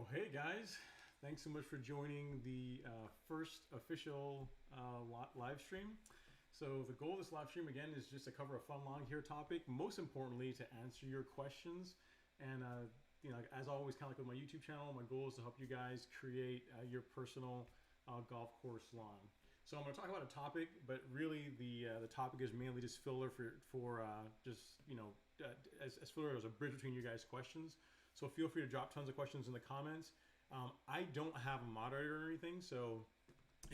Well, hey guys, thanks so much for joining the first official live stream. So the goal of this live stream again is just to cover a fun lawn care topic. Most importantly, to answer your questions. And as always, kind of like with my YouTube channel, my goal is to help you guys create your personal golf course lawn. So I'm going to talk about a topic, but really the topic is mainly just filler for just as filler as a bridge between you guys' questions. So feel free to drop tons of questions in the comments. I don't have a moderator or anything, so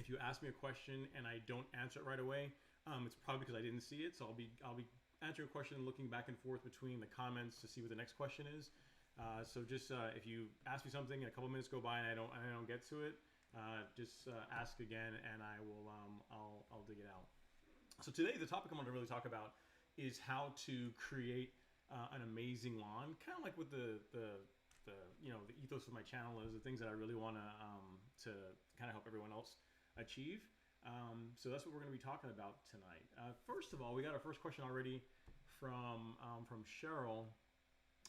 if you ask me a question and I don't answer it right away, it's probably because I didn't see it. So I'll be answering a question, looking back and forth between the comments to see what the next question is. So just if you ask me something and a couple minutes go by and I don't get to it, just ask again and I will I'll dig it out. So today the topic I'm going to really talk about is how to create an amazing lawn, kind of like what the ethos of my channel is, the things that I really want to kind of help everyone else achieve. So that's what we're going to be talking about tonight. First of all, we got our first question already from Cheryl,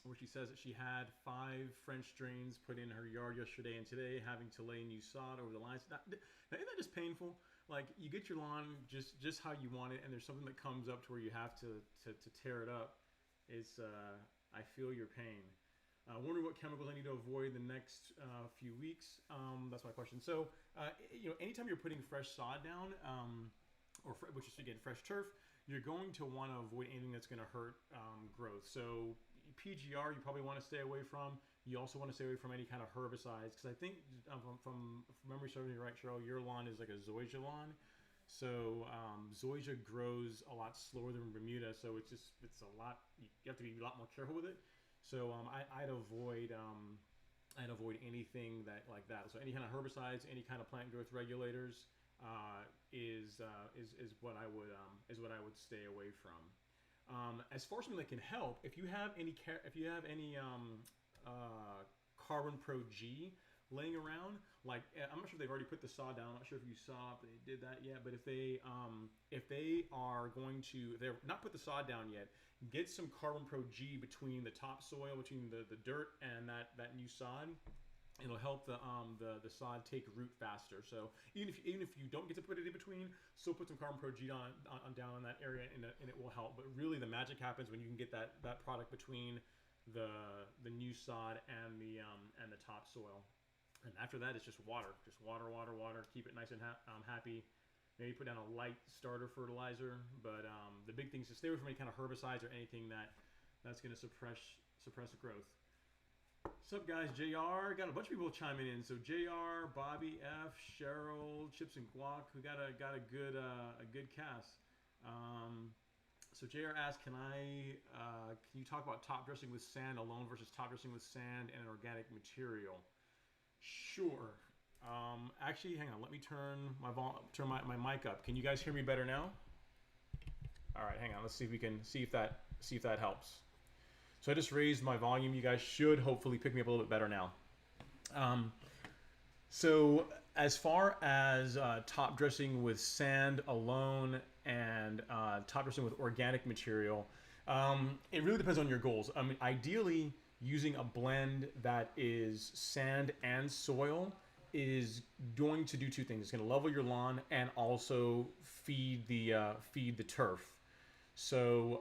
where she says that she had 5 French drains put in her yard yesterday and today, having to lay new sod over the lines. Now, isn't that just painful? Like, you get your lawn just how you want it, and there's something that comes up to where you have to tear it up. I feel your pain. Wondering what chemicals I need to avoid the next few weeks. That's my question. So, anytime you're putting fresh sod down, which is again fresh turf, you're going to want to avoid anything that's going to hurt growth. So, PGR you probably want to stay away from. You also want to stay away from any kind of herbicides, because I think from memory serving you right, Cheryl, your lawn is like a Zoysia lawn. So Zoysia grows a lot slower than Bermuda, so it's a lot. You have to be a lot more careful with it. So I'd avoid anything like that. So any kind of herbicides, any kind of plant growth regulators is what I would stay away from. As far as something that can help, if you have any Carbon Pro G laying around, like, I'm not sure if they've already put the sod down. I'm not sure if you saw if they did that yet, but if they are going to, if they're not put the sod down yet, get some Carbon Pro G between the topsoil, between the dirt and that new sod. It'll help the sod take root faster. So even if you don't get to put it in between, still put some Carbon Pro G down in that area, and it will help. But really, the magic happens when you can get that product between the new sod and the topsoil. And after that, it's just water. Just water. Keep it nice and happy. Maybe put down a light starter fertilizer. But the big thing is to stay away from any kind of herbicides or anything that's going to suppress growth. What's up, guys? JR. Got a bunch of people chiming in. So JR, Bobby F, Cheryl, Chips and Guac. We got a good cast. So JR asked, can you talk about top dressing with sand alone versus top dressing with sand and an organic material? Sure. Actually, hang on. Let me turn my mic up. Can you guys hear me better now? All right, hang on. Let's see if we can see if that helps. So I just raised my volume. You guys should hopefully pick me up a little bit better now. So as far as top dressing with sand alone and top dressing with organic material, it really depends on your goals. I mean, ideally, using a blend that is sand and soil is going to do 2 things. It's going to level your lawn and also feed the turf. So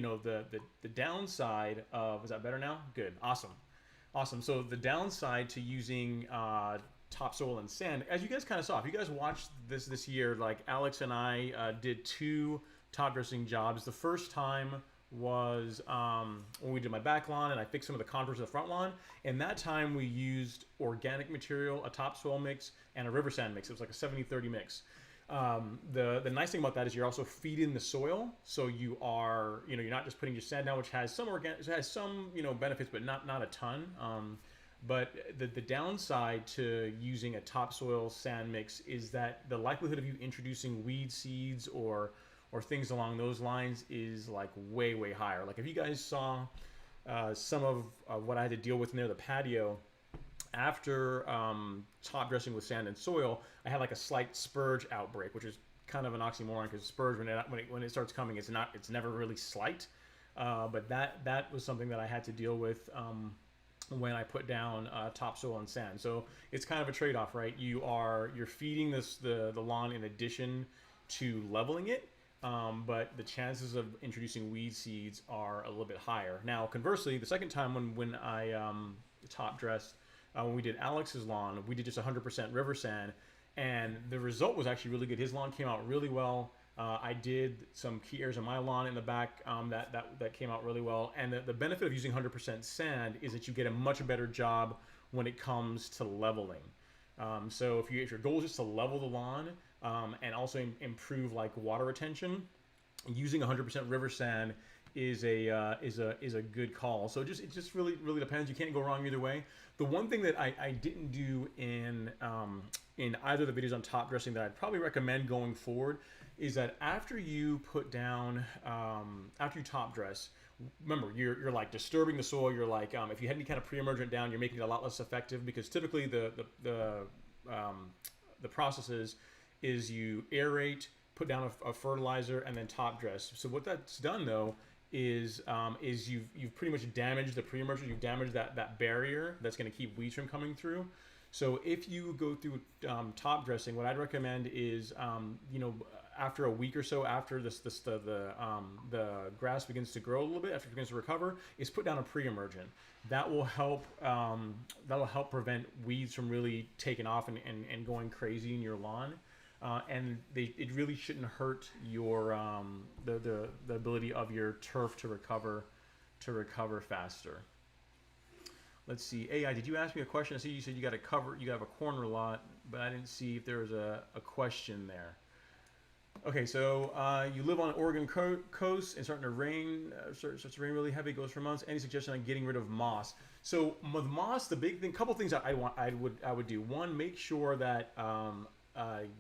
the downside of, is that better now? Good, awesome. So the downside to using topsoil and sand, as you guys kind of saw, if you guys watched this year, like Alex and I did 2 top dressing jobs. The first time was when we did my back lawn and I fixed some of the contours of the front lawn, and that time we used organic material, a topsoil mix, and a river sand mix. It was like a 70-30 mix. The nice thing about that is you're also feeding the soil, so you are, you're not just putting your sand down, which has some benefits, but not a ton. But the downside to using a topsoil sand mix is that the likelihood of you introducing weed seeds or things along those lines is like way higher. Like if you guys saw some of what I had to deal with near the patio after top dressing with sand and soil, I had like a slight spurge outbreak, which is kind of an oxymoron because spurge when it starts coming, it's never really slight. But that was something that I had to deal with when I put down topsoil and sand. So it's kind of a trade-off, right? You're feeding the lawn in addition to leveling it, but the chances of introducing weed seeds are a little bit higher. Now, conversely, the second time when I top dressed, when we did Alex's lawn, we did just 100% river sand, and the result was actually really good. His lawn came out really well. I did some key areas of my lawn in the back that came out really well. And the benefit of using 100% sand is that you get a much better job when it comes to leveling. So if your goal is just to level the lawn and also improve like water retention, using 100% river sand is a good call. So it just really depends. You can't go wrong either way. The one thing that I didn't do in either of the videos on top dressing that I'd probably recommend going forward is that after you put down, after you top dress, remember you're like disturbing the soil. You're like if you had any kind of pre-emergent down, you're making it a lot less effective, because typically the process is you aerate, put down a fertilizer, and then top dress. So what that's done though is you've pretty much damaged the pre-emergent. You've damaged that barrier that's going to keep weeds from coming through. So if you go through top dressing, what I'd recommend is after a week or so, after the grass begins to grow a little bit, after it begins to recover, is put down a pre-emergent. That will help prevent weeds from really taking off and going crazy in your lawn. And it really shouldn't hurt your the ability of your turf to recover faster. Let's see. AI, did you ask me a question? I see you said you have a corner lot, but I didn't see if there was a question there. Okay, so you live on Oregon coast and starting to rain, starts to rain really heavy, goes for months. Any suggestion on getting rid of moss? So with moss, the big thing, couple things I would do. One, make sure that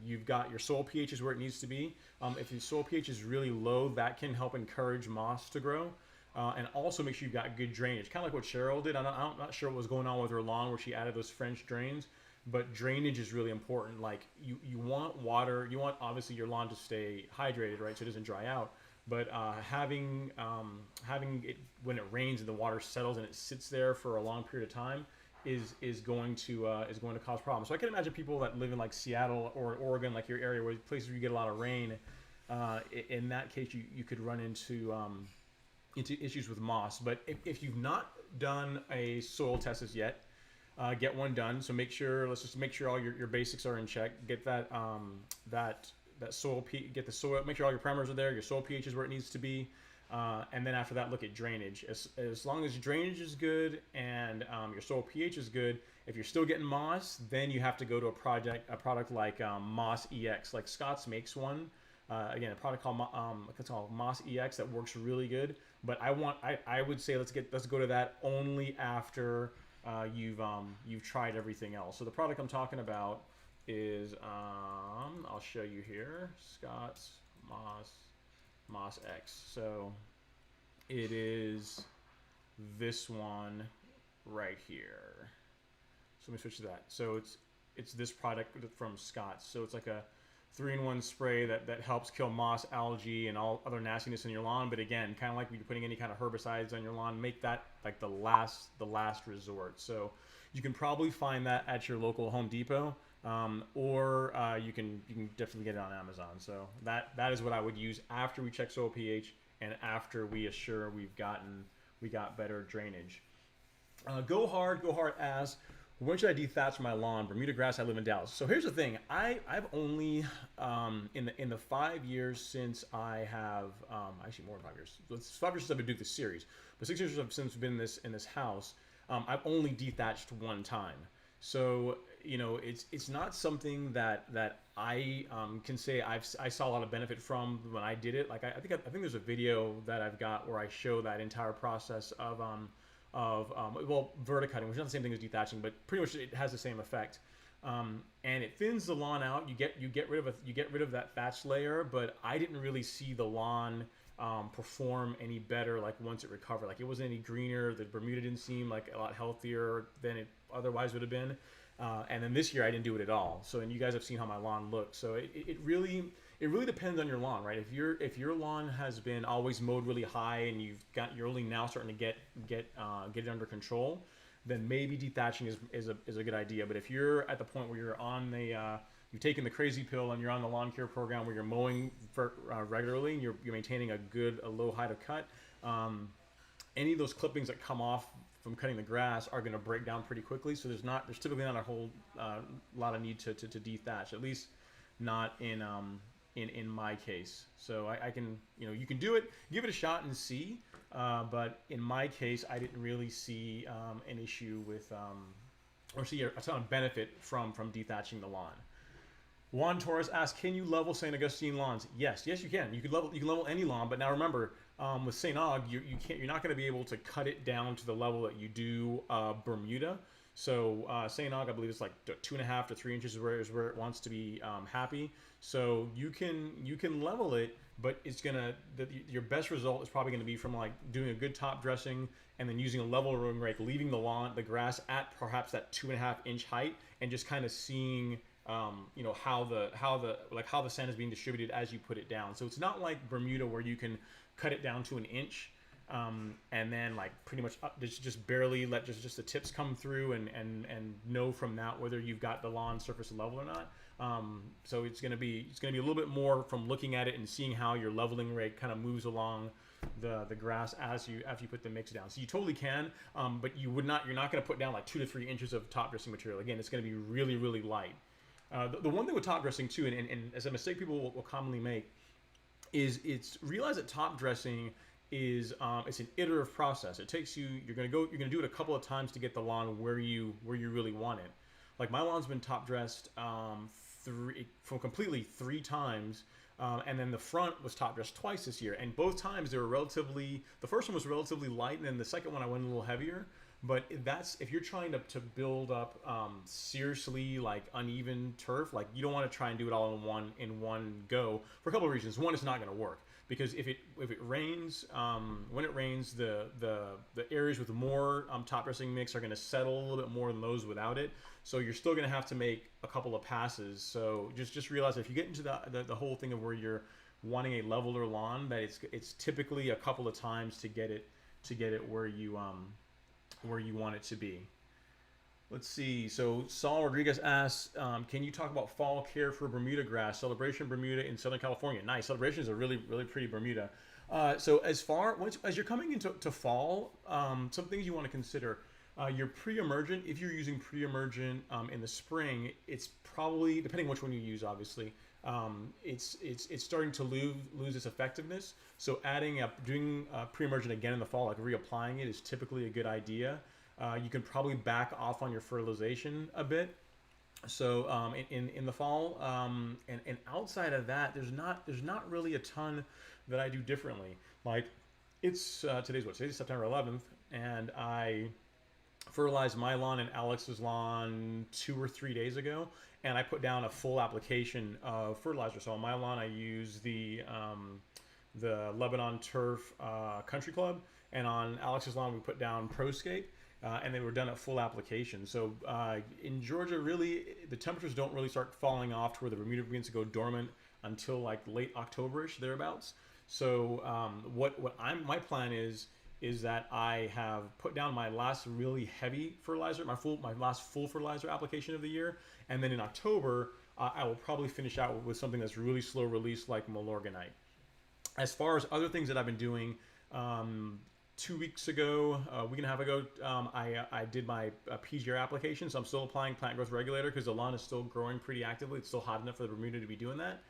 you've got your soil pH is where it needs to be. If your soil pH is really low, that can help encourage moss to grow. And also make sure you've got good drainage, kind of like what Cheryl did. I'm not sure what was going on with her lawn where she added those French drains. But drainage is really important. Like you want water, you want obviously your lawn to stay hydrated, right? So it doesn't dry out. But having it when it rains and the water settles and it sits there for a long period of time is going to cause problems. So I can imagine people that live in like Seattle or Oregon, like your area, where places where you get a lot of rain. In that case, you could run into issues with moss. But if you've not done a soil test as yet, get one done. So let's just make sure all your basics are in check. Get that soil get the soil. Make sure all your parameters are there. Your soil pH is where it needs to be, and then after that, look at drainage. As long as your drainage is good and your soil pH is good, if you're still getting moss, then you have to go to a product like Moss EX. Like Scott's makes one. Again, a product called Moss EX that works really good. But I would say let's go to that only after you've tried everything else. So the product I'm talking about is I'll show you here, Scott's Moss X. So it is this one right here. So let me switch to that. So it's this product from Scott's. So it's like a 3-in-1 spray that helps kill moss, algae, and all other nastiness in your lawn. But again, kind of like when you're putting any kind of herbicides on your lawn, make that like the last resort. So you can probably find that at your local Home Depot, or you can definitely get it on Amazon. So that is what I would use after we check soil pH and after we assure we got better drainage. Go hard as. When should I dethatch my lawn? Bermuda grass. I live in Dallas. So here's the thing. I've only in the 5 years since I have actually more than 5 years. It's 5 years since I've been doing this series, but 6 years since I've been in this house. I've only dethatched one time. So it's not something that I can say I saw a lot of benefit from when I did it. Like I think there's a video that I've got where I show that entire process of verticutting, which is not the same thing as dethatching, but pretty much it has the same effect. And it thins the lawn out. You get rid of that thatch layer, but I didn't really see the lawn perform any better like once it recovered. Like it wasn't any greener. The Bermuda didn't seem like a lot healthier than it otherwise would have been. And then this year I didn't do it at all. So, and you guys have seen how my lawn looks. So it really depends on your lawn, right? If your lawn has been always mowed really high and you're only now starting to get it under control, then maybe dethatching is a good idea. But if you're at the point where you're on the you've taken the crazy pill and you're on the lawn care program where you're mowing regularly and you're maintaining a low height of cut, any of those clippings that come off from cutting the grass are going to break down pretty quickly. So there's typically not a whole lot of need to dethatch, at least not in my case. So I can, you can do it, give it a shot and see. But in my case, I didn't really see an issue with, or see a ton of benefit from dethatching the lawn. Juan Torres asks, can you level St. Augustine lawns? Yes, you can. You can level any lawn, but now remember, with St. Aug, you're not going to be able to cut it down to the level that you do Bermuda. So St. Aug, I believe it's like 2.5 to 3 inches is where it wants to be happy. So you can level it, but it's your best result is probably going to be from like doing a good top dressing and then using a leveling rake, leaving the grass at perhaps that 2.5 inch height, and just kind of seeing how the sand is being distributed as you put it down. So it's not like Bermuda where you can cut it down to an inch and then like pretty much just barely let just the tips come through and know from that whether you've got the lawn surface level or not. So it's gonna be a little bit more from looking at it and seeing how your leveling rake kind of moves along the grass after you put the mix down. So you totally can, but you're not going to put down like 2 to 3 inches of top dressing material. Again, it's going to be really, really light. The one thing with top dressing too, and as a mistake people will commonly make, is realize that top dressing is it's an iterative process. It takes you're gonna do it a couple of times to get the lawn where you really want it. Like my lawn's been top dressed completely 3 times, and then the front was top dressed twice this year, and both times they were the first one was relatively light, and then the second one I went a little heavier. But if you're trying to build up seriously like uneven turf, like you don't want to try and do it all in one go for a couple of reasons. One, it's not going to work because if it rains, when it rains, the areas with more top dressing mix are going to settle a little bit more than those without it. So you're still going to have to make a couple of passes. So just realize that if you get into the whole thing of where you're wanting a leveler lawn, that it's typically a couple of times to get it where you want it to be. Let's see. So Saul Rodriguez asks, can you talk about fall care for Bermuda grass? Celebration Bermuda in Southern California. Nice. Celebration is a really, really pretty Bermuda. So as you're coming into fall, some things you want to consider. Your pre-emergent, if you're using pre-emergent in the spring, it's probably, depending which one you use, obviously, it's starting to lose its effectiveness. So doing pre-emergent again in the fall, like reapplying it, is typically a good idea. You can probably back off on your fertilization a bit. So in the fall, and outside of that, there's not really a ton that I do differently. Like today's September 11th, and I fertilized my lawn and Alex's lawn 2 or 3 days ago, and I put down a full application of fertilizer. So on my lawn, I use the Lebanon Turf Country Club, and on Alex's lawn, we put down ProScape, and they were done at full application. So in Georgia, really, the temperatures don't really start falling off to where the Bermuda begins to go dormant until like late October-ish, thereabouts. So my plan is that I have put down my last really heavy fertilizer, my last full fertilizer application of the year, and then in October I will probably finish out with something that's really slow release like Milorganite. As far as other things that I've been doing, 2 weeks ago, a week and a half ago, I did my PGR application, so I'm still applying plant growth regulator because the lawn is still growing pretty actively. It's still hot enough for the Bermuda to be doing that,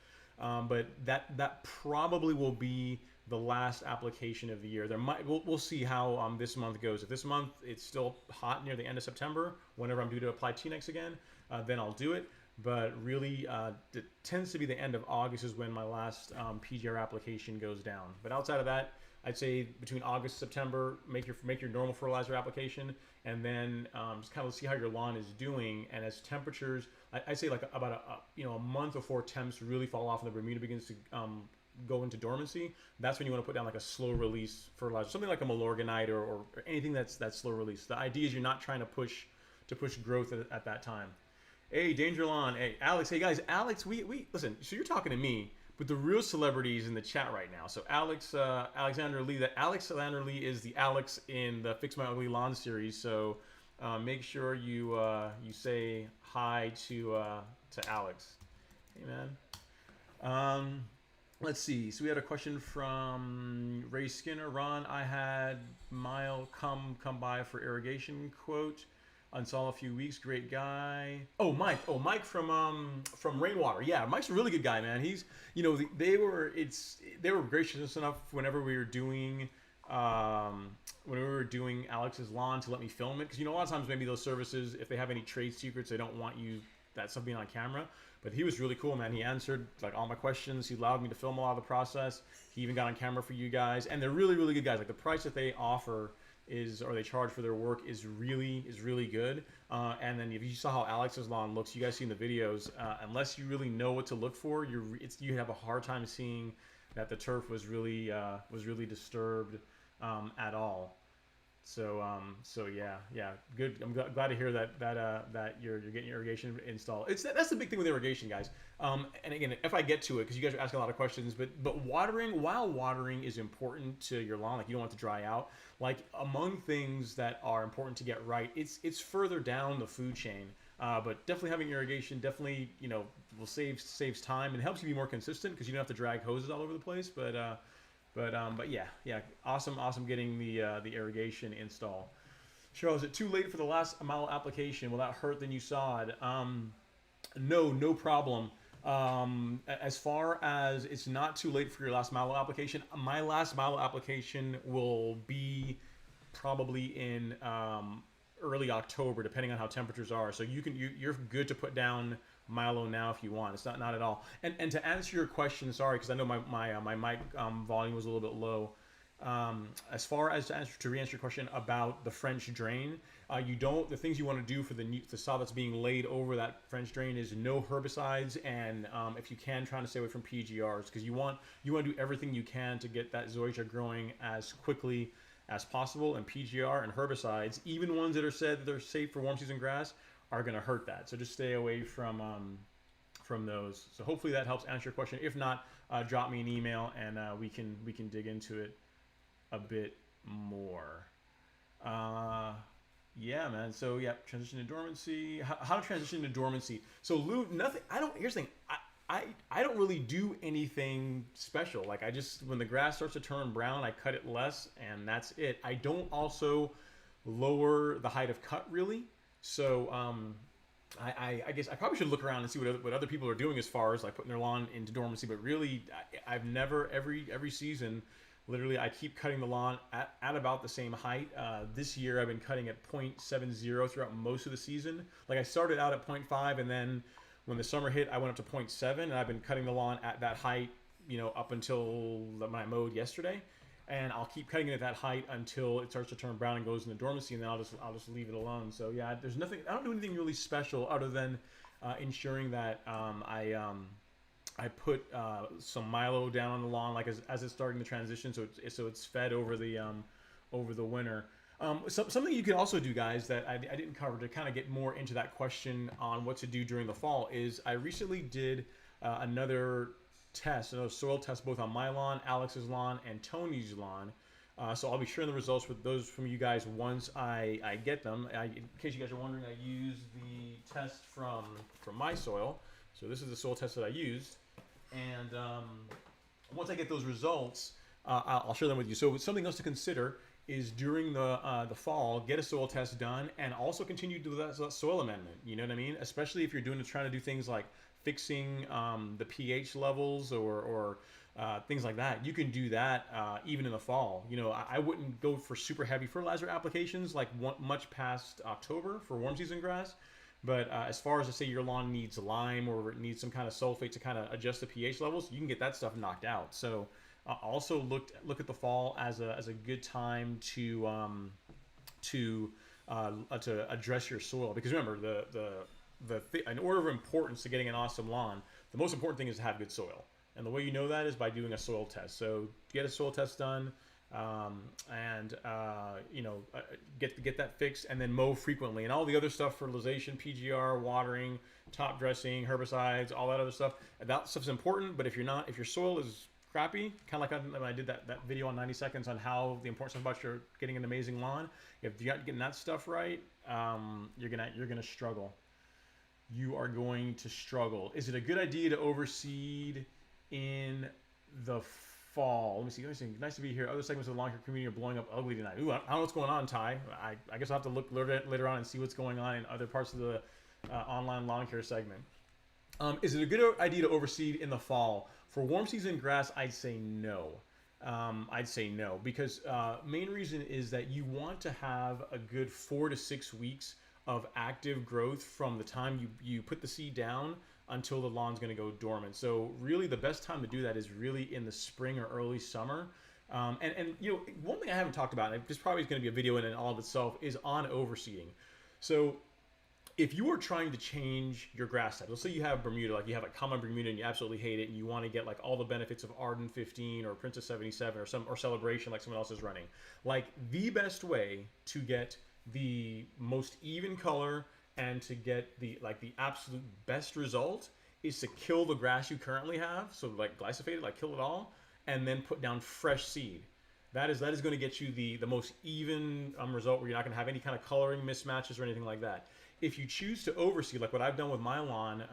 but that probably will be the last application of the year. We'll see how this month goes. If this month it's still hot near the end of September, whenever I'm due to apply T-Nex again, then I'll do it. But really, it tends to be the end of August is when my last PGR application goes down. But outside of that, I'd say between August and September, make your normal fertilizer application, and then just kind of see how your lawn is doing. And as temperatures, I'd say like about a month before temps really fall off and the Bermuda begins to go into dormancy, that's when you want to put down like a slow release fertilizer, something like a Milorganite or anything that's slow release. The idea is you're not trying to push growth at that time. Hey, Danger Lawn. Hey, Alex. Hey, guys. Alex, we listen. So you're talking to me, but the real celebrities in the chat right now. So Alexander Lee. Alexander Lee is the Alex in the Fix My Ugly Lawn series. So make sure you you say hi to Alex. Hey, man. Let's see. So we had a question from Ray Skinner. Ron, I had Mile come by for irrigation quote. Unsaw a few weeks. Great guy. Oh, Mike. Oh, Mike from Rainwater. Yeah, Mike's a really good guy, man. He's, you know, they were gracious enough whenever we were doing Alex's lawn to let me film it, because, you know, a lot of times maybe those services, if they have any trade secrets, they don't want that stuff being on camera. But he was really cool, man. He answered like all my questions. He allowed me to film a lot of the process. He even got on camera for you guys, and they're really, really good guys. Like the price that they offer or they charge for their work is really good. And then if you saw how Alex's lawn looks, you guys see in the videos, unless you really know what to look for, you have a hard time seeing that the turf was really disturbed at all. So yeah, good. I'm glad to hear that you're getting irrigation installed. That's the big thing with irrigation, guys. And again, if I get to it, because you guys are asking a lot of questions, but while watering is important to your lawn, like you don't want it to dry out. Like among things that are important to get right, it's further down the food chain. But definitely having irrigation will saves time and helps you be more consistent, because you don't have to drag hoses all over the place. But yeah, awesome getting the irrigation install. Cheryl, is it too late for the last mile application? Will that hurt the new sod? No problem. As far as it's not too late for your last mile application, my last mile application will be probably in early October, depending on how temperatures are. So you're good to put down Milo now if you want. It's not at all. And to answer your question, sorry, because I know my mic volume was a little bit low. As far as to re-answer your question about the French drain, the things you want to do for the sod that's being laid over that French drain is no herbicides, and if you can, trying to stay away from PGRs, because you want to do everything you can to get that zoysia growing as quickly as possible. And PGR and herbicides, even ones that are said that they're safe for warm season grass, are going to hurt that. So just stay away from those. So hopefully that helps answer your question. If not, drop me an email and we can dig into it a bit more. Yeah, man. So yeah, transition to dormancy. How to transition to dormancy. So Lou, nothing. Here's the thing. I don't really do anything special. Like I just, when the grass starts to turn brown, I cut it less, and that's it. I don't also lower the height of cut really. So I guess I probably should look around and see what other people are doing as far as like putting their lawn into dormancy. But really, I've never every season, literally, I keep cutting the lawn at about the same height. This year, I've been cutting at 0.70 throughout most of the season. Like I started out at 0.5, and then when the summer hit, I went up to 0.7, and I've been cutting the lawn at that height, up until when I mowed yesterday. And I'll keep cutting it at that height until it starts to turn brown and goes into dormancy, and then I'll just leave it alone. So yeah, there's nothing. I don't do anything really special other than ensuring that I put some Milo down on the lawn, like as it's starting to transition, so it's fed over the winter. Something you can also do, guys, that I didn't cover to kind of get more into that question on what to do during the fall is I recently did another soil test both on my lawn, Alex's lawn, and Tony's lawn. So I'll be sharing the results with those from you guys once I get them. In case you guys are wondering, I used the test from my soil. So this is the soil test that I used. And once I get those results, I'll share them with you. So something else to consider is during the fall, get a soil test done, and also continue to do that soil amendment. You know what I mean? Especially if you're trying to do things like fixing the pH levels or things like that. You can do that even in the fall. I wouldn't go for super heavy fertilizer applications like much past October for warm season grass. But as far as to say your lawn needs lime or it needs some kind of sulfate to kind of adjust the pH levels, you can get that stuff knocked out. So also look at the fall as a good time to address your soil, because remember in order of importance to getting an awesome lawn, the most important thing is to have good soil, and the way you know that is by doing a soil test. So get a soil test done. Get that fixed, and then mow frequently, and all the other stuff, fertilization, PGR, watering, top dressing, herbicides, all that other stuff. That stuff's important, but if your soil is crappy, kind of like when I did that video on 90 seconds on how the importance about your getting an amazing lawn. If you're not getting that stuff right, you're gonna struggle. You are going to struggle. Is it a good idea to overseed in the fall? Let me see. Nice to be here. Other segments of the lawn care community are blowing up ugly tonight. Ooh, I don't know what's going on, Ty. I guess I'll have to look later on and see what's going on in other parts of the online lawn care segment. Is it a good idea to overseed in the fall? For warm season grass, I'd say no. Because main reason is that you want to have a good 4 to 6 weeks of active growth from the time you put the seed down until the lawn's going to go dormant. So really the best time to do that is really in the spring or early summer. And you know, one thing I haven't talked about, and this probably is going to be a video in and all of itself, is on overseeding. So if you are trying to change your grass type, let's say you have Bermuda, like you have a common Bermuda and you absolutely hate it and you want to get like all the benefits of Arden 15 or Princess 77 or Celebration like someone else is running. Like the best way to get the most even color and to get the absolute best result is to kill the grass you currently have. So like glyphosate, like kill it all, and then put down fresh seed. That is going to get you the most even result where you're not going to have any kind of coloring mismatches or anything like that. If you choose to overseed, like what I've done with my lawn,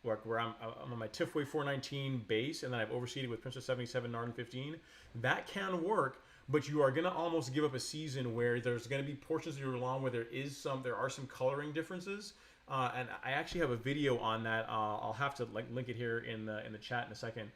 where I'm on my Tifway 419 base, and then I've overseeded with Princess 77 and Arden 15, that can work. But you are going to almost give up a season where there's going to be portions of your lawn where there are some coloring differences. And I actually have a video on that. I'll have to link it here in the chat in a second.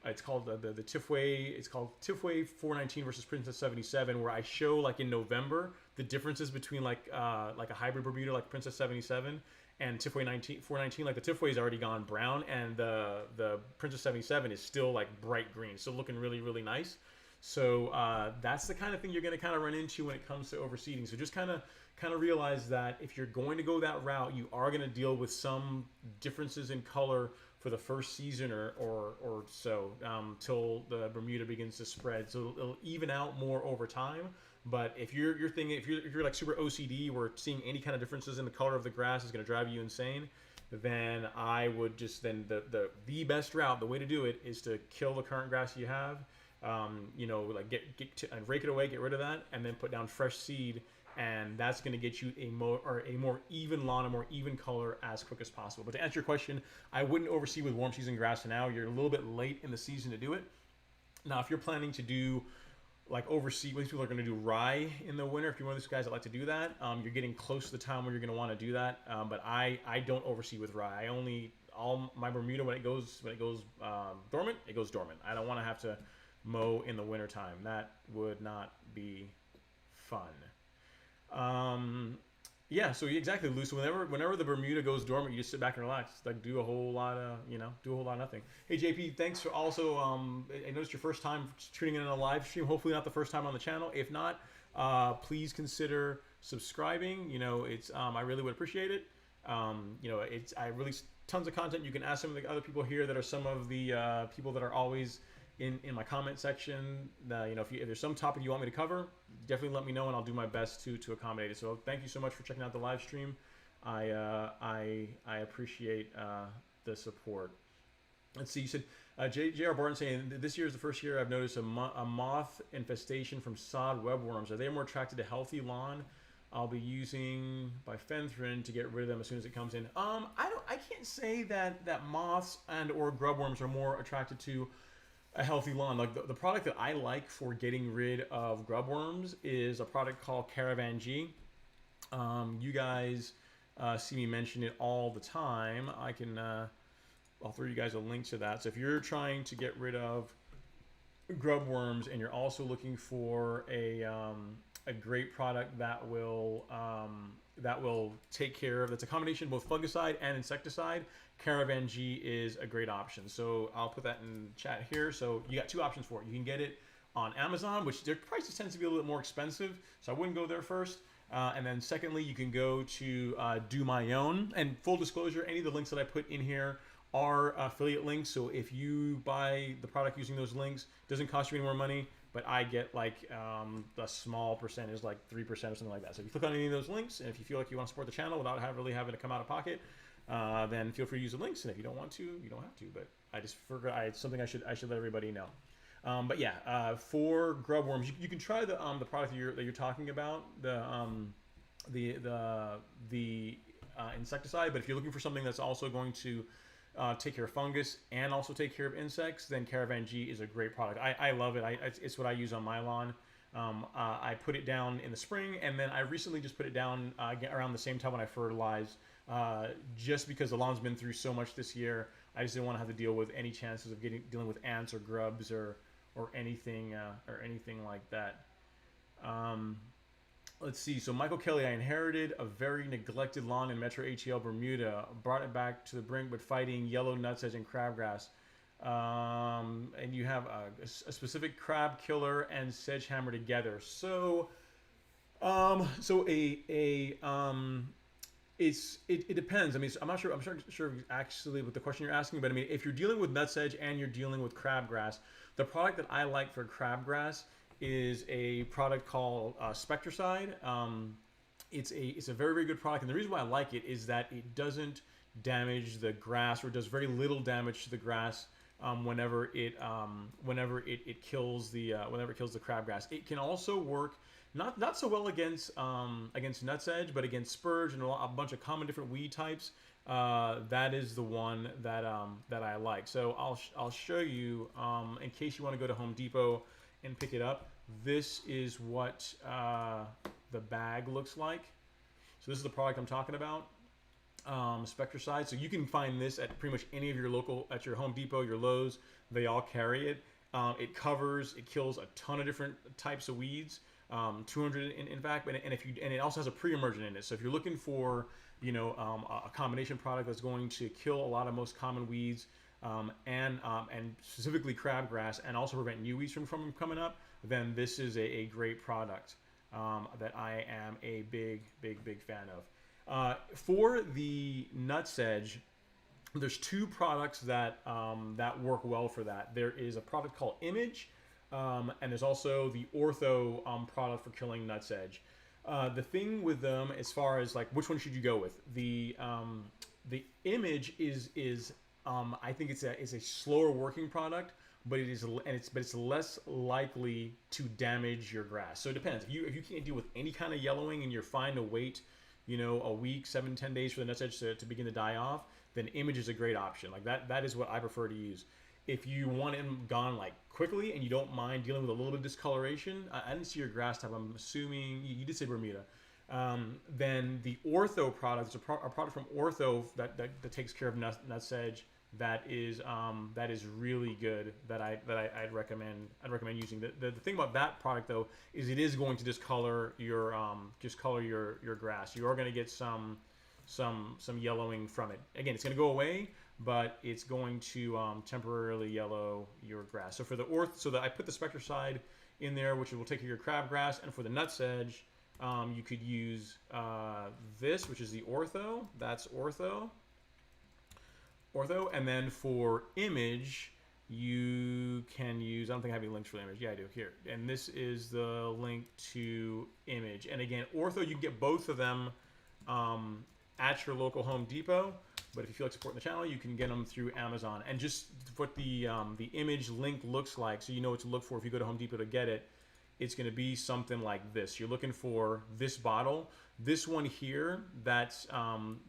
It's called the Tifway. It's called Tifway 419 versus Princess 77, where I show like in November the differences between like a hybrid Bermuda like Princess 77 and Tifway 419. Like the Tifway is already gone brown, and the Princess 77 is still like bright green, still looking really, really nice. So that's the kind of thing you're going to kind of run into when it comes to overseeding. So just kind of realize that if you're going to go that route, you are going to deal with some differences in color for the first season or so till the Bermuda begins to spread. So it'll even out more over time. But if you're like super OCD, where seeing any kind of differences in the color of the grass is going to drive you insane, then I would just the best route, the way to do it is to kill the current grass you have. Like and rake it away, get rid of that, and then put down fresh seed, and that's going to get you a more even lawn, a more even color as quick as possible. But to answer your question, I wouldn't overseed with warm season grass now. You're a little bit late in the season to do it. Now, if you're planning to do like overseed, most people are going to do rye in the winter. If you're one of those guys that like to do that, you're getting close to the time where you're going to want to do that. But I don't overseed with rye. All my Bermuda, when it goes dormant, it goes dormant. I don't want to have to mow in the wintertime. That would not be fun. Yeah, so exactly, Lou. So whenever the Bermuda goes dormant, you just sit back and relax. Like do a whole lot of nothing. Hey JP, thanks for also I noticed your first time tuning in on a live stream. Hopefully not the first time on the channel. If not, please consider subscribing. It's I really would appreciate it. I release tons of content. You can ask some of the other people here that are some of the people that are always in my comment section. If there's some topic you want me to cover, definitely let me know, and I'll do my best to accommodate it. So thank you so much for checking out the live stream. I appreciate the support. Let's see. You said J.R. Barton saying this year is the first year I've noticed a moth infestation from sod webworms. Are they more attracted to healthy lawn? I'll be using bifenthrin to get rid of them as soon as it comes in. I can't say that moths and or grubworms are more attracted to a healthy lawn. Like the product that I like for getting rid of grubworms is a product called Caravan G. You guys see me mention it all the time. I'll throw you guys a link to that. So if you're trying to get rid of grubworms and you're also looking for a great product that will take care of, that's a combination of both fungicide and insecticide, Caravan G is a great option. So I'll put that in chat here. So you got two options for it. You can get it on Amazon, which their prices tend to be a little bit more expensive, so I wouldn't go there first. And then secondly, you can go to Do My Own. And full disclosure, any of the links that I put in here are affiliate links. So if you buy the product using those links, it doesn't cost you any more money, but I get like a small percentage, like 3% or something like that. So if you click on any of those links, and if you feel like you want to support the channel without really having to come out of pocket, then feel free to use the links. And if you don't want to, you don't have to. But I just forgot. It's something I should let everybody know. But yeah, for grub worms, you can try the product that you're talking about, the insecticide. But if you're looking for something that's also going to take care of fungus and also take care of insects, then Caravan G is a great product. I love it. It's what I use on my lawn. I put it down in the spring, and then I recently just put it down around the same time when I fertilize, just because the lawn's been through so much this year. I just didn't want to have to deal with any chances of dealing with ants or grubs or anything like that. Let's see. So Michael Kelly, I inherited a very neglected lawn in Metro ATL Bermuda. Brought it back to the brink, but fighting yellow nutsedge and crabgrass. And you have a specific crab killer and sedge hammer together. So, it depends. I mean, I'm not sure. Sure actually what the question you're asking, but I mean, if you're dealing with nutsedge and you're dealing with crabgrass, the product that I like for crabgrass is a product called Spectricide. It's a very, very good product, and the reason why I like it is that it doesn't damage the grass, or does very little damage to the grass whenever it kills the crabgrass. It can also work not so well against nutsedge, but against spurge and a bunch of common different weed types. That is the one that I like. So I'll show you in case you want to go to Home Depot and pick it up. This is what the bag looks like. So this is the product I'm talking about, Spectricide. So you can find this at pretty much any of your at your Home Depot, your Lowe's. They all carry it. It kills a ton of different types of weeds. 200 in fact, and it also has a pre-emergent in it. So if you're looking for a combination product that's going to kill a lot of most common weeds, and specifically crabgrass, and also prevent new weeds from coming up, then this is a great product that I am a big fan of. For the nutsedge, there's two products that work well for that. There is a product called Image, and there's also the Ortho product for killing nutsedge. The thing with them, as far as like which one should you go with, the Image is I think it's a slower working product, but it's less likely to damage your grass. So it depends. If you can't deal with any kind of yellowing and you're fine to wait, a week, 7-10 days for the nutsedge to begin to die off, then Image is a great option. Like that is what I prefer to use. If you want it gone like quickly and you don't mind dealing with a little bit of discoloration, I didn't see your grass type. I'm assuming you did say Bermuda. Then the Ortho product is a product from Ortho that takes care of nutsedge. That is really good. I'd recommend using. The thing about that product though is it is going to discolor your grass. You are going to get some yellowing from it. Again, it's going to go away, but it's going to temporarily yellow your grass. So for I put the Spectricide in there, which will take care of your crabgrass, and for the nutsedge, you could use this, which is the Ortho. That's Ortho, and then for Image, you can use. I don't think I have any links for the Image. Yeah, I do here, and this is the link to Image. And again, Ortho, you can get both of them at your local Home Depot. But if you feel like supporting the channel, you can get them through Amazon. And just what the Image link looks like, so you know what to look for if you go to Home Depot to get it, it's going to be something like this. You're looking for this bottle. This one here that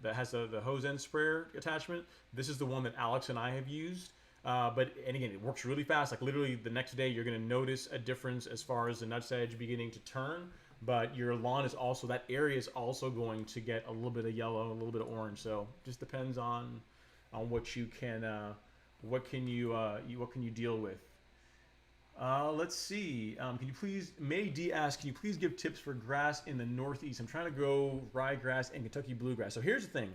has the hose end sprayer attachment. This is the one that Alex and I have used. And again, it works really fast. Like literally the next day, you're going to notice a difference as far as the nutsedge beginning to turn. But your lawn is also, that area is also going to get a little bit of yellow, a little bit of orange. So just depends on what you can deal with. Let's see. Can you please, May D asks, can you please give tips for grass in the Northeast? I'm trying to grow ryegrass and Kentucky bluegrass. So here's the thing.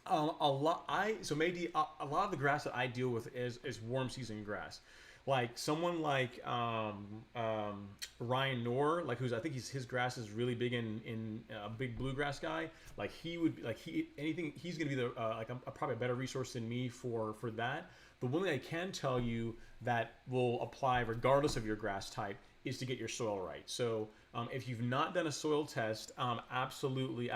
May D, a lot of the grass that I deal with is warm season grass. Like someone like Ryan Knorr, like I think his grass is really big in a big bluegrass guy. Like he's gonna be probably a better resource than me for that. The one thing I can tell you that will apply regardless of your grass type is to get your soil right. So if you've not done a soil test, absolutely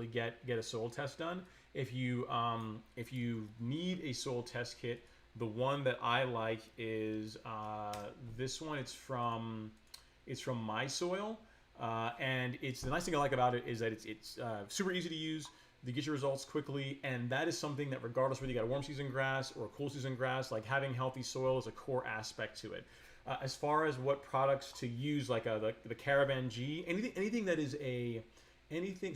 get a soil test done. if you need a soil test kit, the one that I like is this one. It's from My Soil, and it's the nice thing I like about it is that it's super easy to use. They get your results quickly, and that is something that regardless whether you got a warm season grass or a cool season grass, like having healthy soil is a core aspect to it. As far as what products to use, like the Caravan G, anything that is anything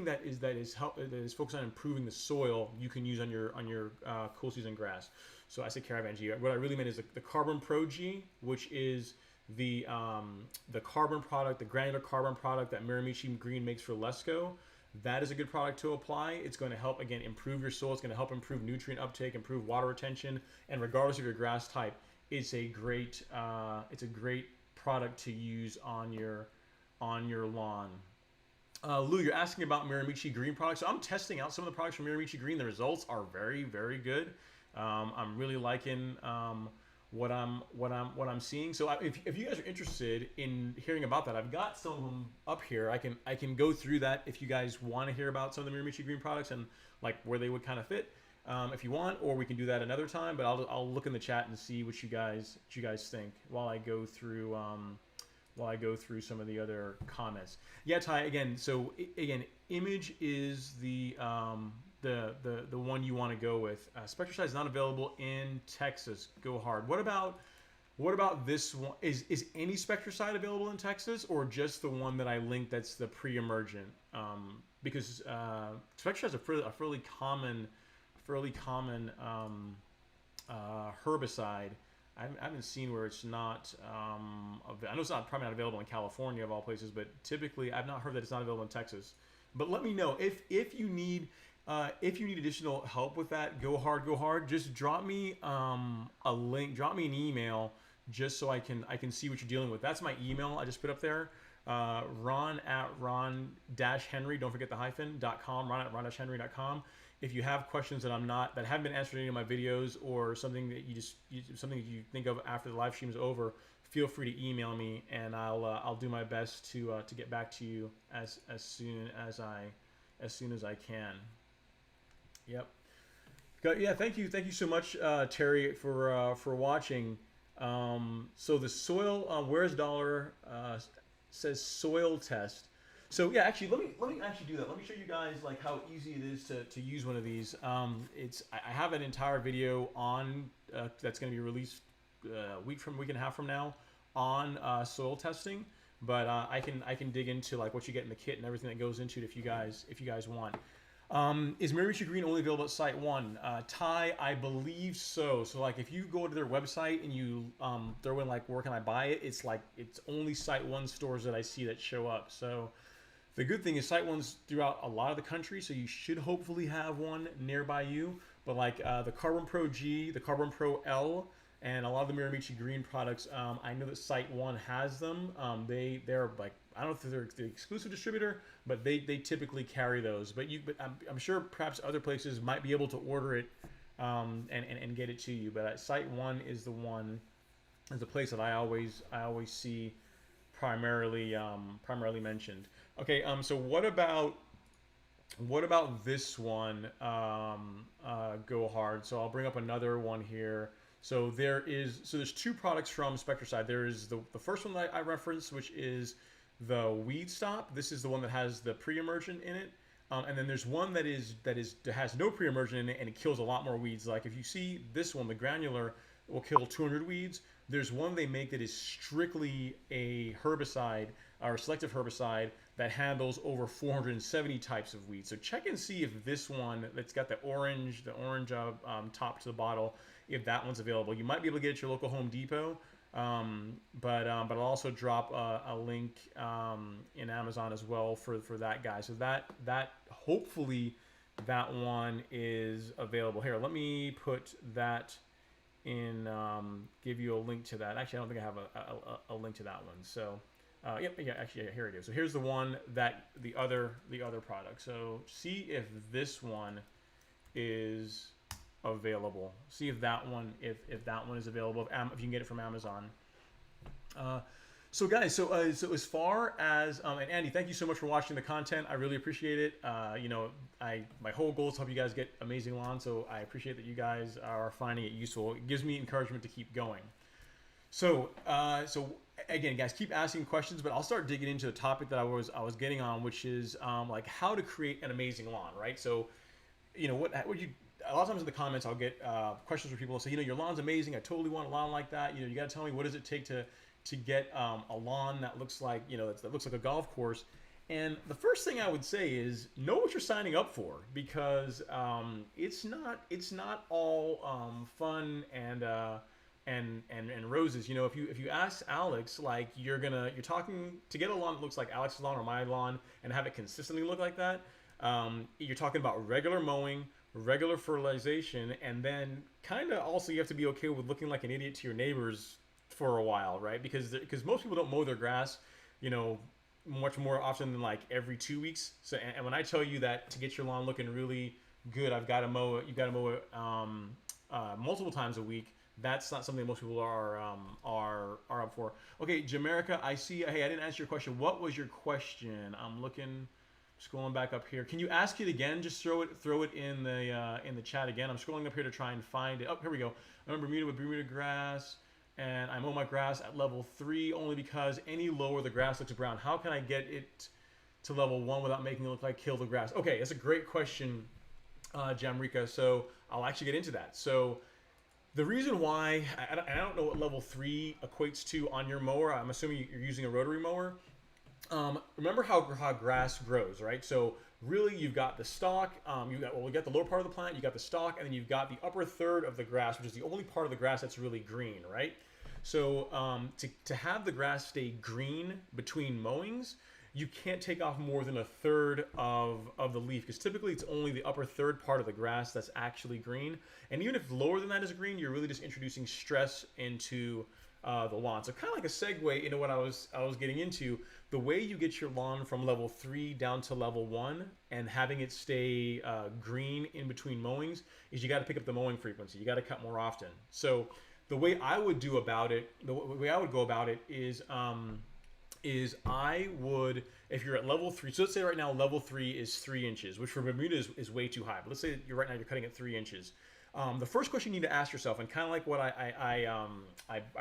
that is focused on improving the soil, you can use on your cool season grass. So I say Caravan G. What I really meant is the Carbon Pro G, which is the carbon product, the granular carbon product that Miramichi Green makes for Lesco. That is a good product to apply. It's going to help, again, improve your soil. It's going to help improve nutrient uptake, improve water retention, and regardless of your grass type, it's a great product to use on your lawn. Lou, you're asking about Miramichi Green products. So I'm testing out some of the products from Miramichi Green. The results are very, very good. I'm really liking what I'm seeing. So if you guys are interested in hearing about that, I've got some of them up here. I can go through that if you guys want to hear about some of the Miramichi Green products and like where they would kind of fit, if you want, or we can do that another time. But I'll look in the chat and see what you guys think while I go through some of the other comments. Yeah, Ty. Again, so again, Image is the one you want to go with. Spectracide is not available in Texas. Go hard. What about this one? Is any Spectracide available in Texas, or just the one that I linked that's the pre-emergent? Because Spectracide is a fairly common herbicide. I haven't seen where it's not. I know it's probably not available in California of all places, but typically I've not heard that it's not available in Texas. But let me know if you need additional help with that. Go hard. Just drop me a link. Drop me an email just so I can see what you're dealing with. That's my email. I just put up there. Ron@ron-henry. Don't forget the hyphen.com. Ron@ron-henry.com. If you have questions that haven't been answered in any of my videos, or something that something that you think of after the live stream is over, feel free to email me, and I'll do my best to get back to you as soon as I can. Yep. Yeah. Thank you so much, Terry, for watching. So the soil, where's dollar says soil test. So yeah, actually, let me actually do that. Let me show you guys like how easy it is to use one of these. I have an entire video on that's going to be released a week and a half from now on soil testing. But I can dig into like what you get in the kit and everything that goes into it if you guys want. Is Miramichi Green only available at Site 1? Ty, I believe so. So like if you go to their website and you throw in like where can I buy it, it's like it's only Site 1 stores that I see that show up. So the good thing is Site 1's throughout a lot of the country, so you should hopefully have one nearby you. But like the Carbon Pro G, the Carbon Pro L, and a lot of the Miramichi Green products, I know that Site 1 has them. They're like, I don't know if they're the exclusive distributor, but they typically carry those. But I'm sure perhaps other places might be able to order it and get it to you. But Site 1 is the place that I always see primarily mentioned. Okay, so what about this one? Go hard. So I'll bring up another one here. So there's two products from Spectracide. There is the first one that I referenced, which is the Weed Stop. This is the one that has the pre-emergent in it. And then there's one that has no pre-emergent in it, and it kills a lot more weeds. Like if you see this one, the granular will kill 200 weeds. There's one they make that is strictly a herbicide or selective herbicide that handles over 470 types of weeds. So check and see if this one that's got the orange top to the bottle, if that one's available. You might be able to get it at your local Home Depot, but I'll also drop a link in Amazon as well for that guy. So that hopefully that one is available. Here, let me put that in, give you a link to that. Actually, I don't think I have a link to that one. So here it is. So here's the one that the other product. So see if this one is available. See if that one is available. If you can get it from Amazon. So guys, so as far as and Andy, thank you so much for watching the content. I really appreciate it. You know, my whole goal is to help you guys get amazing lawn. So I appreciate that you guys are finding it useful. It gives me encouragement to keep going. So again, guys, keep asking questions, but I'll start digging into the topic that I was getting on, which is like how to create an amazing lawn, right? So, you know, what would you? A lot of times in the comments, I'll get questions where people will say, you know, your lawn's amazing. I totally want a lawn like that. You know, you got to tell me what does it take to get a lawn that looks like, you know, that looks like a golf course. And the first thing I would say is know what you're signing up for, because it's not all fun and roses. You know, if you ask Alex, like you're talking to get a lawn that looks like Alex's lawn or my lawn and have it consistently look like that. You're talking about regular mowing, regular fertilization, and then kind of also you have to be okay with looking like an idiot to your neighbors for a while, right? Because most people don't mow their grass, you know, much more often than like every 2 weeks. So and when I tell you that to get your lawn looking really good, you've got to mow it multiple times a week. That's not something most people are up for. Okay, Jamaica, I see. Hey, I didn't answer your question. What was your question? I'm looking. Scrolling back up here. Can you ask it again? Just throw it in the chat again. I'm scrolling up here to try and find it. Oh, here we go. I'm in Bermuda with Bermuda grass, and I mow my grass at level 3 only because any lower the grass looks brown. How can I get it to level 1 without making it look like kill the grass? Okay, that's a great question, Jamrika. So I'll actually get into that. So the reason why I don't know what level 3 equates to on your mower. I'm assuming you're using a rotary mower. Remember how grass grows, right? So really you've got the stalk, you got the lower part of the plant, you got the stalk, and then you've got the upper third of the grass, which is the only part of the grass that's really green, right? So to have the grass stay green between mowings, you can't take off more than a third of the leaf, because typically it's only the upper third part of the grass that's actually green. And even if lower than that is green, you're really just introducing stress into the lawn. So kind of like a segue into what I was getting into. The way you get your lawn from level 3 down to level 1 and having it stay green in between mowings is you got to pick up the mowing frequency. You got to cut more often. So the way I would go about it is I would, if you're at level 3, so let's say right now level 3 is 3 inches, which for Bermuda is way too high. But let's say you're cutting at 3 inches. The first question you need to ask yourself, and kind of like what I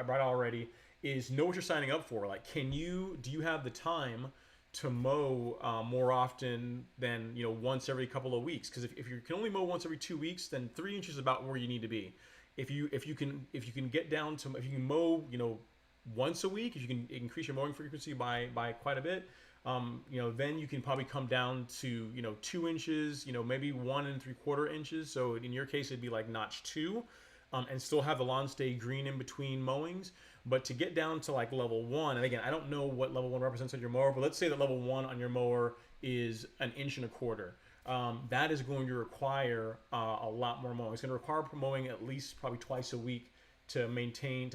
brought already, is know what you're signing up for. Like, do you have the time to mow more often than, you know, once every couple of weeks? Because if you can only mow once every 2 weeks, then 3 inches is about where you need to be. If you can get down to, if you can mow, you know, once a week, if you can increase your mowing frequency by quite a bit, you know, then you can probably come down to, you know, 2 inches, you know, maybe 1 3/4 inches. So in your case, it'd be like notch 2, and still have the lawn stay green in between mowings. But to get down to like level 1, and again, I don't know what level 1 represents on your mower, but let's say that level 1 on your mower is 1 1/4 inches. That is going to require a lot more mowing. It's going to require mowing at least probably twice a week to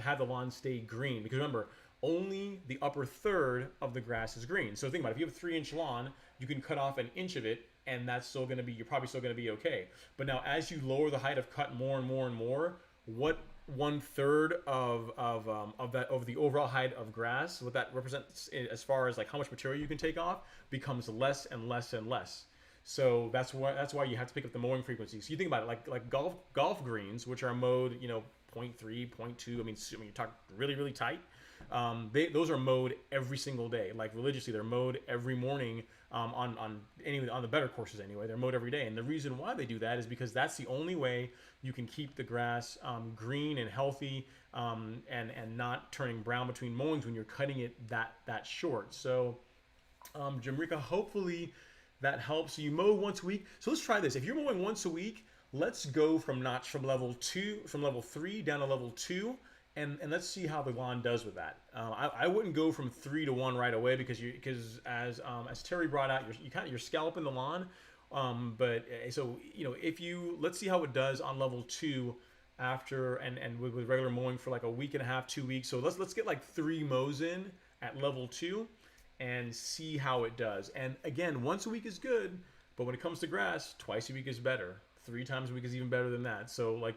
have the lawn stay green. Because remember, only the upper third of the grass is green. So think about it. If you have a 3-inch lawn, you can cut off 1 inch of it, and that's still going to be, you're probably still going to be okay. But now as you lower the height of cut more and more and more, what 1/3 of the overall height of grass, what that represents as far as like how much material you can take off, becomes less and less and less. So that's why you have to pick up the mowing frequency. So you think about it like golf greens, which are mowed, you know, 0.3, 0.2. I mean, you talk really tight. Those are mowed every single day, like religiously. They're mowed every morning on the better courses anyway. They're mowed every day, and the reason why they do that is because that's the only way you can keep the grass green and healthy, and not turning brown between mowings when you're cutting it that short. So, Jamrika, hopefully that helps. So you mow once a week. So let's try this. If you're mowing once a week, let's go from level 3 down to level 2. And let's see how the lawn does with that. I wouldn't go from 3 to 1 right away because as Terry brought out, you're scalping the lawn. But so, you know, let's see how it does on level 2 after and with regular mowing for like a week and a half, 2 weeks. So let's get like 3 mows in at level 2 and see how it does. And again, once a week is good, but when it comes to grass, twice a week is better. 3 times a week is even better than that. So like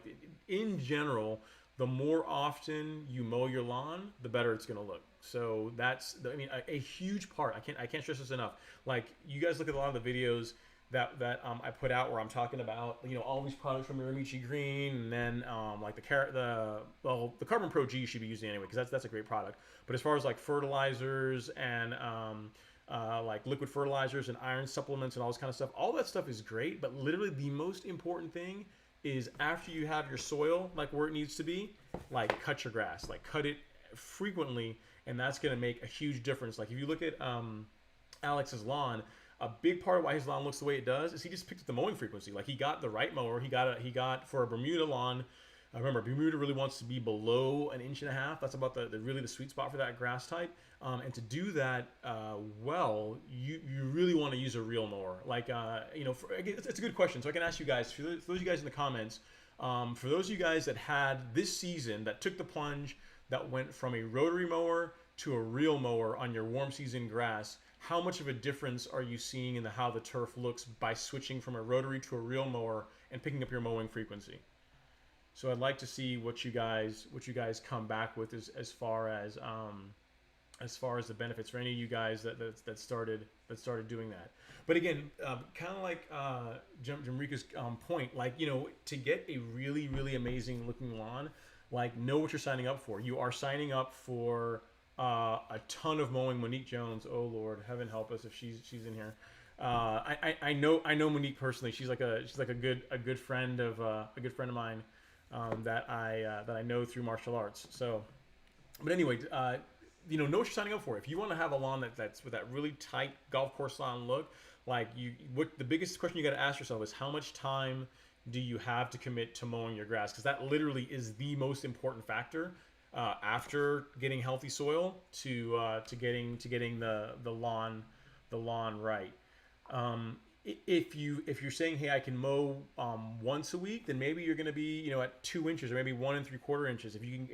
in general, the more often you mow your lawn, the better it's going to look. So that's, I mean, a huge part. I can't stress this enough. Like, you guys look at a lot of the videos that I put out where I'm talking about, you know, all these products from Miramichi Green, and then like the Carbon Pro G you should be using anyway, because that's a great product. But as far as like fertilizers and like liquid fertilizers and iron supplements and all this kind of stuff, all that stuff is great. But literally the most important thing is, after you have your soil like where it needs to be, like cut your grass, like cut it frequently, and that's going to make a huge difference. Like if you look at Alex's lawn, a big part of why his lawn looks the way it does is he just picked up the mowing frequency. Like he got the right mower. He got for a Bermuda lawn. Remember, Bermuda really wants to be below 1.5 inches. That's about the really the sweet spot for that grass type. And to do that well, you really want to use a real mower. Like you know, it's a good question. So I can ask you guys, for those of you guys in the comments, for those of you guys that had this season, that took the plunge, that went from a rotary mower to a real mower on your warm season grass, how much of a difference are you seeing in how the turf looks by switching from a rotary to a real mower and picking up your mowing frequency? So I'd like to see what you guys come back with as far as the benefits for any of you guys that started doing that. But again, kind of like Jamrika's point, like, you know, to get a really, really amazing looking lawn, like, know what you're signing up for. You are signing up for a ton of mowing. Monique Jones, oh Lord, heaven help us if she's in here. I know Monique personally. She's like a good friend of mine that I know through martial arts. So, but anyway, you know what you're signing up for. If you want to have a lawn that's with that really tight golf course lawn look, like the biggest question you got to ask yourself is, how much time do you have to commit to mowing your grass? Because that literally is the most important factor after getting healthy soil to getting the lawn right. If you're saying, hey, I can mow once a week, then maybe you're going to be, you know, at 2 inches or maybe 1 3/4 inches. If you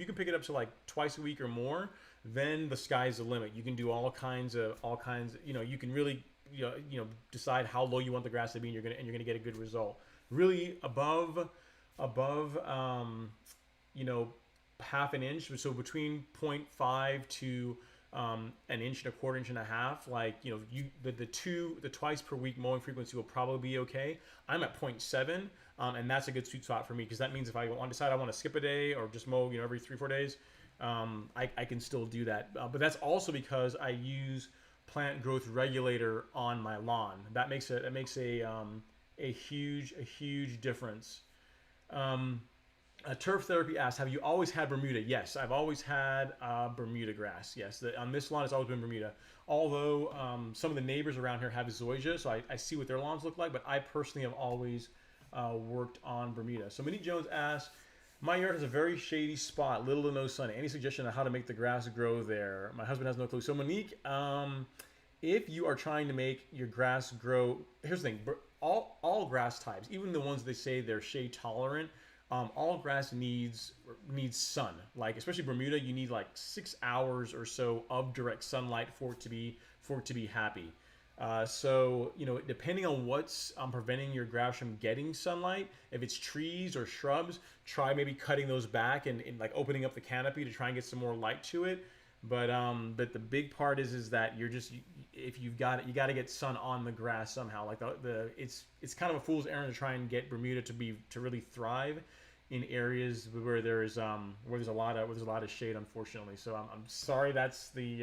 can pick it up to like twice a week or more, then the sky's the limit. You can do all kinds of, you know, you can really you know decide how low you want the grass to be, and you're gonna get a good result. Really above you know, 1/2 inch, so between 0.5 to 1.25 inches, like, you know, the twice per week mowing frequency will probably be okay. I'm at 0.7, and that's a good sweet spot for me, because that means if I decide I want to skip a day or just mow, you know, every 3-4 days, I can still do that. But that's also because I use plant growth regulator on my lawn. That makes a huge difference. Turf Therapy asks, have you always had Bermuda? Yes, I've always had Bermuda grass. Yes, on this lawn it's always been Bermuda. Although some of the neighbors around here have Zoysia, so I see what their lawns look like, but I personally have always worked on Bermuda. So Minnie Jones asks, my yard has a very shady spot, little to no sun. Any suggestion on how to make the grass grow there? My husband has no clue. So Monique, if you are trying to make your grass grow, here's the thing, all grass types, even the ones they say they're shade tolerant, all grass needs sun. Like, especially Bermuda, you need like 6 hours or so of direct sunlight for it to be happy. So, you know, depending on what's preventing your grass from getting sunlight, if it's trees or shrubs, try maybe cutting those back and like opening up the canopy to try and get some more light to it. But the big part is that if you've got it, you got to get sun on the grass somehow. Like it's kind of a fool's errand to try and get Bermuda to really thrive in areas where there's a lot of shade, unfortunately. So I'm sorry that's the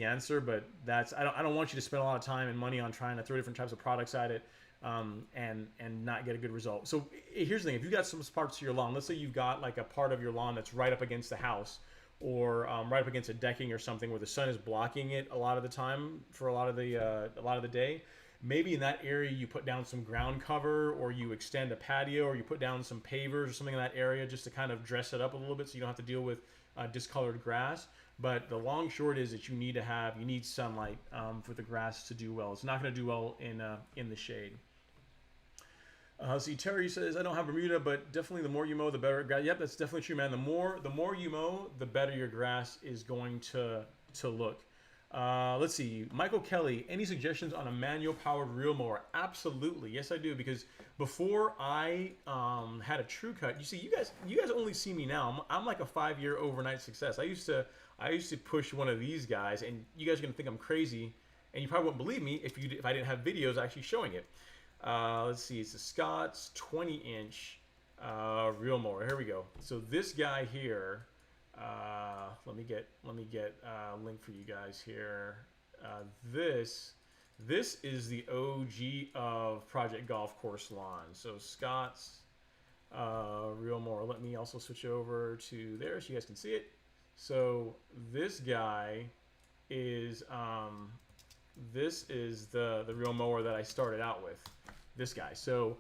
answer, but I don't want you to spend a lot of time and money on trying to throw different types of products at it and not get a good result. So here's the thing: if you got some parts of your lawn, let's say you've got like a part of your lawn that's right up against the house, or right up against a decking or something where the sun is blocking it a lot of the time for a lot of the day. Maybe in that area you put down some ground cover, or you extend a patio, or you put down some pavers or something in that area just to kind of dress it up a little bit so you don't have to deal with discolored grass. But the long short is that you need sunlight for the grass to do well. It's not going to do well in the shade. See, Terry says, I don't have Bermuda, but definitely the more you mow, the better. Yep, that's definitely true, man. The more you mow, the better your grass is going to look. Let's see, Michael Kelly, any suggestions on a manual powered reel mower? Absolutely, yes I do, because before I had a True Cut, you see, you guys only see me now. I'm like a 5-year overnight success. I used to push one of these guys, and you guys are gonna think I'm crazy, and you probably wouldn't believe me if I didn't have videos actually showing it. Let's see, it's the Scott's 20-inch reel mower. Here we go. So this guy here. Let me get a link for you guys here. This is the OG of Project Golf Course Lawn. So Scott's reel mower. Let me also switch over to there so you guys can see it. So this guy is the reel mower that I started out with. This guy. So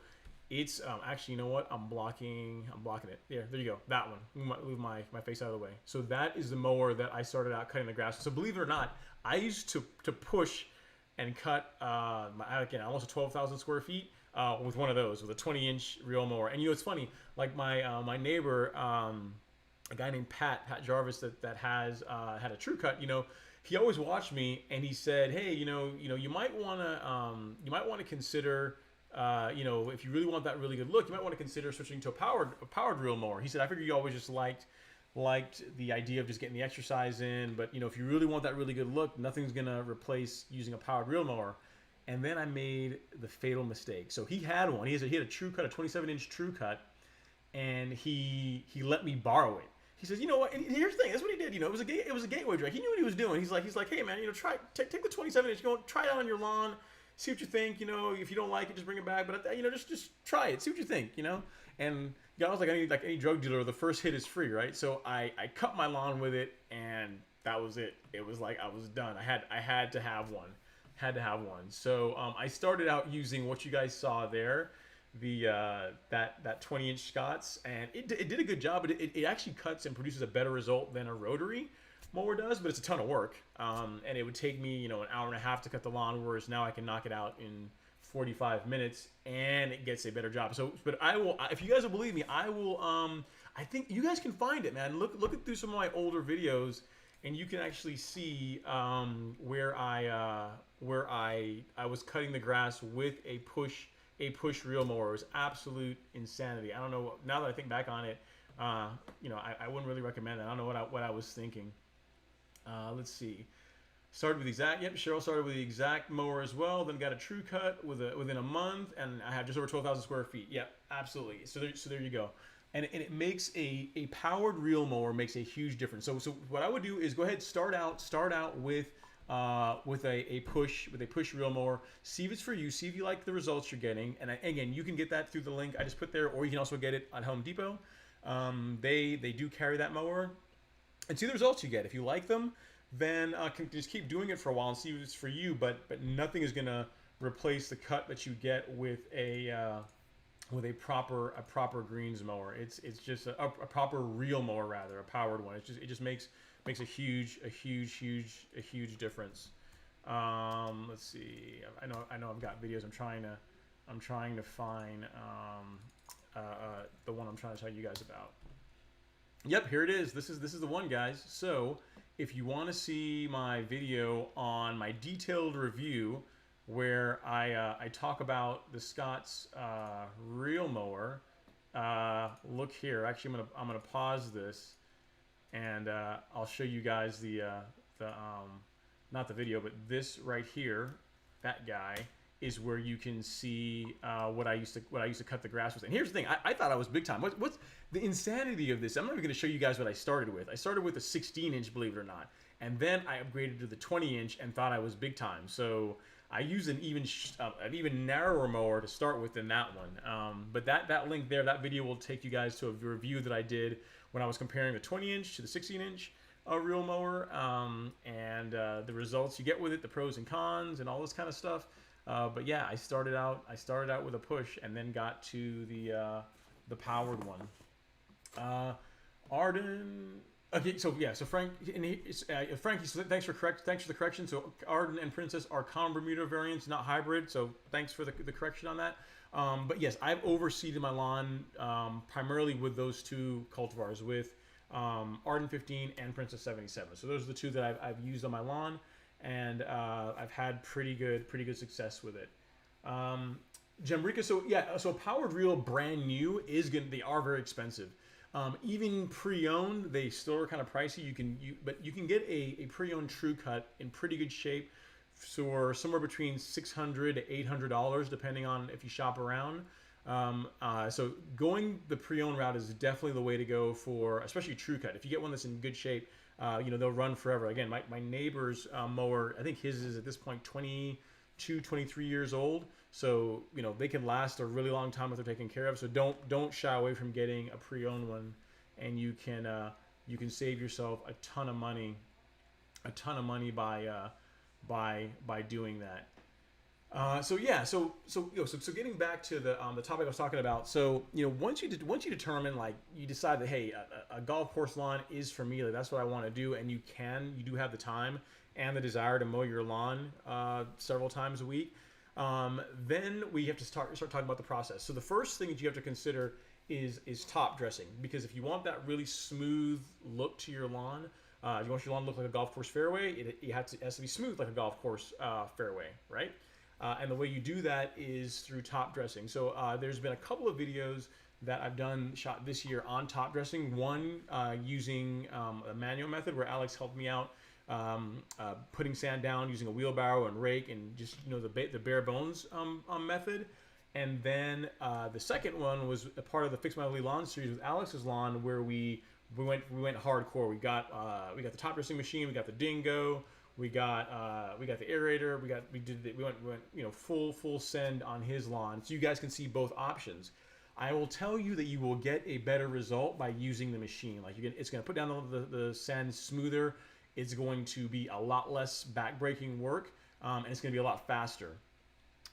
it's actually, you know what? I'm blocking it. There you go. That one. Move my face out of the way. So that is the mower that I started out cutting the grass. So believe it or not, I used to push and cut again almost 12,000 square feet with one of those, with a 20-inch reel mower. And you know, it's funny. Like my neighbor, a guy named Pat Jarvis that has had a True Cut. You know, he always watched me, and he said, hey, you might want to consider. You know, if you really want that really good look, you might want to consider switching to a powered reel mower. He said, I figured you always just liked the idea of just getting the exercise in, but you know, if you really want that really good look, nothing's gonna replace using a powered reel mower. And then I made the fatal mistake. So he had one. He had a True Cut, a 27-inch True Cut, and he let me borrow it. He says, you know what? And here's the thing. That's what he did. You know, it was a gateway drag. He knew what he was doing. He's like, hey man, you know, take the 27-inch, go try it out on your lawn. See what you think, you know, if you don't like it, just bring it back. But, you know, just try it. See what you think, you know. And, you know, I was like any drug dealer, the first hit is free, right? So I cut my lawn with it, and that was it. It was like I was done. I had to have one. So I started out using what you guys saw there, the that 20-inch Scott's, and it did a good job. But it actually cuts and produces a better result than a Rotary mower does, but it's a ton of work, and it would take me, you know, an hour and a half to cut the lawn, whereas now I can knock it out in 45 minutes, and it gets a better job. So, but I will, if you guys will believe me, I will. I think you guys can find it, man. Look through some of my older videos, and you can actually see where I was cutting the grass with a push reel mower. It was absolute insanity. I don't know. Now that I think back on it, you know, I wouldn't really recommend it. I don't know what I was thinking. Let's see. Started with exact. Yep, Cheryl started with the exact mower as well. Then got a True Cut within a month, and I have just over 12,000 square feet. Yep, absolutely. So there you go. And it makes a powered reel mower makes a huge difference. So what I would do is go ahead, start out with a push reel mower. See if it's for you. See if you like the results you're getting. And again, you can get that through the link I just put there, or you can also get it at Home Depot. They do carry that mower, and see the results you get. If you like them, then can just keep doing it for a while and see if it's for you. But nothing is gonna replace the cut that you get with a proper greens mower. It's just a proper reel mower, rather, a powered one. It just makes a huge difference. Let's see. I know I've got videos. I'm trying to find the one I'm trying to tell you guys about. Yep, here it is. This is the one, guys. So if you want to see my video on my detailed review where I talk about the Scott's reel mower, look here. Actually, I'm gonna pause this, and I'll show you guys the not the video, but this right here, that guy, is where you can see what I used to cut the grass with. And here's the thing, I thought I was big time. What's the insanity of this? I'm not even going to show you guys what I started with. I started with a 16-inch, believe it or not, and then I upgraded to the 20-inch and thought I was big time. So I used an even narrower mower to start with than that one. But that link there, that video will take you guys to a review that I did when I was comparing the 20-inch to the 16-inch reel mower, and the results you get with it, the pros and cons, and all this kind of stuff. But yeah, I started out with a push and then got to the powered one. Arden. Okay, so yeah, so Frank, Frank, thanks for the correction. So Arden and Princess are common Bermuda variants, not hybrid. So thanks for the correction on that. But yes, I've overseeded my lawn primarily with those two cultivars, with Arden 15 and Princess 77. So those are the two that I've used on my lawn. and I've had pretty good success with it. Jamaica, so yeah, so a powered reel brand new they are very expensive. Even pre-owned, they still are kind of pricey. But you can get a pre-owned True Cut in pretty good shape for somewhere between $600 to $800, depending on if you shop around. So going the pre-owned route is definitely the way to go for, especially True Cut. If you get one that's in good shape, they'll run forever. Again, my neighbor's mower, I think his is at this point 22, 23 years old. So, they can last a really long time if they're taken care of. So don't shy away from getting a pre-owned one, and you can save yourself a ton of money by doing that. So getting back to the topic I was talking about. So once you determine, like, you decide that, hey, a golf course lawn is for me, like, that's what I want to do, and you do have the time and the desire to mow your lawn several times a week. Then we have to start talking about the process. So the first thing that you have to consider is top dressing, because if you want that really smooth look to your lawn, if you want your lawn to look like a golf course fairway, it has to be smooth like a golf course fairway, right? And the way you do that is through top dressing. So there's been a couple of videos that I've shot this year on top dressing. One using a manual method where Alex helped me out, putting sand down using a wheelbarrow and rake, and just the bare bones method. And then the second one was a part of the Fix My Lovely Lawn series with Alex's lawn, where we went hardcore. We got the top dressing machine, we got the dingo, we got the aerator, we went full send on his lawn, so you guys can see both options. I will tell you that you will get a better result by using the machine. Like, it's going to put down the sand smoother. It's going to be a lot less backbreaking work, and it's going to be a lot faster.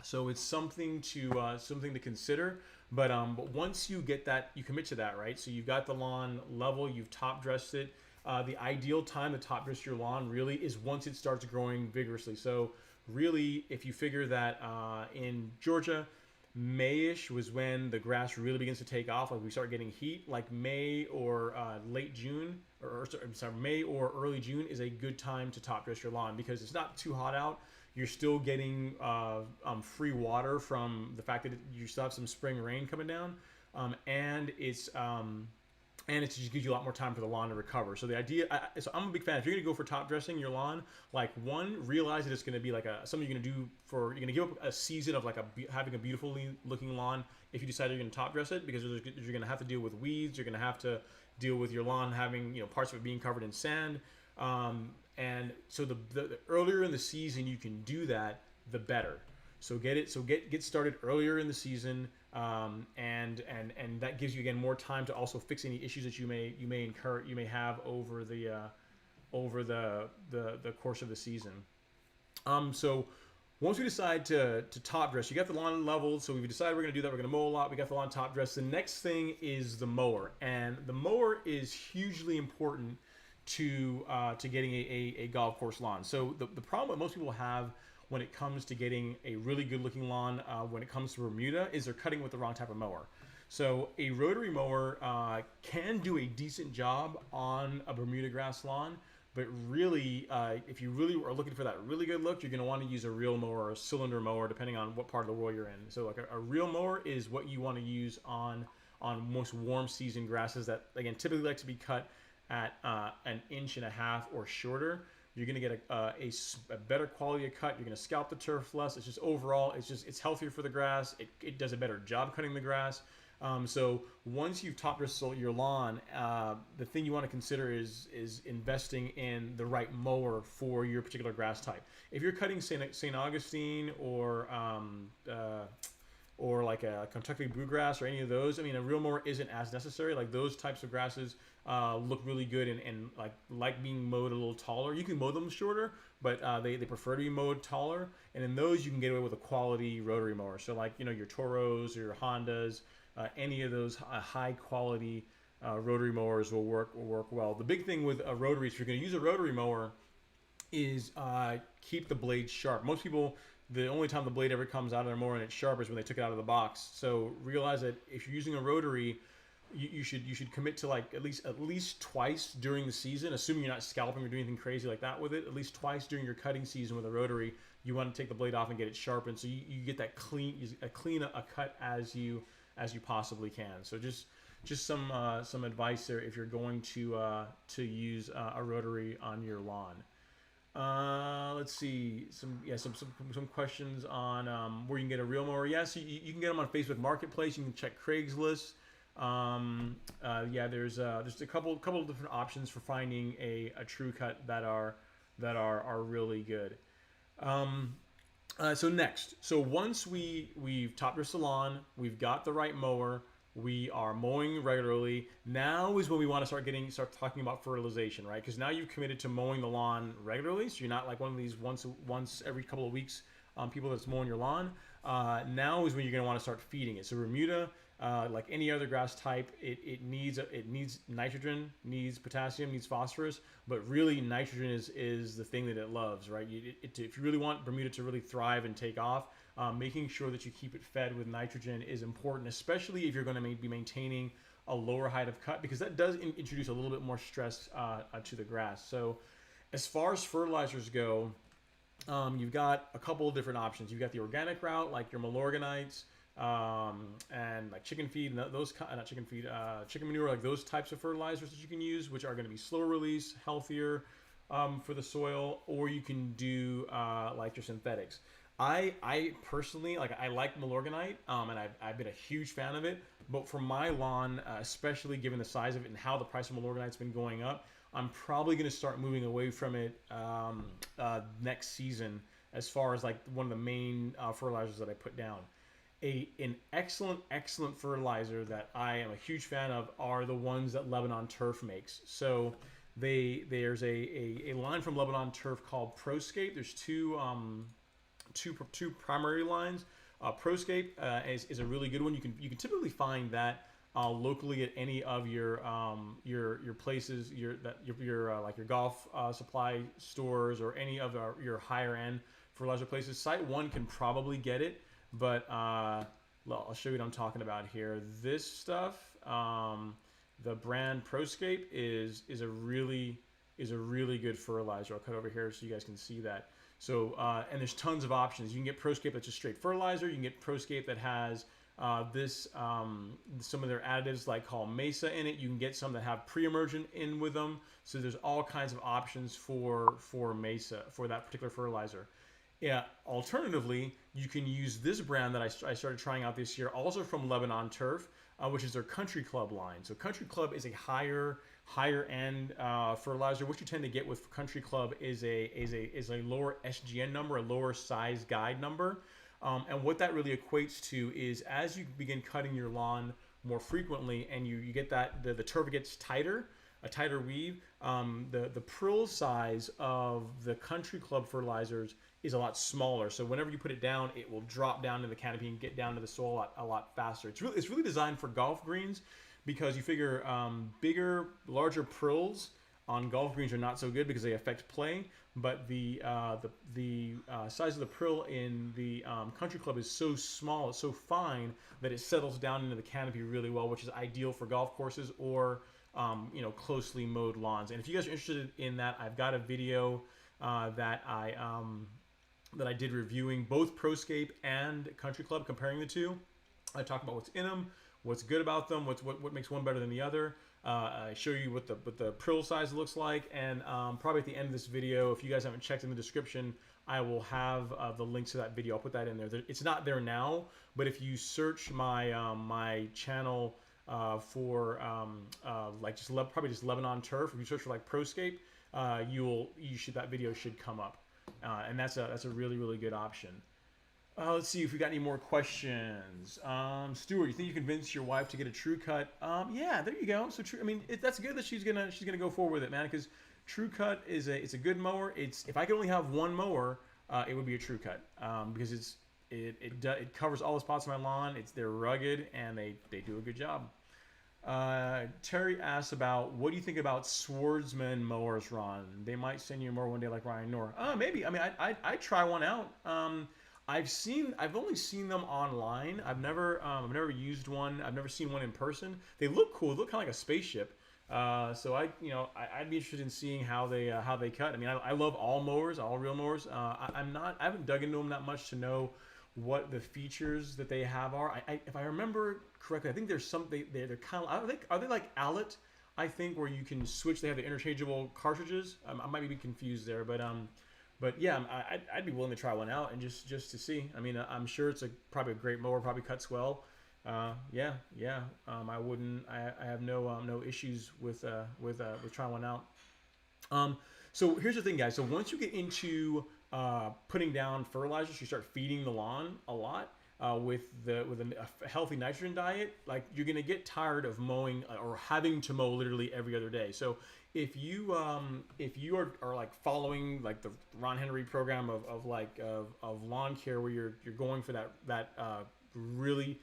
So it's something to consider. But once you get that, you commit to that, right? So you've got the lawn level, you've top dressed it. The ideal time to top dress your lawn really is once it starts growing vigorously. So really, if you figure that in Georgia, May-ish was when the grass really begins to take off. Like, we start getting heat, like May or late June, May or early June is a good time to top dress your lawn, because it's not too hot out. You're still getting free water from the fact that you still have some spring rain coming down, and it just gives you a lot more time for the lawn to recover. So the idea, so I'm a big fan. If you're going to go for top dressing your lawn, like, realize that it's going to be like something you're going to do you're going to give up a season of having a beautifully looking lawn if you decide you're going to top dress it, because you're going to have to deal with weeds. You're going to have to deal with your lawn having, parts of it being covered in sand. And so the earlier in the season you can do that, the better. So get started earlier in the season, and that gives you, again, more time to also fix any issues that you may have over the course of the season. So once we decide to top dress, you got the lawn leveled. So we've decided we're going to do that. We're going to mow a lot. We got the lawn top dressed. The next thing is the mower, and the mower is hugely important to getting a golf course lawn. So the problem that most people have when it comes to getting a really good looking lawn, when it comes to Bermuda, is they're cutting with the wrong type of mower. So a rotary mower can do a decent job on a Bermuda grass lawn, but really, if you really are looking for that really good look, you're going to want to use a reel mower or a cylinder mower, depending on what part of the world you're in. So like a reel mower is what you want to use on most warm season grasses that, again, typically like to be cut at 1.5 inches or shorter. You're going to get a better quality of cut. You're going to scalp the turf less. It's just overall, it's healthier for the grass. It does a better job cutting the grass. So once you've top dressed your lawn, the thing you want to consider is investing in the right mower for your particular grass type. If you're cutting St. Augustine or like a Kentucky bluegrass or any of those, I mean, a reel mower isn't as necessary. Like, those types of grasses look really good and like being mowed a little taller. You can mow them shorter, but they prefer to be mowed taller. And in those, you can get away with a quality rotary mower. So like, your Toros or your Hondas, any of those high quality rotary mowers will work well. The big thing with a rotary, if you're going to use a rotary mower, is keep the blade sharp. Most people, the only time the blade ever comes out of their mower and it's sharp is when they took it out of the box. So realize that if you're using a rotary, you should commit to like at least twice during the season, assuming you're not scalping or doing anything crazy like that with it. At least twice during your cutting season with a rotary, you want to take the blade off and get it sharpened, so you get that clean a cut as you possibly can. So just some advice there if you're going to use a rotary on your lawn. Let's see some questions on where you can get a real mower. Yes, you can get them on Facebook Marketplace. You can check Craigslist. Yeah, there's a couple of different options for finding a true cut that are really good. So once we've topped our salon, we've got the right mower, we are mowing regularly. Now is when we want to start talking about fertilization, right? Because now you've committed to mowing the lawn regularly, so you're not like one of these once every couple of weeks people that's mowing your lawn. Now is when you're going to want to start feeding it. So Bermuda, like any other grass type, it needs nitrogen, needs potassium, needs phosphorus, but really nitrogen is the thing that it loves, right? If you really want Bermuda to really thrive and take off, making sure that you keep it fed with nitrogen is important, especially if you're going to be maintaining a lower height of cut, because that does introduce a little bit more stress to the grass. So as far as fertilizers go, you've got a couple of different options. You've got the organic route, like your Milorganites, and like chicken feed, and chicken manure, like those types of fertilizers that you can use, which are going to be slow release, healthier for the soil, or you can do like your synthetics. I personally I like Milorganite, and I've been a huge fan of it. But for my lawn, especially given the size of it and how the price of Milorganite's been going up, I'm probably going to start moving away from it next season. As far as like one of the main fertilizers that I put down, an excellent fertilizer that I am a huge fan of are the ones that Lebanon Turf makes. So there's a line from Lebanon Turf called Proscape. There's two primary lines. Proscape is a really good one. You can typically find that locally at any of your places, your like your golf supply stores, or any of your higher end fertilizer places. Site One can probably get it, but well, I'll show you what I'm talking about here. This stuff, the brand Proscape is a really good fertilizer. I'll cut over here so you guys can see that. So, and there's tons of options. You can get Proscape that's just straight fertilizer. You can get Proscape that has some of their additives like called Mesa in it. You can get some that have pre-emergent in with them. So there's all kinds of options for Mesa, for that particular fertilizer. Yeah. Alternatively, you can use this brand that I started trying out this year, also from Lebanon Turf, which is their Country Club line. So Country Club is a higher end fertilizer. What you tend to get with Country Club is a lower SGN number, a lower size guide number. And what that really equates to is, as you begin cutting your lawn more frequently and you get that the turf gets tighter, a tighter weave, the prill size of the Country Club fertilizers is a lot smaller. So whenever you put it down, it will drop down to the canopy and get down to the soil a lot faster. It's really designed for golf greens, because you figure bigger, larger prills on golf greens are not so good because they affect play. But the size of the prill in the Country Club is so small, it's so fine that it settles down into the canopy really well, which is ideal for golf courses or closely mowed lawns. And if you guys are interested in that, I've got a video that I did reviewing both Proscape and Country Club, comparing the two. I talk about what's in them, what's good about them, what makes one better than the other. I show you what the prill size looks like, and probably at the end of this video, if you guys haven't checked in the description, I will have the links to that video. I'll put that in there. It's not there now, but if you search my channel for probably just Lebanon Turf, if you search for like Proscape, that video should come up, and that's a really good option. Let's see if we got any more questions. Stuart, you think you convinced your wife to get a true cut? Yeah, there you go. So true. I mean, that's good that she's gonna go forward with it, man. Because true cut it's a good mower. If I could only have one mower, it would be a true cut. Because it covers all the spots on my lawn. They're rugged and they do a good job. Terry asks about, what do you think about Swordsman mowers, Ron? They might send you a mower one day like Ryan Knorr. Maybe. I mean, I'd try one out. I've only seen them online. I've never used one. I've never seen one in person. They look cool. They look kind of like a spaceship. So I'd be interested in seeing how they cut. I mean, I love all mowers, all real mowers. I haven't dug into them that much to know what the features that they have are. If I remember correctly, I think there's some they're kind of, are they like Owlet? I think where you can switch. They have the interchangeable cartridges. I might be confused there, but yeah, I'd be willing to try one out and just to see. I mean, I'm sure it's probably a great mower, probably cuts well. Yeah. I wouldn't. I have no issues with trying one out. So here's the thing, guys. So once you get into putting down fertilizers, you start feeding the lawn a lot with a healthy nitrogen diet. Like, you're gonna get tired of mowing or having to mow literally every other day. So if you are like following like the Ron Henry program of lawn care, where you're going for that really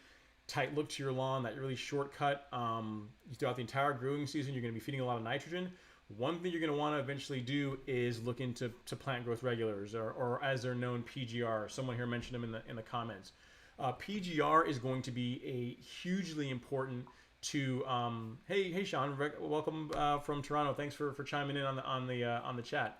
tight look to your lawn, that really shortcut throughout the entire growing season, you're going to be feeding a lot of nitrogen. One thing you're going to want to eventually do is look into plant growth regulators, or as they're known, PGR. Someone here mentioned them in the comments. PGR is going to be a hugely important to hey Sean, welcome from Toronto. Thanks for chiming in on the chat.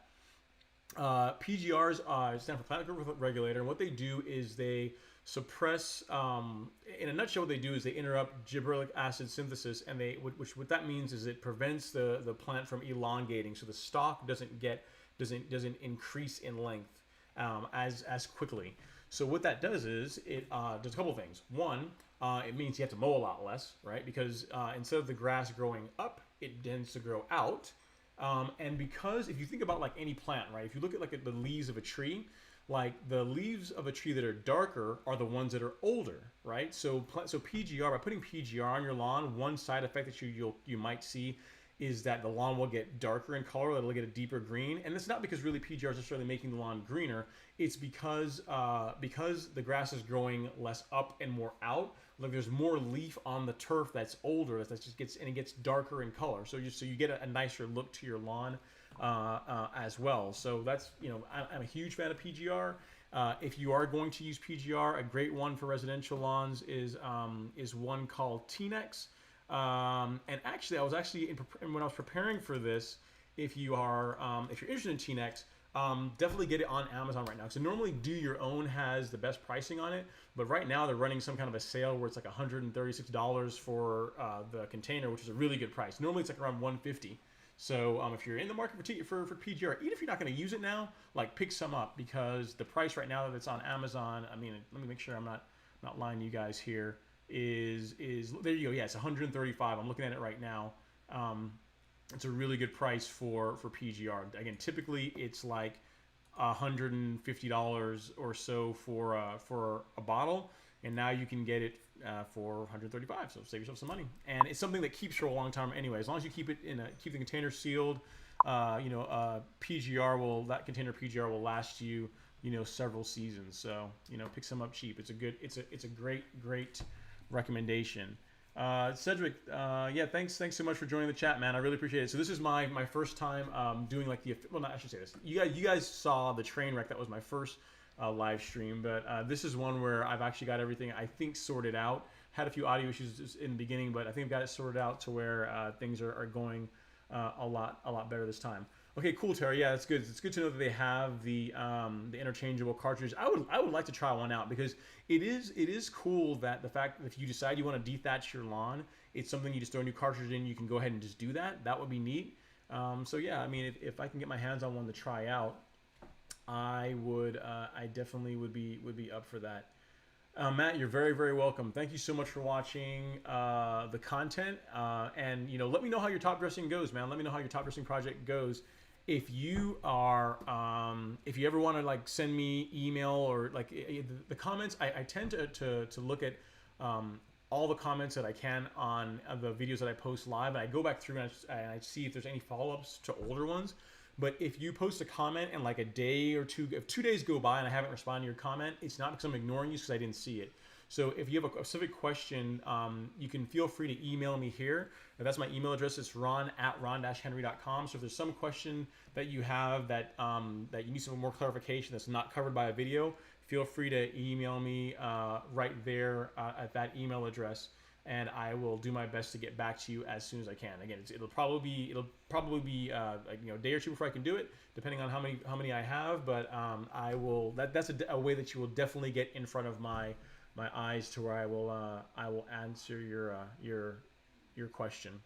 PGRs stand for plant growth regulator, and what they do is they suppress, in a nutshell, what they do is they interrupt gibberellic acid synthesis, and what that means is it prevents the plant from elongating, so the stalk doesn't increase in length as quickly. So what that does is it does a couple of things. One, it means you have to mow a lot less, right? Because instead of the grass growing up, it tends to grow out. And because if you think about like any plant, right? If you look at like the leaves of a tree, like the leaves of a tree that are darker are the ones that are older, right? So PGR, by putting PGR on your lawn, one side effect that you might see is that the lawn will get darker in color. It'll get a deeper green, and it's not because really PGR is necessarily making the lawn greener. It's because the grass is growing less up and more out. Like, there's more leaf on the turf that's older, that just gets darker in color. So you get a nicer look to your lawn as well. So that's, I'm a huge fan of PGR. If you are going to use PGR, a great one for residential lawns is one called T-Nex. And actually, when I was preparing for this, if you're interested in T-Nex, definitely get it on Amazon right now. So normally Do Your Own has the best pricing on it, but right now they're running some kind of a sale where it's like $136 for the container, which is a really good price. Normally it's like around $150. So if you're in the market for PGR, even if you're not going to use it now, like, pick some up, because the price right now that it's on Amazon, I mean, let me make sure I'm not lying to you guys here, is there you go. Yeah, it's $135. I'm looking at it right now. It's a really good price for PGR. Again, typically it's like $150 or so for a bottle, and now you can get it for $135. So save yourself some money, and it's something that keeps for a long time anyway. As long as you keep the container sealed, that container PGR will last you several seasons. So pick some up cheap. It's a great recommendation. Cedric, yeah, thanks so much for joining the chat, man. I really appreciate it. So this is my first time doing like I should say this. You guys saw the train wreck. That was my first live stream, but this is one where I've actually got everything, I think, sorted out. Had a few audio issues in the beginning, but I think I've got it sorted out to where things are going a lot better this time. Okay, cool, Terry. Yeah, that's good. It's good to know that they have the interchangeable cartridges. I would like to try one out, because it is cool that the fact that if you decide you want to dethatch your lawn, it's something you just throw a new cartridge in. You can go ahead and just do that. That would be neat. So yeah, I mean, if I can get my hands on one to try out, I definitely would be up for that. Matt, you're very, very welcome. Thank you so much for watching the content, and let me know how your top dressing goes, man. Let me know how your top dressing project goes. If you are, if you ever want to like send me email or like the comments, I tend to look at all the comments that I can on the videos that I post live, and I go back through and I see if there's any follow-ups to older ones. But if you post a comment and like a day or two, if 2 days go by and I haven't responded to your comment, it's not because I'm ignoring you, it's because I didn't see it. So if you have a specific question, you can feel free to email me here. That's my email address. It's ron@ron-henry.com. So if there's some question that you have that that you need some more clarification that's not covered by a video, feel free to email me right there at that email address, and I will do my best to get back to you as soon as I can. Again, it'll probably be like, a day or two before I can do it, depending on how many I have. But I will. That's a way that you will definitely get in front of my eyes, to where I will answer your question.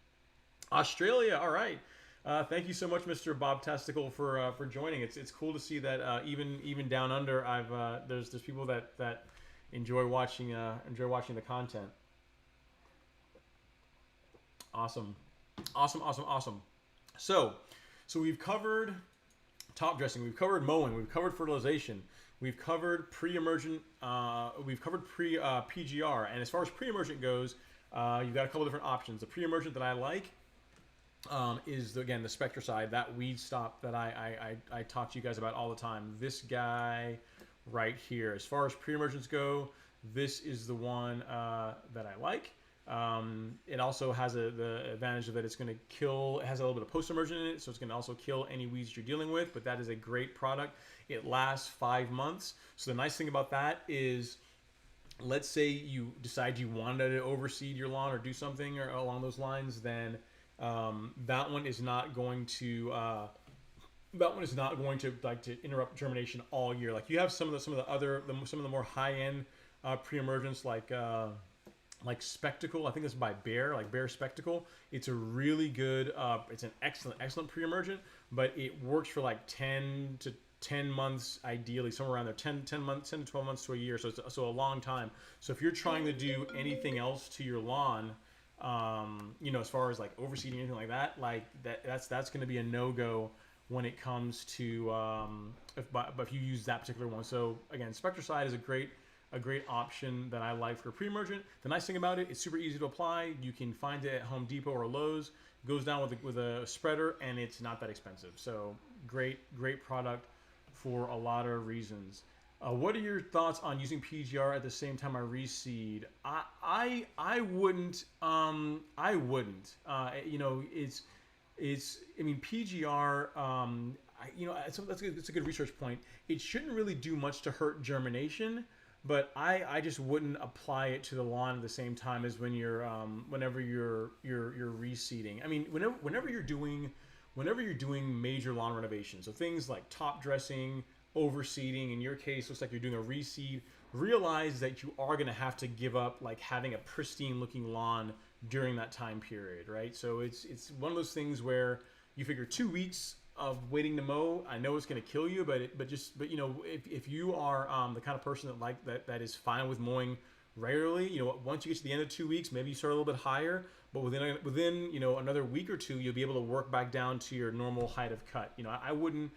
Australia, all right. Thank you so much, Mr. Bob Testicle, for joining. It's cool to see that even down under, there's people that enjoy watching the content. Awesome. So we've covered top dressing, we've covered mowing, we've covered fertilization, we've covered pre-emergent, we've covered PGR, and as far as pre-emergent goes, you've got a couple different options. The pre-emergent that I like is again the Spectricide, that weed stop that I talk to you guys about all the time. This guy right here. As far as pre-emergents go, this is the one that I like. It also has the advantage of that it's going to kill. It has a little bit of post-emergent in it, so it's going to also kill any weeds you're dealing with. But that is a great product. It lasts 5 months. So the nice thing about that is, let's say you decide you wanted to overseed your lawn or do something or along those lines, then that one is not going to like to interrupt germination all year. Like you have some of the more high-end pre-emergents like Spectacle. I think it's by Bear, like Bear Spectacle. It's a really good, it's an excellent pre-emergent, but it works for like 10 months, ideally, somewhere around there, 10 to 12 months to a year. So it's a long time. So if you're trying to do anything else to your lawn, as far as like overseeding or anything like that, that's going to be a no-go when it comes to, if you use that particular one. So again, Spectricide is a great option that I like for pre-emergent. The nice thing about it, it's super easy to apply. You can find it at Home Depot or Lowe's. It goes down with a spreader, and it's not that expensive. So great product for a lot of reasons. What are your thoughts on using PGR at the same time I reseed? I wouldn't. I wouldn't. PGR. It's a good research point. It shouldn't really do much to hurt germination, but I just wouldn't apply it to the lawn at the same time as whenever you're reseeding. I mean, whenever you're doing major lawn renovation, so things like top dressing, overseeding. In your case, looks like you're doing a reseed. Realize that you are going to have to give up like having a pristine looking lawn during that time period, right? So it's one of those things where you figure 2 weeks of waiting to mow, I know it's going to kill you, but if you are the kind of person that is fine with mowing regularly, once you get to the end of 2 weeks, maybe you start a little bit higher, but within another week or two, you'll be able to work back down to your normal height of cut. I wouldn't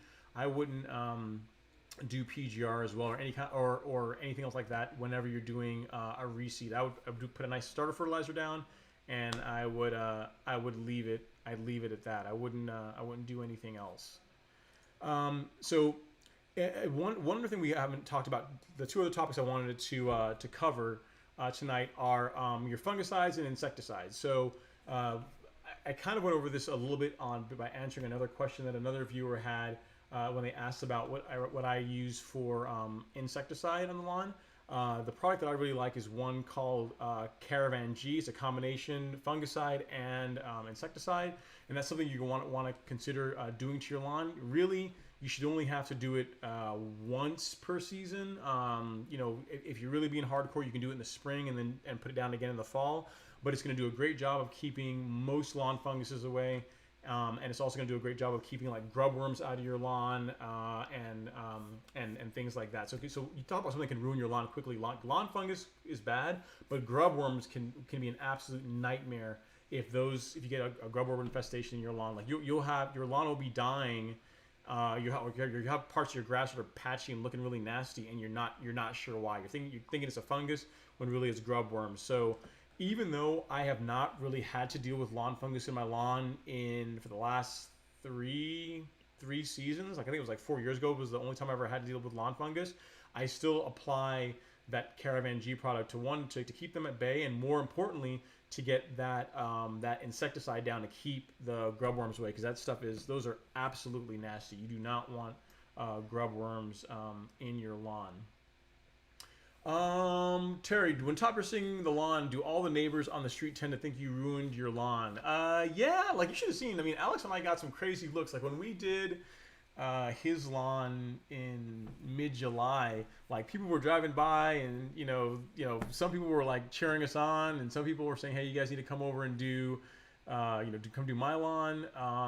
do PGR as well, or any kind or anything else like that whenever you're doing a reseed. I would put a nice starter fertilizer down, and I would leave it. I'd leave it at that. I wouldn't do anything else. So one other thing we haven't talked about, the two other topics I wanted to cover tonight are your fungicides and insecticides. So I kind of went over this a little bit by answering another question that another viewer had when they asked about what I use for insecticide on the lawn. The product that I really like is one called Caravan G. It's a combination fungicide and insecticide, and that's something you want to consider doing to your lawn. Really, you should only have to do it once per season. If you're really being hardcore, you can do it in the spring and put it down again in the fall. But it's going to do a great job of keeping most lawn funguses away. And it's also going to do a great job of keeping like grub worms out of your lawn and things like that. So you talk about something that can ruin your lawn quickly. Lawn fungus is bad, but grub worms can be an absolute nightmare if you get a grub worm infestation in your lawn. Like your lawn will be dying. You have parts of your grass that are patchy and looking really nasty, and you're not sure why. You're thinking it's a fungus when really it's grub worms. So even though I have not really had to deal with lawn fungus in my lawn for the last three seasons, like I think it was like 4 years ago was the only time I ever had to deal with lawn fungus, I still apply that Caravan G product to keep them at bay, and more importantly, to get that that insecticide down to keep the grub worms away, because that stuff those are absolutely nasty. You do not want grub worms in your lawn. Terry, when top dressing the lawn, do all the neighbors on the street tend to think you ruined your lawn? Yeah, like you should have seen. I mean, Alex and I got some crazy looks. Like when we did his lawn in mid-July, like people were driving by, and you know, some people were like cheering us on, and some people were saying, "Hey, you guys need to come over and do, come do my lawn."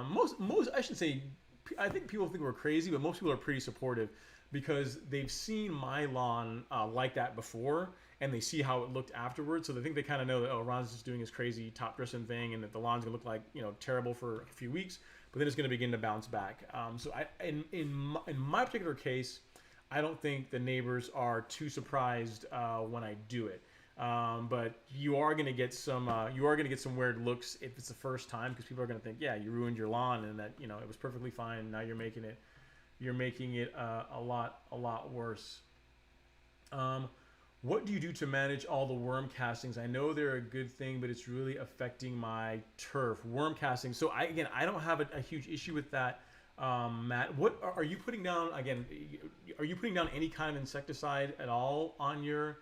Most, I should say, I think people think we're crazy, but most people are pretty supportive, because they've seen my lawn like that before, and they see how it looked afterwards. So they think they kind of know that, oh, Ron's just doing his crazy top dressing thing, and that the lawn's gonna look like, terrible for a few weeks, but then it's gonna begin to bounce back. So in my particular case, I don't think the neighbors are too surprised when I do it. But you are gonna get some weird looks if it's the first time, because people are gonna think, yeah, you ruined your lawn, and that it was perfectly fine. Now you're making it a lot worse. What do you do to manage all the worm castings? I know they're a good thing, but it's really affecting my turf. Worm castings. So I don't have a huge issue with that. Matt, what are you putting down again? Are you putting down any kind of insecticide at all on your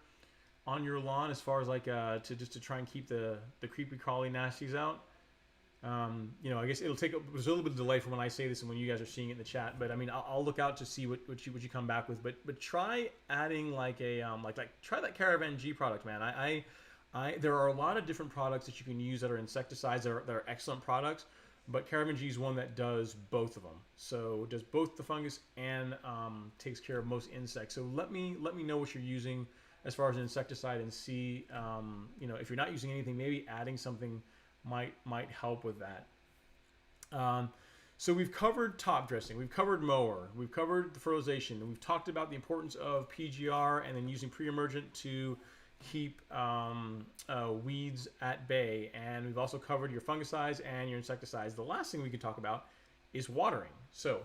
lawn, as far as like to try and keep the creepy crawly nasties out? I guess there's a little bit of delay from when I say this and when you guys are seeing it in the chat, but I mean, I'll look out to see what you come back with, but try adding like a try that Caravan G product, man. There are a lot of different products that you can use that are insecticides that are excellent products, but Caravan G is one that does both of them. So it does both the fungus and takes care of most insects. So let me know what you're using as far as an insecticide, and see if you're not using anything, maybe adding something might help with that. So we've covered top dressing, we've covered mower, we've covered the fertilization, and we've talked about the importance of PGR and then using pre-emergent to keep weeds at bay. And we've also covered your fungicides and your insecticides. The last thing we could talk about is watering. So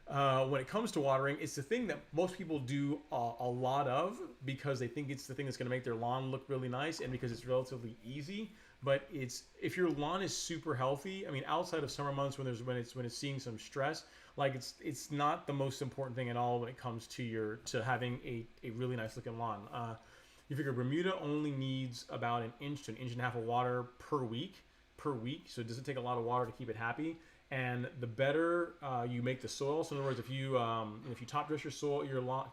when it comes to watering, it's the thing that most people do a lot of, because they think it's the thing that's going to make their lawn look really nice, and because it's relatively easy. But if your lawn is super healthy, I mean, outside of summer months when it's seeing some stress, like it's not the most important thing at all when it comes to having a really nice looking lawn. You figure Bermuda only needs about an inch to an inch and a half of water per week, so it doesn't take a lot of water to keep it happy. And the better you make the soil, so in other words, if you top dress your lawn,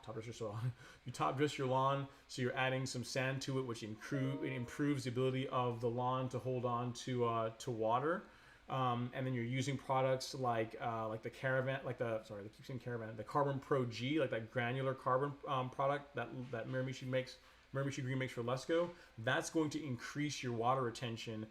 you top dress your lawn, so you're adding some sand to it, which improves the ability of the lawn to hold on to water. And then you're using products like the Caravan, the Carbon Pro G, like that granular carbon product that Miramichi Green makes for Lesco. That's going to increase your water retention,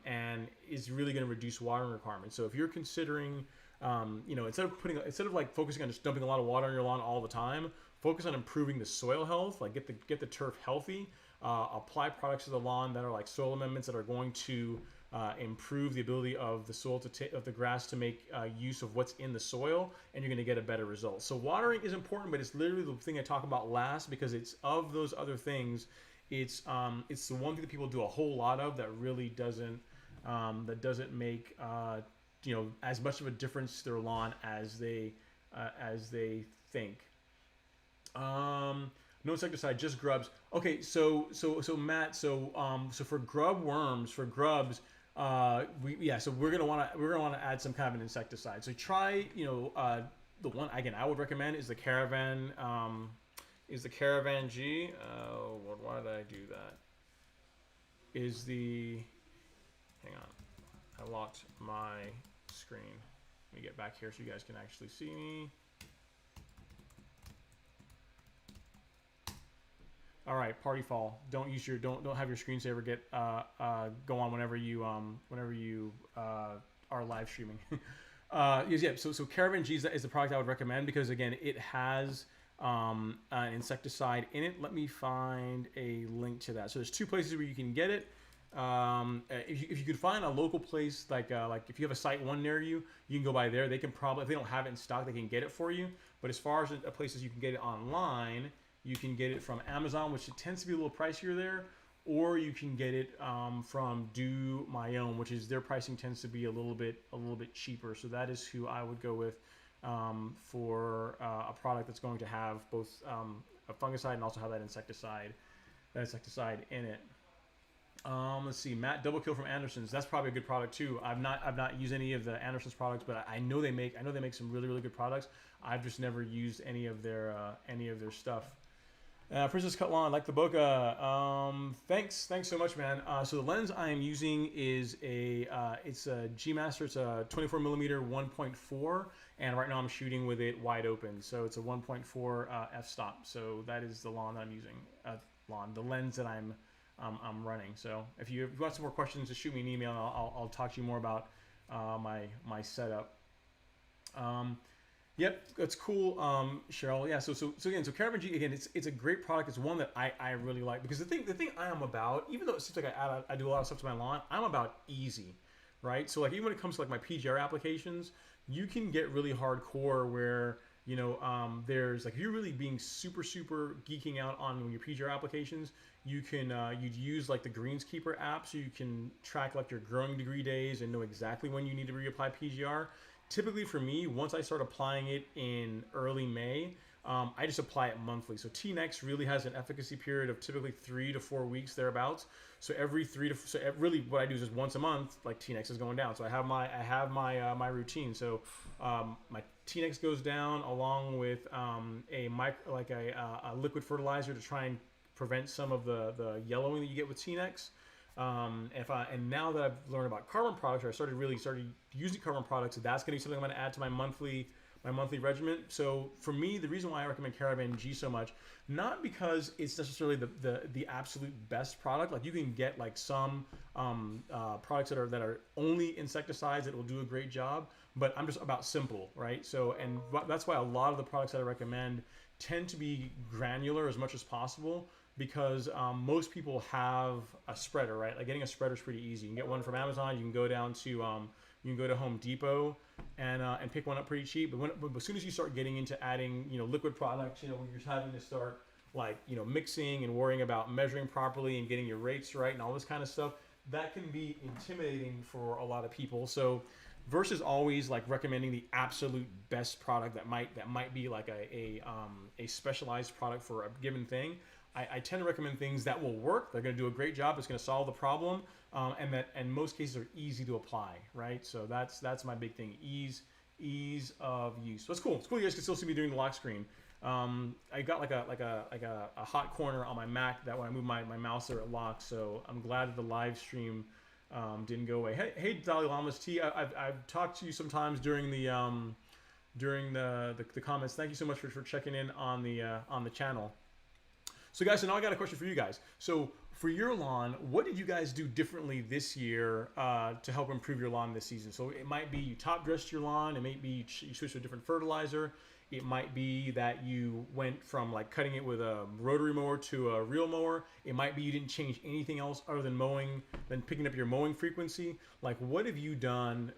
and is really going to reduce watering requirements. So if you're considering, instead of like focusing on just dumping a lot of water on your lawn all the time, focus on improving the soil health. Like get the turf healthy. Apply products to the lawn that are like soil amendments that are going to improve the ability of the soil of the grass to make use of what's in the soil, and you're going to get a better result. So watering is important, but it's literally the thing I talk about last, because it's of those other things. It's the one thing that people do a whole lot of that really doesn't make as much of a difference to their lawn as they think. No insecticide, just grubs. Okay, so Matt, so for grubs, so we're gonna want to add some kind of an insecticide. So try, the one again I would recommend is the Caravan G. Why did I do that? Hang on, I locked my screen. Let me get back here so you guys can actually see me. All right, party fall. Don't have your screensaver go on whenever you are live streaming. So Caravan G is the product I would recommend, because again, it has an insecticide in it. Let me find a link to that. So there's two places where you can get it. If you could find a local place, like if you have a Site One near you, you can go by there. They can probably, if they don't have it in stock, they can get it for you. But as far as places you can get it online, You can get it from Amazon, which it tends to be a little pricier there, or you can get it from Do My Own, which is their pricing tends to be a little bit cheaper. So that is who I would go with for a product that's going to have both a fungicide and also have that insecticide in it. Let's see, Matt Double Kill from Anderson's. That's probably a good product too. I've not used any of the Anderson's products, but I know they make some really good products. I've just never used any of their stuff. Princess Cut Lawn, like the book. Thanks so much, man. So the lens I am using is it's a G Master. It's a 24 millimeter 1.4, and right now I'm shooting with it wide open. So it's a 1.4 f-stop. So that is the lawn that I'm using. The lens that I'm running. So if you want some more questions, just shoot me an email, and I'll talk to you more about my setup. Yep, that's cool, Cheryl. Yeah, so again, Caravan G, again, it's a great product. It's one that I really like, because the thing I am about, even though it seems like I do a lot of stuff to my lawn, I'm about easy, right? So like even when it comes to like my PGR applications, you can get really hardcore where, you know, there's like, if you're really being super geeking out on your PGR applications, you can you'd use like the Greenskeeper app, so you can track like your growing degree days and know exactly when you need to reapply PGR. Typically for me, once I start applying it in early May, I just apply it monthly. So T-Nex really has an efficacy period of typically 3 to 4 weeks thereabouts. So really what I do is just once a month, like T-Nex is going down. So I have my routine. So my T-Nex goes down along with a liquid fertilizer to try and prevent some of the yellowing that you get with T-Nex. And now that I've learned about carbon products, or I started using carbon products, that's going to be something I'm going to add to my monthly regimen. So for me, the reason why I recommend Caravan G so much, not because it's necessarily the absolute best product. Like you can get like some products that are only insecticides that will do a great job, but I'm just about simple, right? So, and that's why a lot of the products that I recommend tend to be granular as much as possible, because most people have a spreader, right? Like getting a spreader is pretty easy. You can get one from Amazon. You can go down to Home Depot and pick one up pretty cheap. But as soon as you start getting into adding, you know, liquid products, you know, when you're having to start like, you know, mixing and worrying about measuring properly and getting your rates right and all this kind of stuff, that can be intimidating for a lot of people. So versus always like recommending the absolute best product that might be like a specialized product for a given thing, I tend to recommend things that will work. They're going to do a great job. It's going to solve the problem, and that in most cases are easy to apply, right? So that's my big thing: ease of use. So it's cool. It's cool. You guys can still see me doing the lock screen. I got like a hot corner on my Mac that when I move my mouse there it locks. So I'm glad that the live stream didn't go away. Hey Dalai Lama's T. I've talked to you sometimes during the comments. Thank you so much for checking in on the channel. So guys, so now I got a question for you guys. So for your lawn, what did you guys do differently this year to help improve your lawn this season? So it might be you top dressed your lawn. It might be you switched to a different fertilizer. It might be that you went from like cutting it with a rotary mower to a real mower. It might be you didn't change anything else other than picking up your mowing frequency. Like what have you done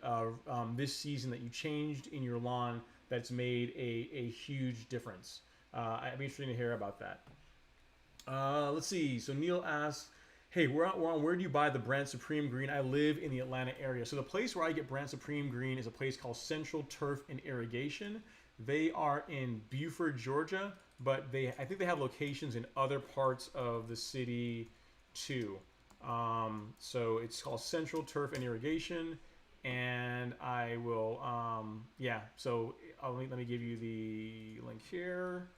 this season that you changed in your lawn that's made a huge difference? I'd be interested to hear about that. Let's see. So Neil asks, hey, we're on where do you buy the brand Supreme Green? I live in the Atlanta area. So the place where I get brand Supreme Green is a place called Central Turf and Irrigation. They are in Buford, Georgia, but I think they have locations in other parts of the city too. So it's called Central Turf and Irrigation, and I will, so let me give you the link here.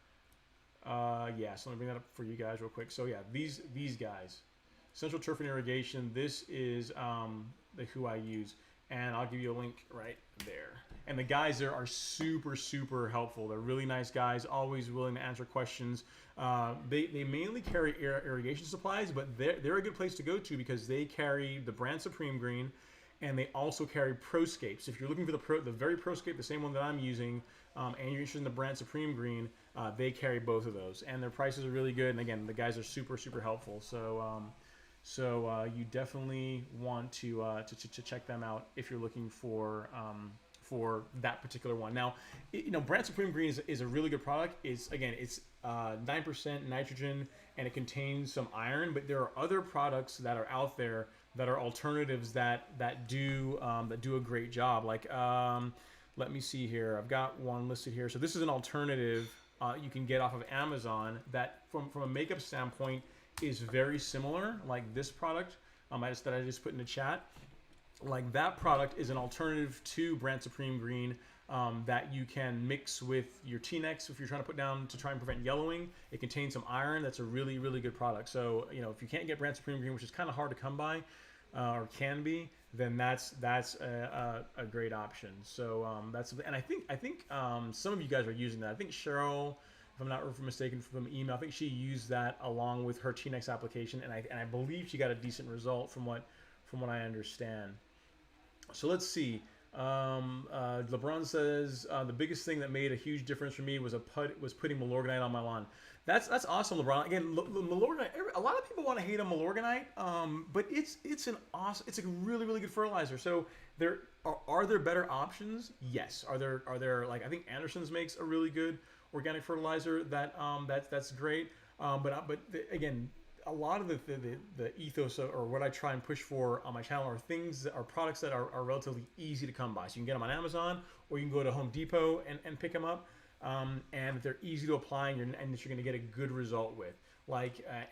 So let me bring that up for you guys real quick. So yeah, these guys, Central Turf and Irrigation, this is who I use, and I'll give you a link right there. And the guys there are super helpful. They're really nice guys, always willing to answer questions. They mainly carry irrigation supplies, but they're a good place to go to because they carry the brand Supreme Green, and they also carry ProScapes. If you're looking for the very ProScape, the same one that I'm using, and you're interested in the brand Supreme Green, they carry both of those, and their prices are really good. And again, the guys are super helpful. So you definitely want to check them out if you're looking for for that particular one. Now, Brand Supreme Green is a really good product. It's 9% nitrogen and it contains some iron, but there are other products that are out there that are alternatives that do a great job. Like let me see here. I've got one listed here. So this is an alternative you can get off of Amazon that from a makeup standpoint is very similar, like this product that I just put in the chat. Like that product is an alternative to Brand Supreme Green that you can mix with your T-Nex if you're trying to put down to try and prevent yellowing. It contains some iron. That's a really, really good product. So, if you can't get Brand Supreme Green, which is kind of hard to come by or can be, then that's a great option. So and I think some of you guys are using that. I think Cheryl, if I'm not mistaken from email, I think she used that along with her T-Nex application, and I believe she got a decent result from what I understand. So let's see. LeBron says the biggest thing that made a huge difference for me was putting Milorganite on my lawn. That's awesome, LeBron. Again, Milorganite. A lot of people want to hate on Milorganite, but it's a really, really good fertilizer. So are there better options? Yes. Are there like I think Anderson's makes a really good organic fertilizer that's great. Again, a lot of the ethos or what I try and push for on my channel are products that are relatively easy to come by. So you can get them on Amazon or you can go to Home Depot and pick them up. And they're easy to apply and that you're going to get a good result with.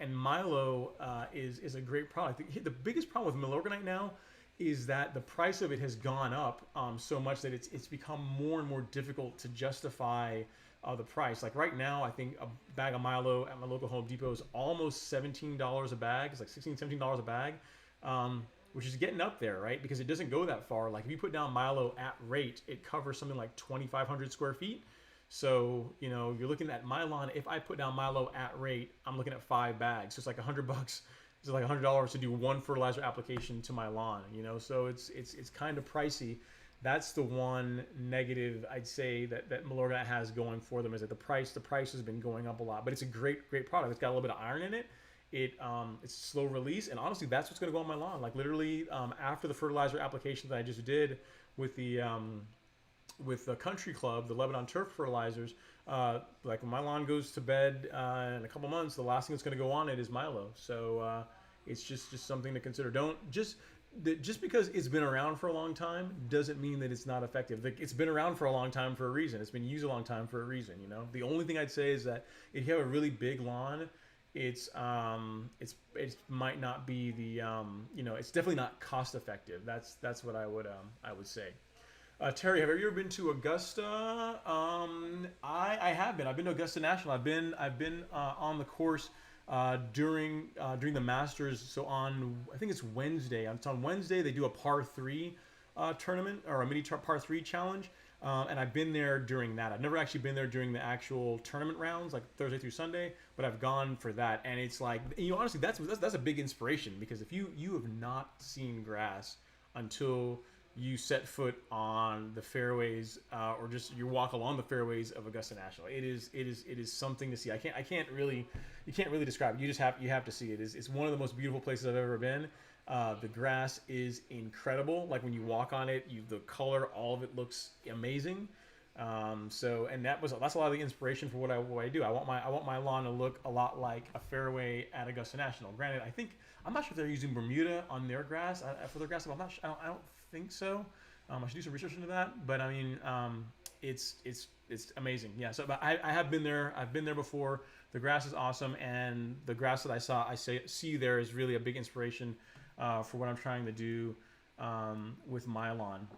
And Milo is a great product. The biggest problem with Milorganite now is that the price of it has gone up so much that it's become more and more difficult to justify the price. Like right now, I think a bag of Milo at my local Home Depot is almost $17 a bag. It's like $16, $17 a bag, which is getting up there, right? Because it doesn't go that far. Like if you put down Milo at rate, it covers something like 2,500 square feet. So, you're looking at my lawn. If I put down Milo at rate, I'm looking at 5 bags. So it's like $100. It's like $100 to do one fertilizer application to my lawn, so it's kind of pricey. That's the one negative I'd say that Milorganite has going for them is that the price has been going up a lot, but it's a great product. It's got a little bit of iron in it. It's slow release, and honestly, that's what's going to go on my lawn. Like literally, after the fertilizer application that I just did with the Country Club, the Lebanon turf fertilizers, like when my lawn goes to bed in a couple months, the last thing that's going to go on it is Milo. So it's just something to consider. Just because it's been around for a long time doesn't mean that it's not effective. It's been around for a long time for a reason. It's been used a long time for a reason. The only thing I'd say is that if you have a really big lawn, it might not be the it's definitely not cost effective. That's what I would say. Terry, have you ever been to Augusta? I have been. I've been to Augusta National. I've been on the course during the Masters. So I think it's Wednesday. It's on Wednesday. They do a par 3 tournament or a mini par 3 challenge, and I've been there during that. I've never actually been there during the actual tournament rounds, like Thursday through Sunday, but I've gone for that. And it's like, honestly, that's a big inspiration, because if you have not seen grass until you set foot on the fairways, or just you walk along the fairways of Augusta National, it is something to see. You can't really describe it. You have to see it. It's one of the most beautiful places I've ever been. The grass is incredible. Like when you walk on it, the color, all of it looks amazing. That's a lot of the inspiration for what I do. I want my lawn to look a lot like a fairway at Augusta National. Granted, I'm not sure if they're using Bermuda on their grass for their grass. But I don't think so. I should do some research into that. But I mean, it's amazing. Yeah. So but I have been there. I've been there before. The grass is awesome, and the grass that I see there is really a big inspiration for what I'm trying to do with my lawn.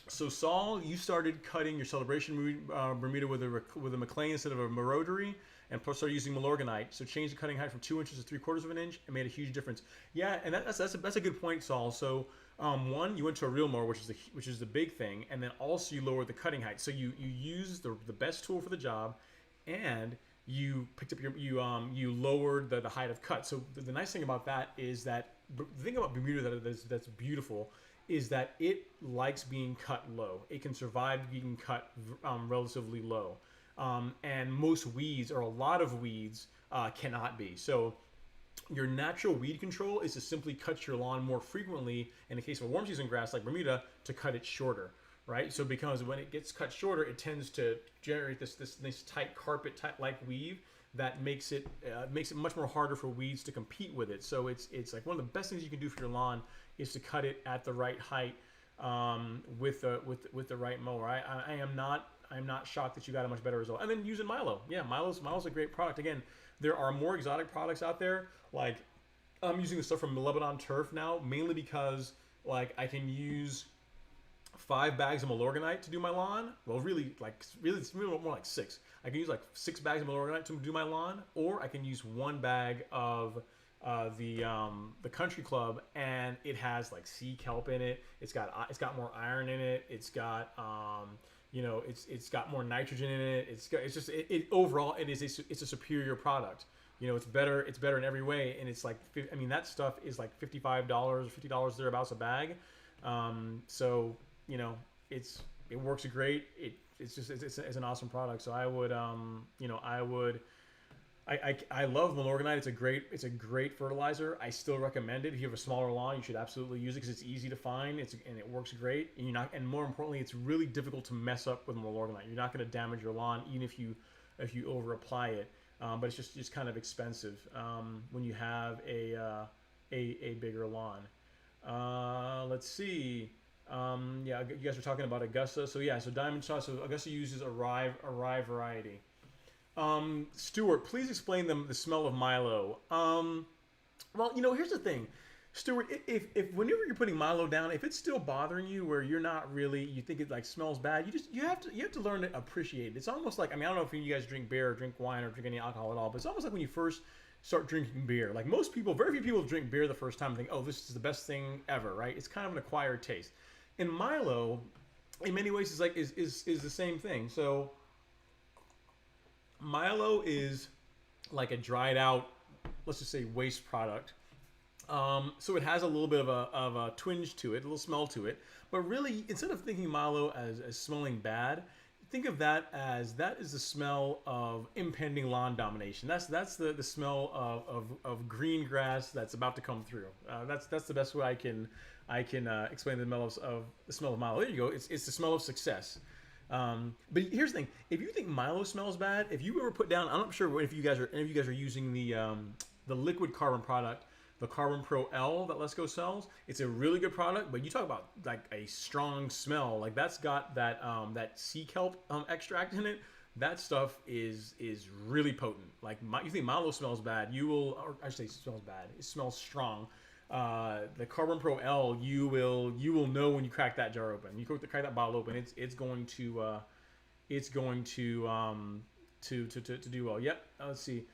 So Saul, you started cutting your Celebration Bermuda with a McLean instead of a Rotary, and started using Milorganite. So change the cutting height from 2 inches to 3/4 of an inch. It made a huge difference. Yeah, and that's a good point, Saul. So one, you went to a real mower, which is the big thing, and then also you lowered the cutting height. So you used the best tool for the job, and you picked up you lowered the height of cut. So the nice thing about that is that the thing about Bermuda that's beautiful is that it likes being cut low. It can survive being cut relatively low, and most weeds, or a lot of weeds, cannot be. So your natural weed control is to simply cut your lawn more frequently, in the case of a warm season grass like Bermuda, to cut it shorter. right? So because when it gets cut shorter, it tends to generate this tight carpet like weave that makes it much more harder for weeds to compete with it. So it's like one of the best things you can do for your lawn is to cut it at the right height with the right mower. I'm not shocked that you got a much better result. And then using Milo. Yeah, Milo's a great product. Again, there are more exotic products out there. Like I'm using the stuff from Lebanon Turf now, mainly because like I can use 5 bags of Milorganite to do my lawn. Well, really it's really more like 6. I can use like 6 bags of Milorganite to do my lawn, or I can use 1 bag of the Country Club, and it has like sea kelp in it. It's got more iron in it. It's got it's got more nitrogen in it. Overall it's a superior product. It's better in every way, and it's like, I mean, that stuff is like $55 or $50 thereabouts a bag. So it works great. It's an awesome product. So I love Milorganite. It's a great fertilizer. I still recommend it. If you have a smaller lawn, you should absolutely use it because it's easy to find. And it works great. And more importantly, it's really difficult to mess up with Milorganite. You're not going to damage your lawn even if you over apply it. But it's just kind of expensive when you have a bigger lawn. Let's see. Yeah, you guys were talking about Augusta. So yeah, so Diamond Shot. So Augusta uses a rye variety. Stuart, please explain the smell of Milo. Well, here's the thing, Stuart. If whenever you're putting Milo down, if it's still bothering you, where you're not really, you think it like smells bad, you have to learn to appreciate it. It's almost like, I mean, I don't know if you guys drink beer or drink wine or drink any alcohol at all, but it's almost like when you first start drinking beer. Like most people, very few people drink beer the first time and think, oh, this is the best thing ever, right? It's kind of an acquired taste. And Milo, in many ways, is the same thing. So Milo is like a dried out, let's just say, waste product. So it has a little bit of a twinge to it, a little smell to it. But really, instead of thinking Milo as smelling bad, think of that as that is the smell of impending lawn domination. That's the smell of green grass that's about to come through. That's the best way I can explain the smell of Milo. There you go. It's the smell of success. But here's the thing: if you think Milo smells bad, if you ever put down, I'm not sure if any of you guys are using the liquid carbon product, the Carbon Pro L that Let's Go sells. It's a really good product, but you talk about like a strong smell, like that's got that sea kelp extract in it. That stuff is really potent. Like you think Milo smells bad, or I should say smells bad. It smells strong. The Carbon Pro L, you will know when you crack that jar open. You crack that bottle open, it's going to do well. Yep. Let's see.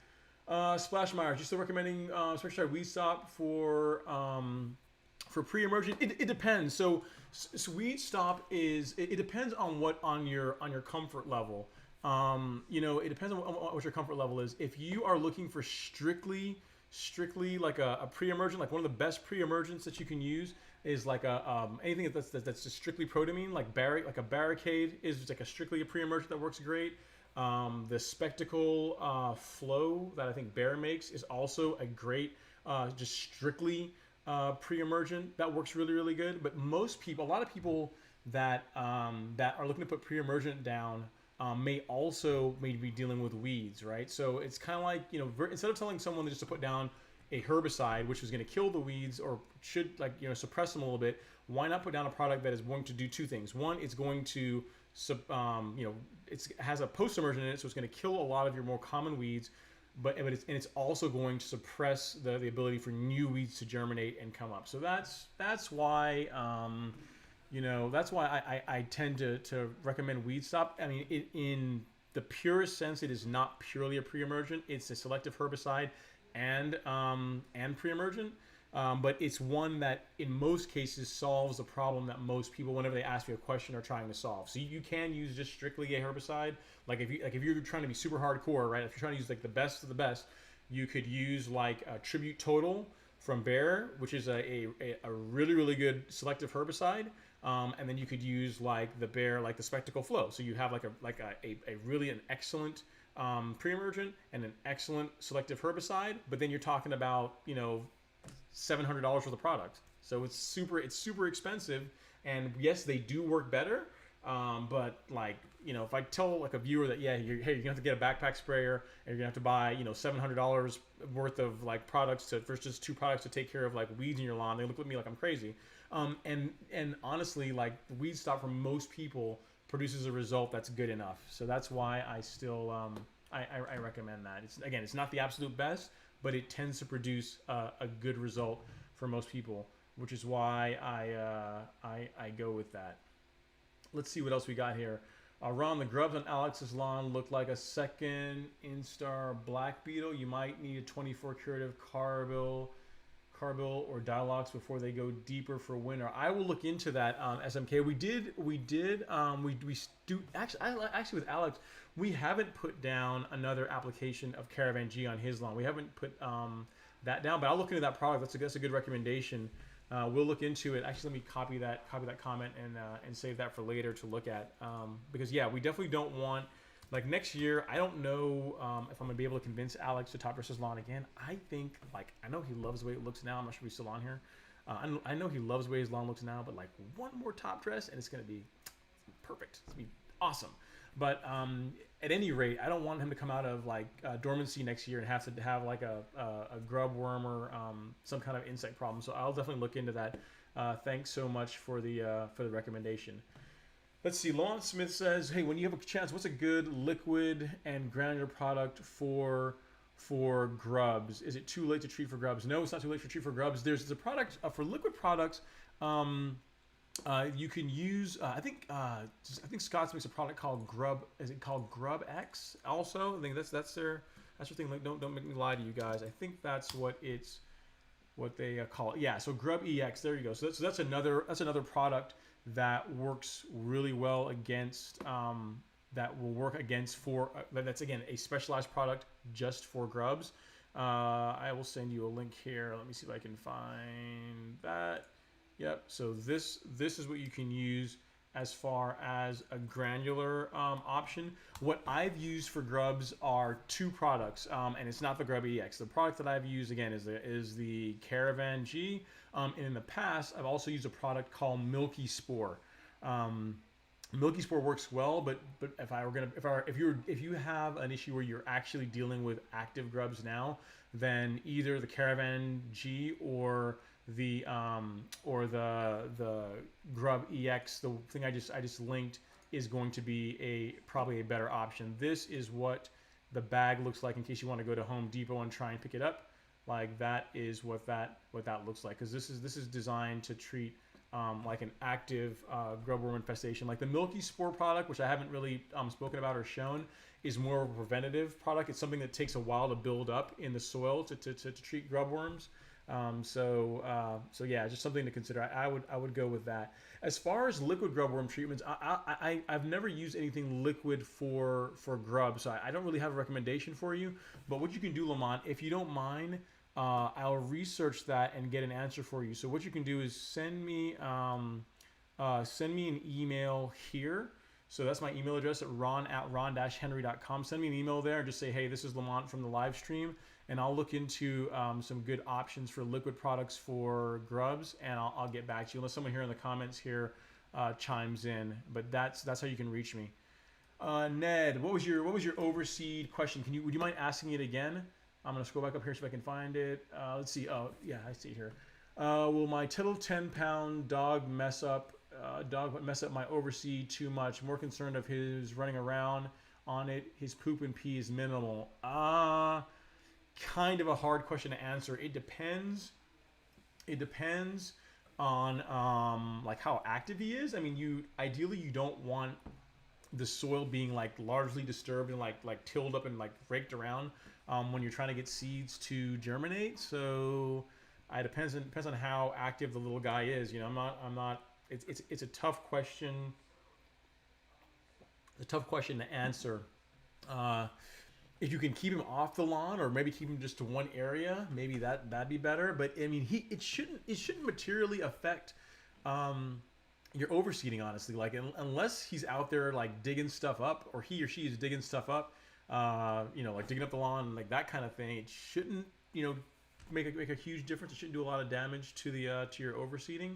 Splash Myers, you still recommending Spectracide Weed Stop for pre-emergent? It depends. So Weed Stop it depends on your comfort level. It depends on what your comfort level is. If you are looking for strictly like a pre-emergent, like one of the best pre-emergents that you can use is like anything that's just strictly protamine, like a Barricade is like strictly a pre-emergent that works great. The Spectacle Flow that I think Bayer makes is also a great just strictly pre-emergent that works really, really good. But a lot of people that are looking to put pre-emergent down may be dealing with weeds, right? So it's kind of like, instead of telling someone just to put down a herbicide, which is going to kill the weeds or should suppress them a little bit, why not put down a product that is going to do 2 things? One, it's going to it has a post-emergent in it, so it's going to kill a lot of your more common weeds, but it's also going to suppress the ability for new weeds to germinate and come up. So that's why I tend to recommend Weed Stop. I mean, in the purest sense, it is not purely a pre-emergent. It's a selective herbicide and pre-emergent. But it's one that in most cases solves the problem that most people, whenever they ask you a question, are trying to solve. So you can use just strictly a herbicide. If you're trying to be super hardcore, right? If you're trying to use like the best of the best, you could use like a Tribute Total from Bayer, which is a really, really good selective herbicide. And then you could use like the Bayer, like the Spectacle Flow. So you have like a really an excellent pre-emergent and an excellent selective herbicide. But then you're talking about $700 worth of product. So it's super expensive. And yes, they do work better. But like, if I tell like a viewer that, yeah, hey, you're gonna have to get a backpack sprayer and you're gonna have to buy, $700 worth of like products for just 2 products to take care of like weeds in your lawn, they look at me like I'm crazy. And honestly, like the weed stop for most people produces a result that's good enough. So that's why I still, I recommend that. It's not the absolute best, but it tends to produce a good result for most people, which is why I go with that. Let's see what else we got here. Ron, the grubs on Alex's lawn look like a second instar black beetle. You might need a 24 curative carbil or dialogues before they go deeper for winter. I will look into that. SMK. We actually with Alex, we haven't put down another application of Caravan G on his lawn. We haven't put that down, but I'll look into that product. That's a good recommendation. We'll look into it. Actually, let me copy that comment and save that for later to look at. Because yeah, we definitely don't want, like next year, I don't know if I'm gonna be able to convince Alex to top dress his lawn again. I think I know he loves the way it looks now. I'm not sure if he's still on here. I know he loves the way his lawn looks now, but like one more top dress and it's gonna be perfect. It's gonna be awesome. But at any rate, I don't want him to come out of like dormancy next year and have to have like a grub worm or some kind of insect problem. So I'll definitely look into that. Thanks so much for the recommendation. Let's see. Lon Smith says, "Hey, when you have a chance, what's a good liquid and granular product for grubs? Is it too late to treat for grubs?" No, it's not too late to treat for grubs. There's a product for liquid products. You can use. I think Scott's makes a product called Grub. Is it called Grub X? Also, I think that's their thing. Like, don't make me lie to you guys. I think that's what they call it. Yeah. So Grub EX. There you go. So that's another product that works really well against that will work against that's again a specialized product just for grubs. I will send you a link here. Let me see if I can find that. Yep. So this is what you can use as far as a granular option. What I've used for grubs are 2 products, and it's not the Grub EX. The product that I've used again is the Caravan G. And in the past, I've also used a product called Milky Spore. Milky Spore works well, but if you have an issue where you're actually dealing with active grubs now, then either the Caravan G or the Grub EX, the thing I just linked, is going to be probably a better option. This is what the bag looks like in case you want to go to Home Depot and try and pick it up. Like that is what that looks like, because this is designed to treat like an active grubworm infestation. Like the Milky Spore product, which I haven't really spoken about or shown, is more of a preventative product. It's something that takes a while to build up in the soil to treat grubworms. So yeah, just something to consider. I would go with that. As far as liquid grubworm treatments, I've never used anything liquid for grubs, so I don't really have a recommendation for you. But what you can do, Lamont, if you don't mind, I'll research that and get an answer for you. So what you can do is send me an email here. So that's my email address at ron@ron-henry.com. Send me an email there and just say, hey, this is Lamont from the live stream, and I'll look into some good options for liquid products for grubs, and I'll get back to you unless someone here in the comments here chimes in. But that's how you can reach me. Ned, what was your overseed question? Would you mind asking it again? I'm gonna scroll back up here so I can find it. Let's see. Oh yeah, I see it here. Will my total 10-pound dog mess up my overseed too much? More concerned of his running around on it. His poop and pee is minimal. Kind of a hard question to answer. It depends on like how active he is. I mean, ideally you don't want the soil being like largely disturbed and like tilled up and like raked around when you're trying to get seeds to germinate. So it depends on how active the little guy is. I'm not. It's a tough question. A tough question to answer. If you can keep him off the lawn, or maybe keep him just to one area, maybe that'd be better. But I mean, it shouldn't materially affect your overseeding, honestly. Like unless he's out there like digging stuff up, or he or she is digging stuff up, like digging up the lawn, like that kind of thing. It shouldn't make a huge difference. It shouldn't do a lot of damage to your overseeding.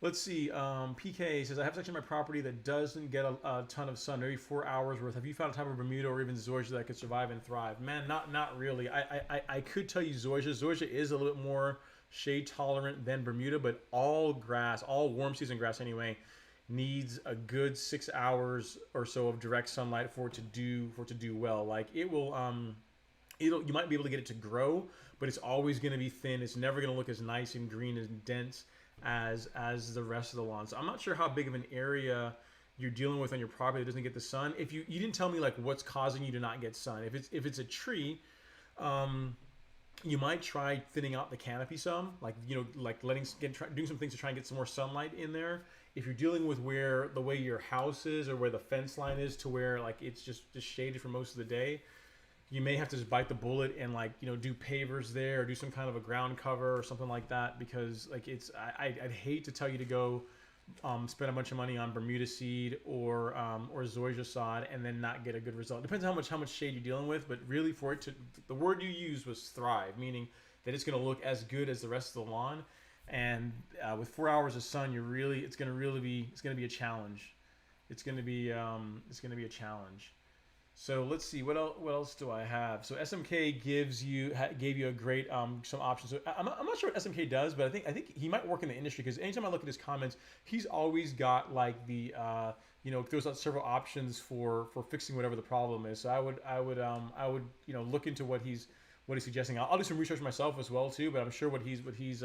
Let's see. PK says, I have a section of my property that doesn't get a ton of sun, maybe 4 hours worth. Have you found a type of Bermuda or even Zoysia that could survive and thrive? Man, not really. I could tell you Zoysia. Zoysia is a little bit more shade tolerant than Bermuda, but all grass, all warm season grass anyway, needs a good 6 hours or so of direct sunlight for it to do well. Like it will you might be able to get it to grow, but it's always going to be thin. It's never going to look as nice and green and dense as the rest of the lawn. So I'm not sure how big of an area you're dealing with on your property that doesn't get the sun. If you didn't tell me like what's causing you to not get sun. If it's a tree, you might try thinning out the canopy some, like like doing some things to try and get some more sunlight in there. If you're dealing with where the way your house is or where the fence line is to where like it's just shaded for most of the day, you may have to just bite the bullet and like do pavers there or do some kind of a ground cover or something like that, because like I'd hate to tell you to go spend a bunch of money on Bermuda seed or Zoysia sod and then not get a good result. Depends on how much shade you're dealing with, but really for it to, the word you used was thrive, meaning that it's going to look as good as the rest of the lawn. And with 4 hours of sun, it's going to be a challenge. It's going to be a challenge. So let's see, what else do I have? So SMK gave you a great some options. So I'm not sure what SMK does, but I think he might work in the industry, because anytime I look at his comments, he's always got like the throws out several options for fixing whatever the problem is. So I would look into what he's suggesting. I'll do some research myself as well too, but I'm sure what he's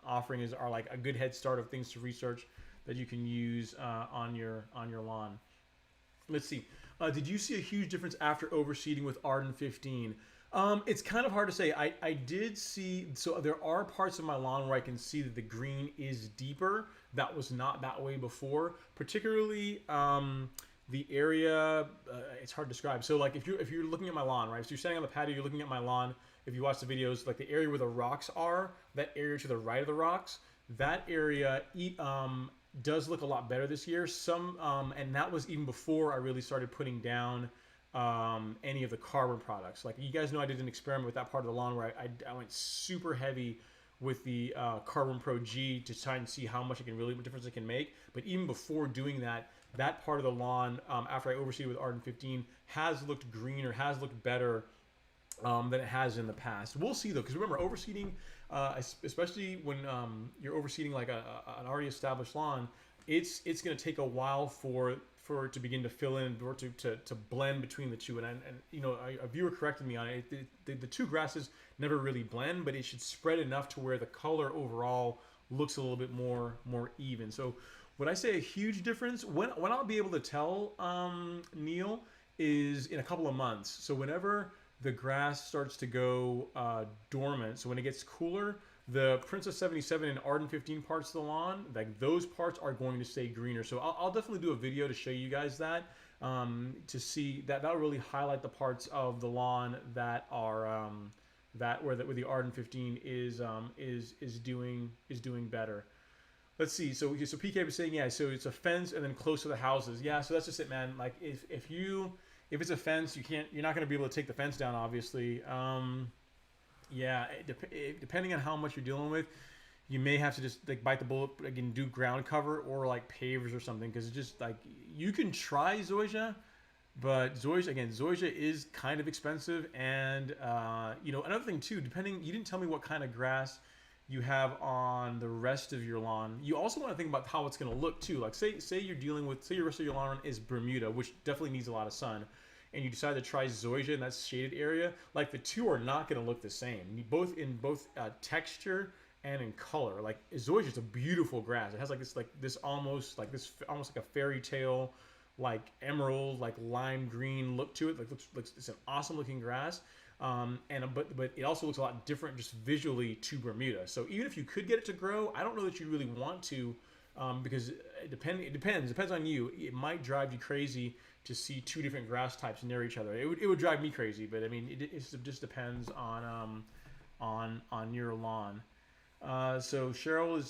offering are like a good head start of things to research that you can use on your lawn. Let's see. Did you see a huge difference after overseeding with Arden 15? It's kind of hard to say. I did see, so there are parts of my lawn where I can see that the green is deeper. That was not that way before. Particularly the area, it's hard to describe. So like if you're looking at my lawn, right? So you're standing on the patio, you're looking at my lawn. If you watch the videos, like the area where the rocks are, that area to the right of the rocks, that area does look a lot better this year. And that was even before I really started putting down any of the carbon products. Like you guys know, I did an experiment with that part of the lawn where I went super heavy with the Carbon Pro G to try and see how much what difference it can make. But even before doing that, that part of the lawn, after I overseeded with Arden 15, has looked greener, has looked better than it has in the past. We'll see though, because remember, overseeding, especially when you're overseeding like an already established lawn, it's going to take a while for it to begin to fill in or to blend between the two. And a viewer corrected me on it. The two grasses never really blend, but it should spread enough to where the color overall looks a little bit more even. So when I say a huge difference, when I'll be able to tell, Neil, is in a couple of months. So whenever the grass starts to go dormant, so when it gets cooler, the Princess 77 and Arden 15 parts of the lawn, like those parts are going to stay greener. So I'll definitely do a video to show you guys that, to see that'll really highlight the parts of the lawn that are where the Arden 15 is doing better. Let's see. So PK was saying, yeah, so it's a fence and then close to the houses. Yeah, so that's just it, man. Like if it's a fence, you're not going to be able to take the fence down, obviously. Yeah, depending on how much you're dealing with, you may have to just like bite the bullet again, do ground cover or like pavers or something, because it's just like you can try Zoysia, but Zoysia is kind of expensive. And another thing too, you didn't tell me what kind of grass you have on the rest of your lawn. You also want to think about how it's going to look too. Like say your rest of your lawn is Bermuda, which definitely needs a lot of sun, and you decide to try Zoysia in that shaded area. Like the two are not going to look the same, both texture and in color. Like Zoysia is a beautiful grass. It has this almost like a fairy tale, like emerald, like lime green look to it. Like looks it's an awesome looking grass. But it also looks a lot different just visually to Bermuda. So even if you could get it to grow, I don't know that you really want to, because it depends on you. It might drive you crazy to see two different grass types near each other. It would drive me crazy, but I mean it just depends on your lawn. So Cheryl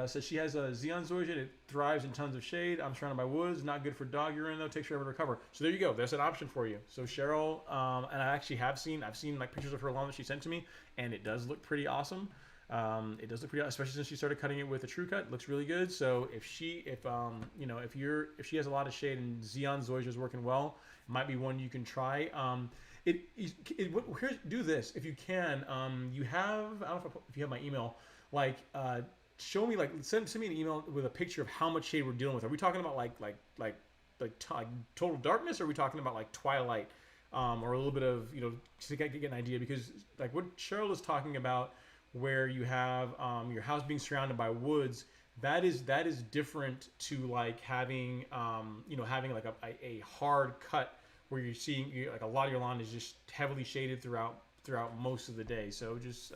says she has a Xeon Zoysia. It thrives in tons of shade. I'm surrounded by woods. Not good for dog urine though. Takes forever to recover. So there you go. There's an option for you. So Cheryl, and I've seen like pictures of her lawn that she sent to me, and it does look pretty awesome. It does look pretty, especially since she started cutting it with a true cut. It looks really good. So if she has a lot of shade and Xeon Zoysia is working well, it might be one you can try. Do this if you can. You have, I don't know if you have my email. Like, show me, like, send me an email with a picture of how much shade we're dealing with. Are we talking about like total darkness, or are we talking about like twilight, or a little bit of, to get an idea? Because like what Cheryl is talking about, where you have your house being surrounded by woods, that is different to like having having like a hard cut where you're seeing like a lot of your lawn is just heavily shaded throughout most of the day. So just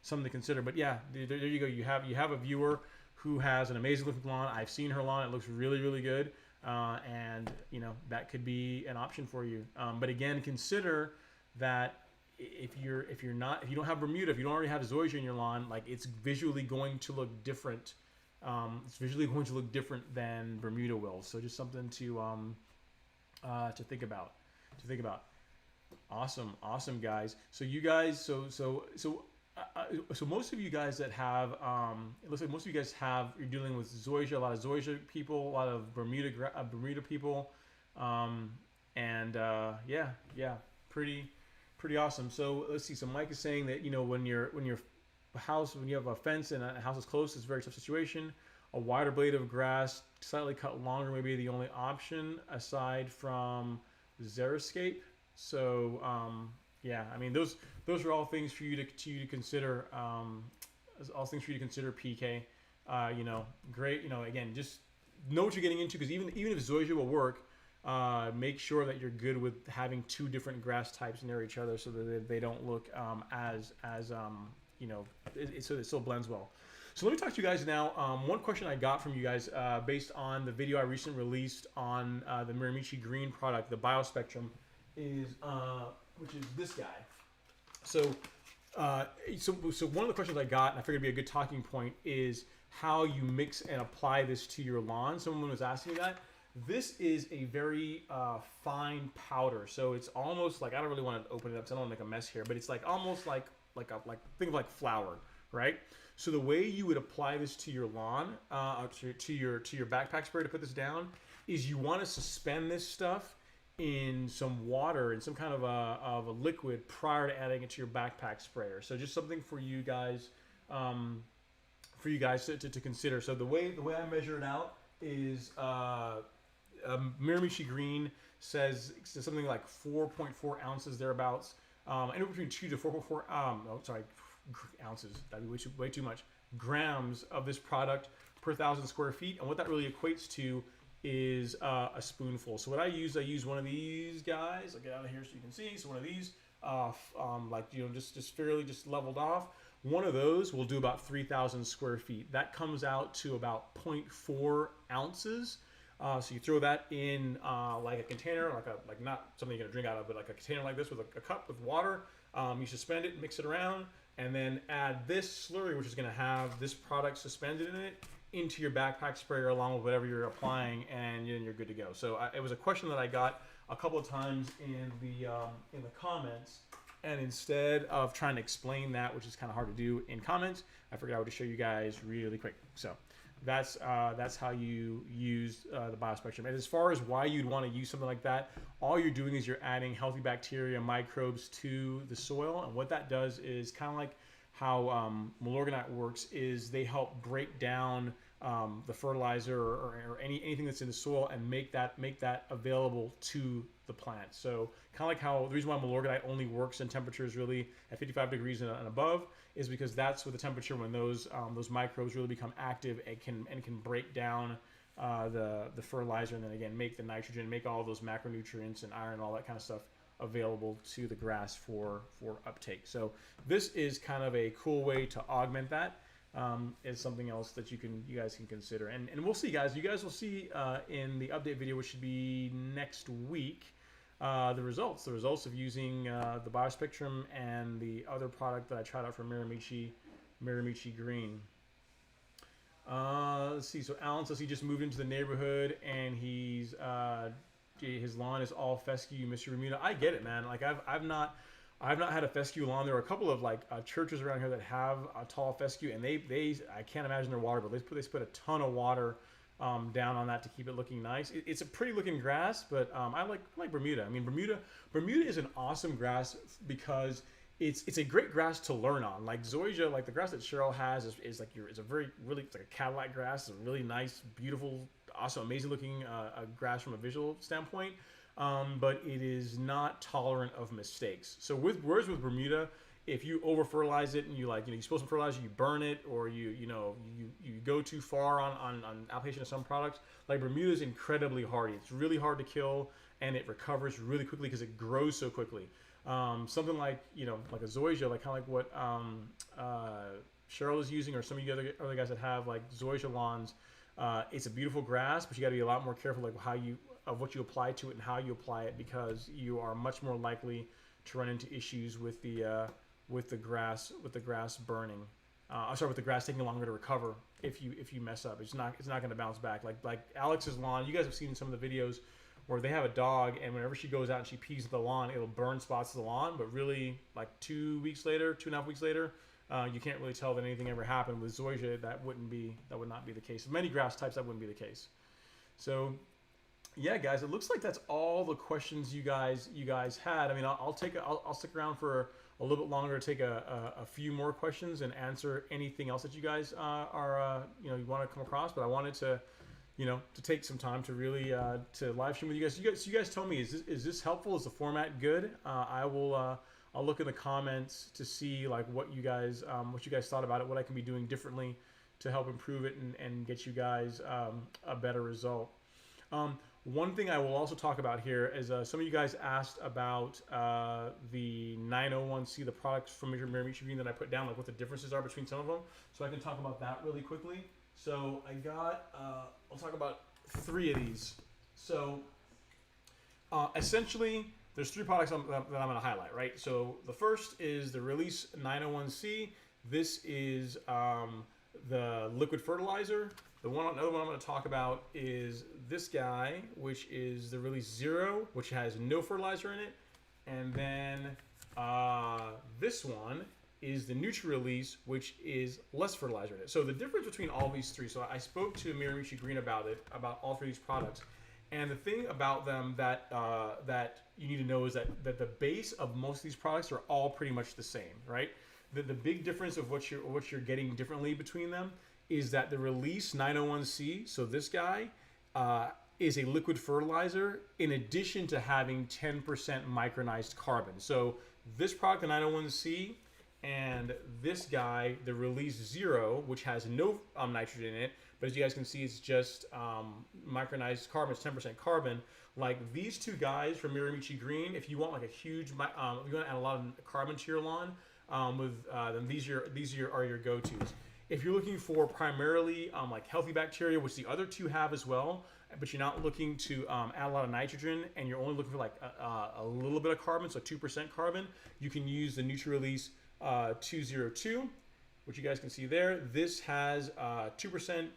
something to consider. But yeah, there you go. You have a viewer who has an amazing looking lawn. I've seen her lawn. It looks really, really good. And that could be an option for you. But again, consider that if you don't have Bermuda, if you don't already have Zoysia in your lawn, like it's visually going to look different. It's visually going to look different than Bermuda will. So just something to think about. Awesome guys. So you guys, so most of you guys that have, it looks like most of you guys you're dealing with Zoysia, a lot of Zoysia people, a lot of Bermuda people, pretty awesome. So let's see. So Mike is saying that when you have a fence and a house is close, it's a very tough situation. A wider blade of grass, slightly cut longer, may be the only option aside from Xeriscape. So I mean those are all things for you to consider. All things for you to consider. PK, great. Again, just know what you're getting into, because even if Zoysia will work, make sure that you're good with having two different grass types near each other so that they don't look so it still blends well. So let me talk to you guys now. One question I got from you guys based on the video I recently released on the Miramichi Green product, the BioSpectrum, is which is this guy. So one of the questions I got, and I figured it'd be a good talking point, is how you mix and apply this to your lawn. Someone was asking me that. This is a very fine powder, so it's almost like, I don't really want to open it up because I don't want to make a mess here, but it's like almost like think of like flour, right? So the way you would apply this to your lawn, to your backpack sprayer to put this down, is you want to suspend this stuff in some water and some kind of a liquid prior to adding it to your backpack sprayer. So just something for you guys to consider. So the way I measure it out is Miramichi Green says something like 4.4 ounces thereabouts, anywhere between 2 to 4.4 ounces. That'd be way too much. Grams of this product per 1,000 square feet, and what that really equates to is a spoonful. So what I use one of these guys. I'll get out of here so you can see. So one of these, just fairly just leveled off. One of those will do about 3,000 square feet. That comes out to about 0.4 ounces. So you throw that in like a container, like not something you're gonna drink out of, but like a container like this with a cup with water. You suspend it, mix it around, and then add this slurry, which is gonna have this product suspended in it, into your backpack sprayer along with whatever you're applying, and then you're good to go. So it was a question that I got a couple of times in the comments, and instead of trying to explain that, which is kind of hard to do in comments, I figured I would just show you guys really quick. So that's how you use the BioSpectrum. And as far as why you'd want to use something like that, all you're doing is you're adding healthy bacteria, microbes to the soil, and what that does is kind of like how Milorganite works, is they help break down the fertilizer or anything that's in the soil and make that available to the plant. So kind of like how the reason why Milorganite only works in temperatures really at 55 degrees and above is because that's with the temperature when those microbes really become active and can break down the fertilizer, and then again make the nitrogen, make all those macronutrients and iron, all that kind of stuff available to the grass for uptake. So this is kind of a cool way to augment that. Is something else that you guys can consider, and we'll see, guys. You guys will see in the update video, which should be next week, the results of using the BioSpectrum and the other product that I tried out from Miramichi Green. Let's see. So Alan says he just moved into the neighborhood and his lawn is all fescue, Mr. Bermuda. I get it, man. Like I've not I've not had a fescue lawn. There are a couple of like churches around here that have a tall fescue, and they I can't imagine their water, but they put a ton of water down on that to keep it looking nice. It's a pretty looking grass, but I like Bermuda. I mean, Bermuda is an awesome grass because it's a great grass to learn on. Like Zoysia, like the grass that Cheryl has is like it's a very really it's like a Cadillac grass. It's a really nice, beautiful, awesome, amazing looking grass from a visual standpoint. But it is not tolerant of mistakes. So whereas with Bermuda, if you over fertilize it and you you supposed to fertilize it, you burn it, or you go too far on application of some products. Like Bermuda is incredibly hardy. It's really hard to kill, and it recovers really quickly because it grows so quickly. Something like like a Zoysia, like kind of like what Cheryl is using, or some of you other guys that have like Zoysia lawns. It's a beautiful grass, but you got to be a lot more careful like what you apply to it and how you apply it, because you are much more likely to run into issues with the grass burning. With the grass taking longer to recover if you mess up. It's not going to bounce back. Like Alex's lawn, you guys have seen some of the videos where they have a dog, and whenever she goes out and she pees at the lawn, it'll burn spots of the lawn. But really, like 2.5 weeks later, you can't really tell that anything ever happened. With Zoysia, that would not be the case. With many grass types, that wouldn't be the case. So, yeah, guys, it looks like that's all the questions you guys had. I mean, I'll stick around for a little bit longer to take a few more questions and answer anything else that you guys are you want to come across. But I wanted to to take some time to really to live stream with you guys. You guys tell me, is this helpful? Is the format good? I'll look in the comments to see like what you guys thought about it, what I can be doing differently to help improve it and get you guys a better result. One thing I will also talk about here is some of you guys asked about the 901C, the products from Miramichi Green that I put down, like what the differences are between some of them. So I can talk about that really quickly. So I got, I'll talk about 3 of these. So essentially, there's 3 products that I'm going to highlight, right? So the first is the Release 901C. This is the liquid fertilizer. Another one I'm going to talk about is this guy, which is the Release Zero, which has no fertilizer in it. And then this one is the Nutri-Release, which is less fertilizer in it. So the difference between all these 3, so I spoke to Miramichi Green about all 3 of these products. And the thing about them that you need to know is that the base of most of these products are all pretty much the same, right? The big difference of what you're getting differently between them is that the Release 901C, so this guy, is a liquid fertilizer in addition to having 10% micronized carbon. So this product, the 901C, and this guy, the Release Zero, which has no nitrogen in it, but as you guys can see, it's just micronized carbon, it's 10% carbon. Like these 2 guys from Miramichi Green, if you want like a huge, if you want to add a lot of carbon to your lawn, then these are your go-tos. If you're looking for primarily like healthy bacteria, which the other 2 have as well, but you're not looking to add a lot of nitrogen and you're only looking for like a little bit of carbon, so 2% carbon, you can use the Nutri-Release 202, which you guys can see there. This has 2%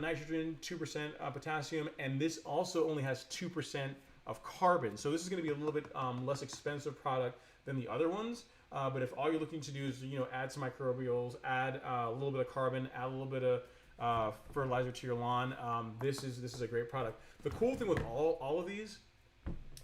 nitrogen, 2% potassium, and this also only has 2% of carbon. So this is going to be a little bit less expensive product than the other ones. But if all you're looking to do is add some microbials, add a little bit of carbon, add a little bit of fertilizer to your lawn, this is a great product. The cool thing with all of these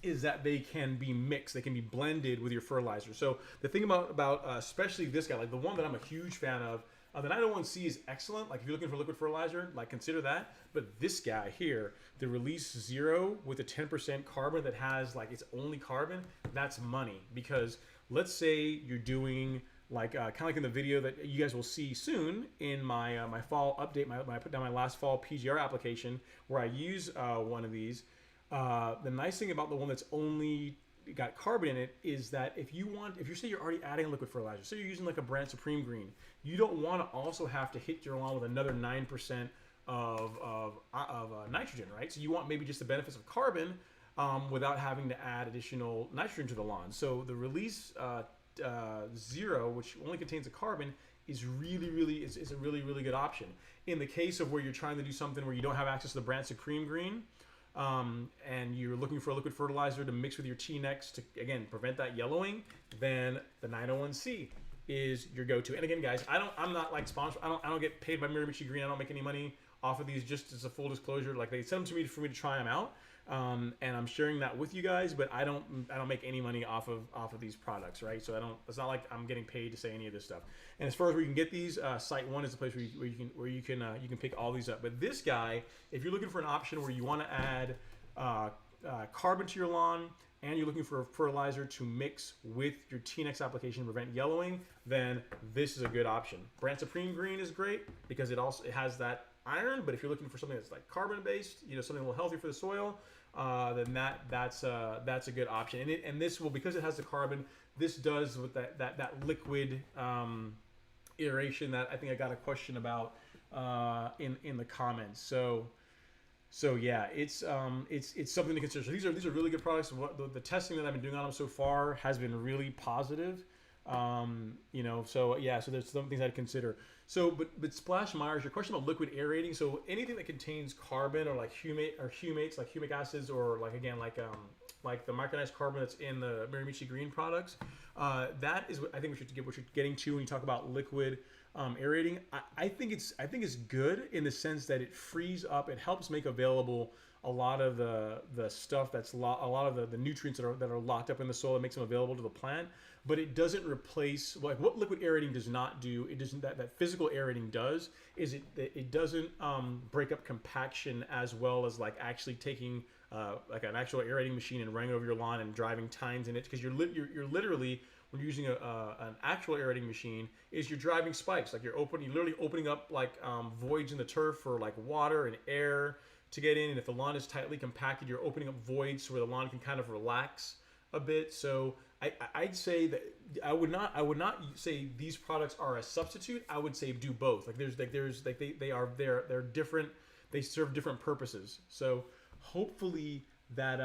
is that they can be mixed, they can be blended with your fertilizer. So the thing about especially this guy, like the one that I'm a huge fan of, the 901C is excellent. Like if you're looking for liquid fertilizer, like consider that. But this guy here, the Release Zero with a 10% carbon that has like its only carbon, that's money. Because let's say you're doing like kind of like in the video that you guys will see soon in my my fall update, when I put down my last fall PGR application where I use one of these. The nice thing about the one that's only got carbon in it is that if you say you're already adding liquid fertilizer, so you're using like a Brand Supreme Green, you don't want to also have to hit your lawn with another 9% of nitrogen, right? So you want maybe just the benefits of carbon without having to add additional nitrogen to the lawn. So the Release Zero, which only contains a carbon, is a really good option. In the case of where you're trying to do something where you don't have access to the Brand Supreme Green, and you're looking for a liquid fertilizer to mix with your T-Nex to, again, prevent that yellowing, then the 901C is your go-to. And again, guys, I'm not like sponsored. I don't get paid by Miramichi Green. I don't make any money off of these. Just as a full disclosure, like they send them to me for me to try them out, and I'm sharing that with you guys. But I don't make any money off of these products, right? So it's not like I'm getting paid to say any of this stuff. And as far as where you can get these, Site One is the place where you can pick all these up. But this guy, if you're looking for an option where you want to add carbon to your lawn, and you're looking for a fertilizer to mix with your T-Nex application to prevent yellowing, then this is a good option. Brand Supreme Green is great because it has that iron, but if you're looking for something that's like carbon based, something a little healthier for the soil, then that's a good option. And this will, because it has the carbon, this does with that liquid aeration that I think I got a question about in the comments. So yeah, it's something to consider. So these are really good products. The testing that I've been doing on them so far has been really positive. So yeah, so there's some things I'd consider. So, but Splash Myers, your question about liquid aerating. So anything that contains carbon or like humates, like humic acids, or like the micronized carbon that's in the Miramichi Green products, that is what I think what you're getting to when you talk about liquid aerating. I think it's good in the sense that it frees up, it helps make available a lot of the stuff a lot of the nutrients that are locked up in the soil. It makes them available to the plant, but it doesn't replace, like what liquid aerating does not do. It doesn't, that physical aerating does is it doesn't break up compaction as well as like actually taking like an actual aerating machine and running over your lawn and driving tines in it, because you're literally, when you're using an actual aerating machine, is you're driving spikes. Like you're literally opening up like voids in the turf for like water and air to get in. And if the lawn is tightly compacted, you're opening up voids where the lawn can kind of relax a bit. So I'd say that I would not say these products are a substitute. I would say do both. They're different. They serve different purposes. So hopefully that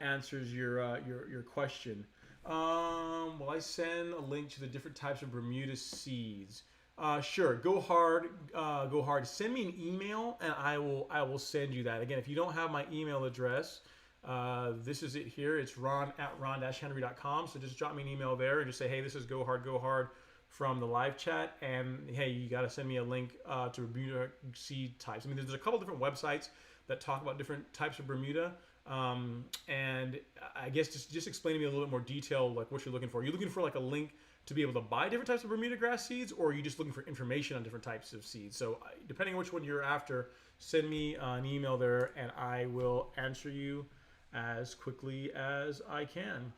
answers your question. Will I send a link to the different types of Bermuda seeds? Sure. Go hard. Send me an email, and I will send you that. Again, if you don't have my email address, this is it here. It's ron@ron-henry.com. So just drop me an email there and just say, hey, this is Go Hard from the live chat, and hey, you got to send me a link to Bermuda seed types. I mean, there's a couple different websites that talk about different types of Bermuda. And I guess just explain to me a little bit more detail, like what you're looking for. Are you looking for like a link to be able to buy different types of Bermuda grass seeds, or are you just looking for information on different types of seeds? So depending on which one you're after, send me an email there and I will answer you as quickly as I can.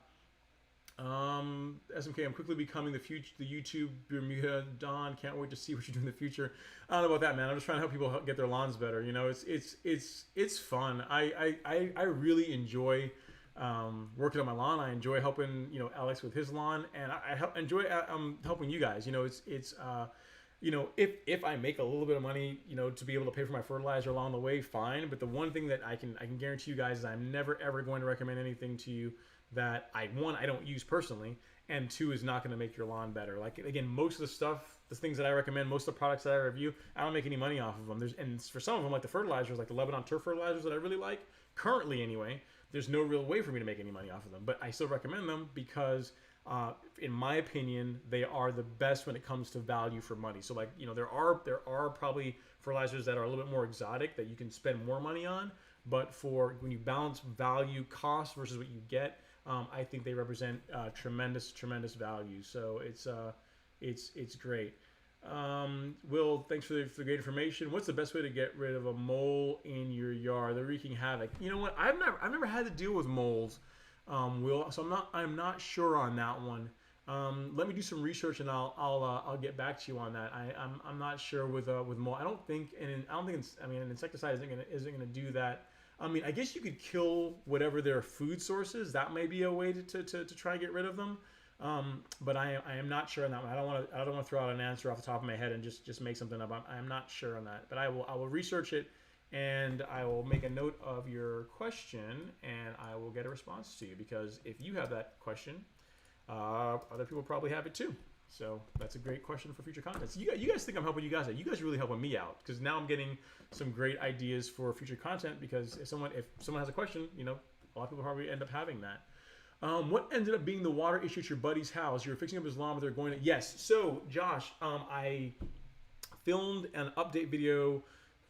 SMK, I'm quickly becoming the YouTube Bermuda Don. Can't wait to see what you do in the future. I don't know about that, man. I'm just trying to help people get their lawns better. It's fun. I really enjoy working on my lawn. I enjoy helping Alex with his lawn, and I enjoy helping you guys. If I make a little bit of money, to be able to pay for my fertilizer along the way, fine. But the one thing that I can guarantee you guys is I'm never ever going to recommend anything to you that I don't use personally, and two, is not going to make your lawn better. Like, again, most of the stuff, the things that I recommend, most of the products that I review, I don't make any money off of them. And for some of them, like the fertilizers, like the Lebanon turf fertilizers that I really like, currently anyway, there's no real way for me to make any money off of them. But I still recommend them because, in my opinion, they are the best when it comes to value for money. So like, there are probably fertilizers that are a little bit more exotic that you can spend more money on. But for when you balance value cost versus what you get, I think they represent tremendous value. So it's great. Will, thanks for the great information. What's the best way to get rid of a mole in your yard? They're wreaking havoc. You know what? I've never had to deal with moles, Will. So I'm not sure on that one. Let me do some research and I'll get back to you on that. I'm not sure with mole. I don't think an insecticide isn't gonna do that. I mean, I guess you could kill whatever their food source is. That may be a way to try and get rid of them. But I am not sure on that one. I don't want to throw out an answer off the top of my head and just make something up. I am not sure on that. But I will research it, and I will make a note of your question, and I will get a response to you, because if you have that question, other people probably have it too. So that's a great question for future content. So you guys think I'm helping you guys out. You guys are really helping me out, because now I'm getting some great ideas for future content, because if someone has a question, you know, a lot of people probably end up having that. What ended up being the water issue at your buddy's house? You were fixing up his lawn, but they're going to... Yes. So, Josh, I filmed an update video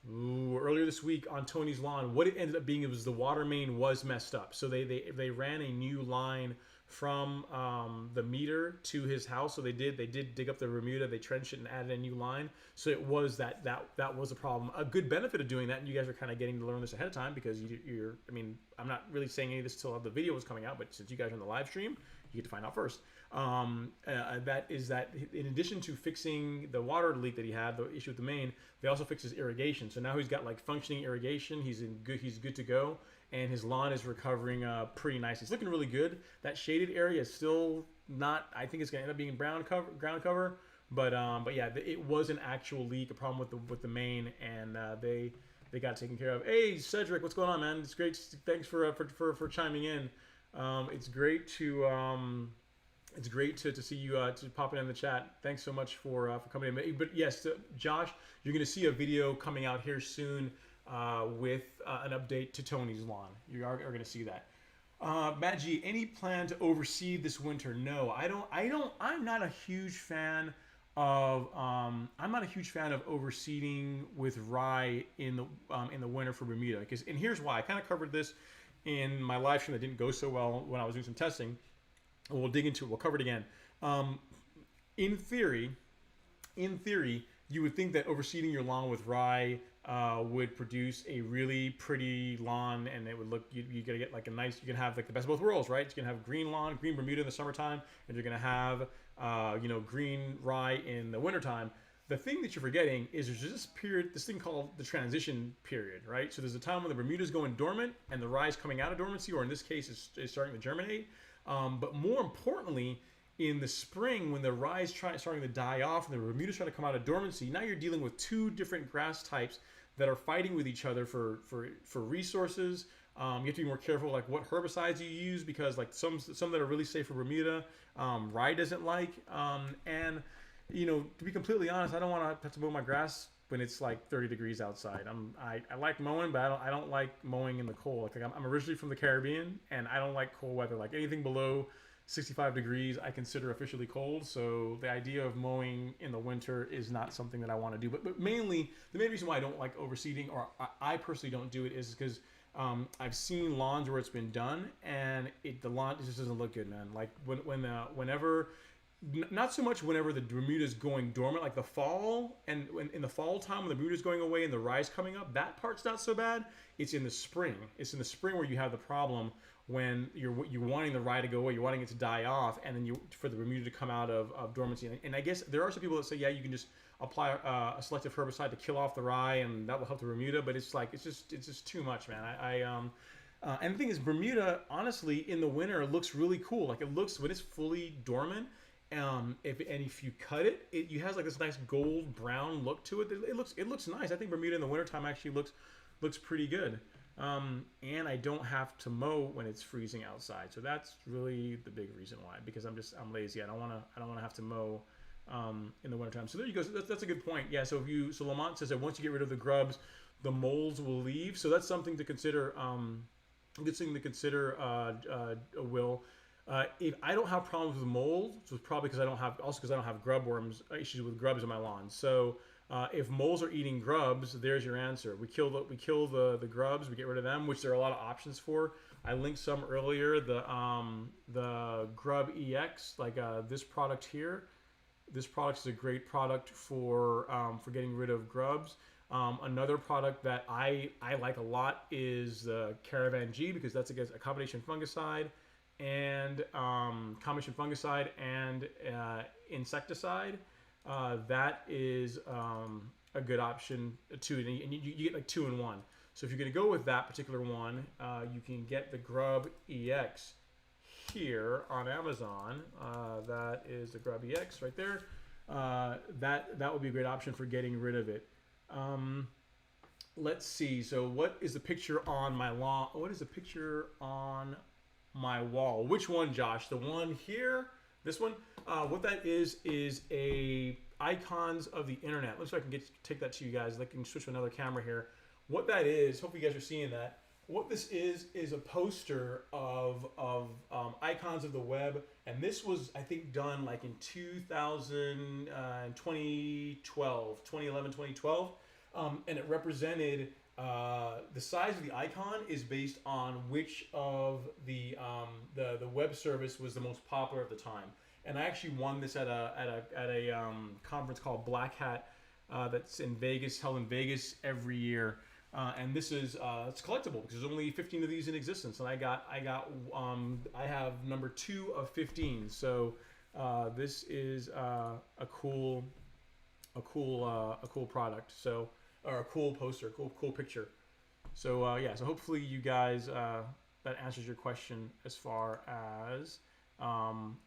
earlier this week on Tony's lawn. What it ended up being, it was the water main was messed up. So they ran a new line from the meter to his house. So they did dig up the Bermuda, they trenched it and added a new line. So it was that was a problem. A good benefit of doing that, and you guys are kind of getting to learn this ahead of time, because you're I mean, I'm not really saying any of this until the video was coming out, but since you guys are in the live stream, you get to find out first. That is that in addition to fixing the water leak that he had, the issue with the main, they also fixed his irrigation. So now he's got like functioning irrigation. He's good to go, and his lawn is recovering pretty nice. It's looking really good. That shaded area is still not. I think it's going to end up being ground cover. But yeah, it was an actual leak, a problem with the main, and they got it taken care of. Hey Cedric, what's going on, man? It's great. Thanks for chiming in. It's great to see you to popping in the chat. Thanks so much for coming in. But yes, Josh, you're going to see a video coming out here soon with an update to Tony's lawn. You are going to see that. Matt G, any plan to overseed this winter? No, I don't. I'm not a huge fan of overseeding with rye in the winter for Bermuda. And here's why. I kind of covered this in my live stream that didn't go so well when I was doing some testing. We'll dig into it. We'll cover it again. In theory, you would think that overseeding your lawn with rye would produce a really pretty lawn, and it would look. You're gonna get like a nice. You can have like the best of both worlds, right? You're gonna have green lawn, green Bermuda in the summertime, and you're gonna have green rye in the wintertime. The thing that you're forgetting is there's this period, this thing called the transition period, right? So there's a time when the Bermuda's going dormant and the rye's coming out of dormancy, or in this case, is starting to germinate. But more importantly, in the spring, when the rye is starting to die off and the Bermuda's trying to come out of dormancy, now you're dealing with two different grass types that are fighting with each other for resources. You have to be more careful, like what herbicides you use, because like some that are really safe for Bermuda, rye doesn't like. And to be completely honest, I don't want to have to mow my grass when it's like 30 degrees outside. I like mowing, but I don't like mowing in the cold. Like I'm originally from the Caribbean, and I don't like cold weather. Like anything below 65 degrees, I consider officially cold. So the idea of mowing in the winter is not something that I want to do. But mainly, the main reason why I don't like overseeding, or I personally don't do it, is because I've seen lawns where it's been done, and the lawn just doesn't look good, man. Like whenever. Not so much whenever the Bermuda's going dormant, like the fall, and in the fall time when the Bermuda's going away and the rye's coming up, that part's not so bad. It's in the spring. It's in the spring where you have the problem when you're wanting the rye to go away, you're wanting it to die off, and then for the Bermuda to come out of dormancy. And I guess there are some people that say, yeah, you can just apply a selective herbicide to kill off the rye, and that will help the Bermuda. But it's just too much, man. And the thing is, Bermuda, honestly, in the winter, looks really cool. Like it looks when it's fully dormant. If you cut it, it has like this nice gold brown look to it. It looks nice. I think Bermuda in the wintertime actually looks pretty good. And I don't have to mow when it's freezing outside. So that's really the big reason why, because I'm lazy. I don't want to have to mow in the wintertime. So there you go. So that's a good point. Yeah. So Lamont says that once you get rid of the grubs, the molds will leave. So that's something to consider. Will. If I don't have problems with mold, it's probably because I don't have grub worms, issues with grubs in my lawn. So if moles are eating grubs, there's your answer. We kill the grubs, we get rid of them, which there are a lot of options for. I linked some earlier. The Grub EX, like this product here. This product is a great product for getting rid of grubs. Another product that I like a lot is the Caravan G, because that's a combination fungicide and insecticide. That is a good option too, and you get like 2 in 1. So if you're going to go with that particular one, you can get the Grub EX here on Amazon. That is the Grub EX right there. That would be a great option for getting rid of it. Let's see. So what is the picture on my lawn? What is the picture on my wall? Which one, Josh? The one here This one, what that is a icons of the internet. Let's see if I can take that to you guys. I can switch to another camera here. What that is, hopefully you guys are seeing that. What this is a poster of icons of the web, and this was, I think, done like in 2012, 2011, 2012, and it represented the size of the icon is based on which of the web service was the most popular at the time. And I actually won this at a conference called Black Hat that's in Vegas, held in Vegas every year. And this is it's collectible because there's only 15 of these in existence, and I have number 2 of 15. So this is a cool product. So, or a cool poster, cool picture. So yeah, so hopefully you guys that answers your question as far as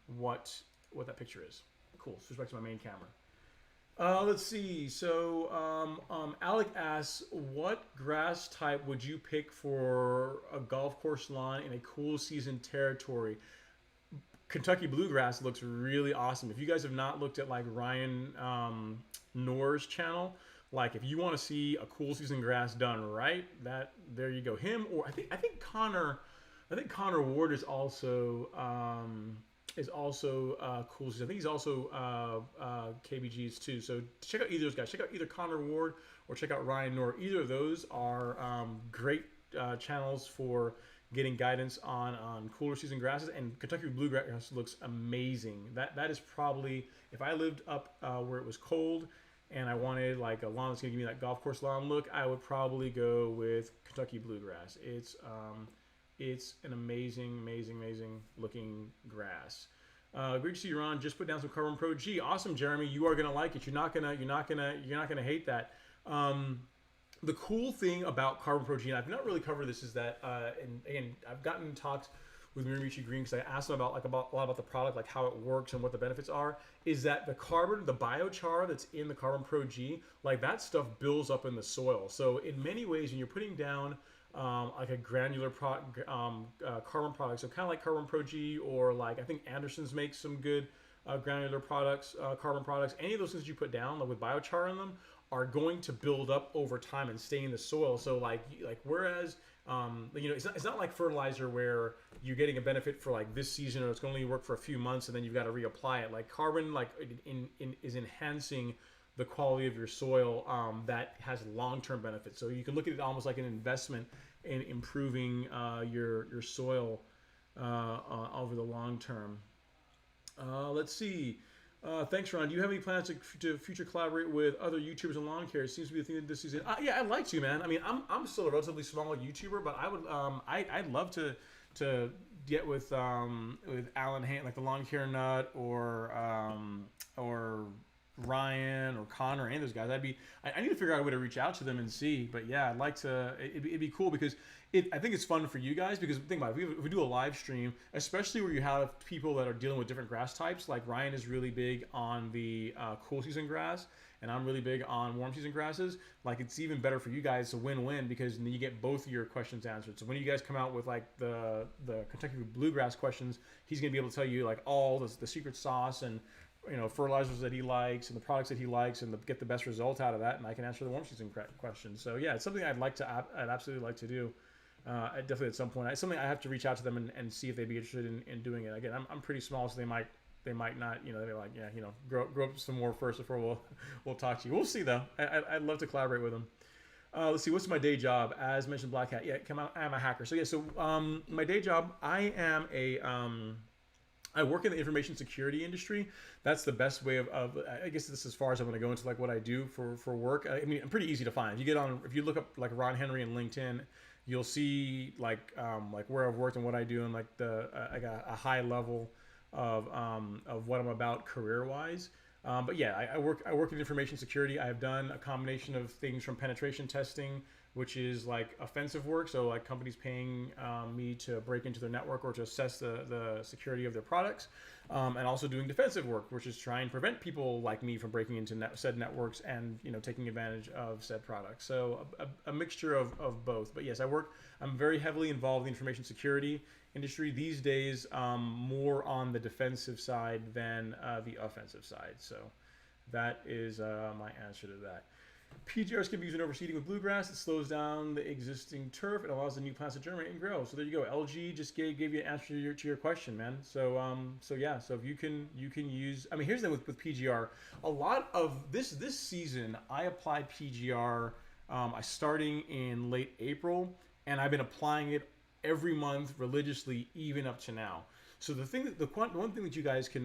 what that picture is. Cool. Switch back to my main camera. Let's see. So Alec asks, what grass type would you pick for a golf course lawn in a cool season territory? Kentucky bluegrass looks really awesome. If you guys have not looked at like Ryan Knorr's channel, like if you want to see a cool season grass done right, there you go. Him, or I think Connor Ward is also cool. I think he's also KBG's too. So check out either of those guys. Check out either Connor Ward or check out Ryan Knorr. Either of those are great channels for getting guidance on cooler season grasses. And Kentucky bluegrass looks amazing. That is probably, if I lived up where it was cold and I wanted like a lawn that's gonna give me that golf course lawn look, I would probably go with Kentucky bluegrass. It's an amazing looking grass. Great to see you, Ron. Just put down some Carbon Pro G. Awesome, Jeremy. You are gonna like it. You're not gonna hate that. The cool thing about Carbon Pro G, and I've not really covered this, is that and again, I've gotten in talks with Miramichi Green because I asked them about a lot about the product, like how it works and what the benefits are. Is that the biochar that's in the Carbon Pro G, like that stuff builds up in the soil. So in many ways, when you're putting down like a granular carbon product, so kind of like Carbon Pro G, or like I think Anderson's makes some good granular products, carbon products. Any of those things you put down, like with biochar in them, are going to build up over time and stay in the soil. So like whereas it's not like fertilizer where you're getting a benefit for like this season, or it's going to only work for a few months and then you've got to reapply it. Like carbon, like is enhancing the quality of your soil that has long-term benefits. So you can look at it almost like an investment in improving your soil over the long term. Let's see. Thanks, Ron. Do you have any plans to future collaborate with other YouTubers in lawn care? It seems to be the thing this season. Yeah, I'd like to, man. I mean, I'm still a relatively small YouTuber, but I would I'd love to get with Alan Hayne, like the Lawn Care Nut, or Ryan or Connor, any of those guys. I need to figure out a way to reach out to them and see. But yeah, I'd like to. It'd be cool because I think it's fun for you guys, because think about it, if we do a live stream, especially where you have people that are dealing with different grass types, like Ryan is really big on the cool season grass, and I'm really big on warm season grasses. Like it's even better for you guys. It's a win-win because then you get both of your questions answered. So when you guys come out with like the Kentucky bluegrass questions, he's gonna be able to tell you like all the secret sauce and fertilizers that he likes and the products that he likes, and get the best result out of that. And I can answer the warm season questions. So yeah, it's something I'd absolutely like to do. Definitely at some point. It's something I have to reach out to them and see if they'd be interested in doing it. Again, I'm pretty small, so they might not. They're like, yeah, grow up some more first before we'll talk to you. We'll see though. I'd love to collaborate with them. Let's see. What's my day job? As mentioned, Black Hat. Yeah, I'm a hacker. So yeah. So my day job, I am I work in the information security industry. That's the best way of I guess this is as far as I'm going to go into like what I do for work. I mean, I'm pretty easy to find. If you look up like Ron Henry in LinkedIn, you'll see like where I've worked and what I do, and like I got a high level of what I'm about career wise. But yeah, I work in information security. I've done a combination of things from penetration testing, which is like offensive work. So like companies paying me to break into their network or to assess the security of their products. And also doing defensive work, which is trying to prevent people like me from breaking into said networks and taking advantage of said products. So a mixture of both. But yes, I'm very heavily involved in information security industry these days, more on the defensive side than the offensive side. So that is my answer to that. PGRs can be used in overseeding with bluegrass. It slows down the existing turf. It allows the new plants to germinate and grow. So there you go. LG just gave you an answer to your question, man. So yeah. So if you can use. I mean, here's the thing with PGR. A lot of this season, I applied PGR. I starting in late April, and I've been applying it every month religiously, even up to now. So the one thing that you guys can,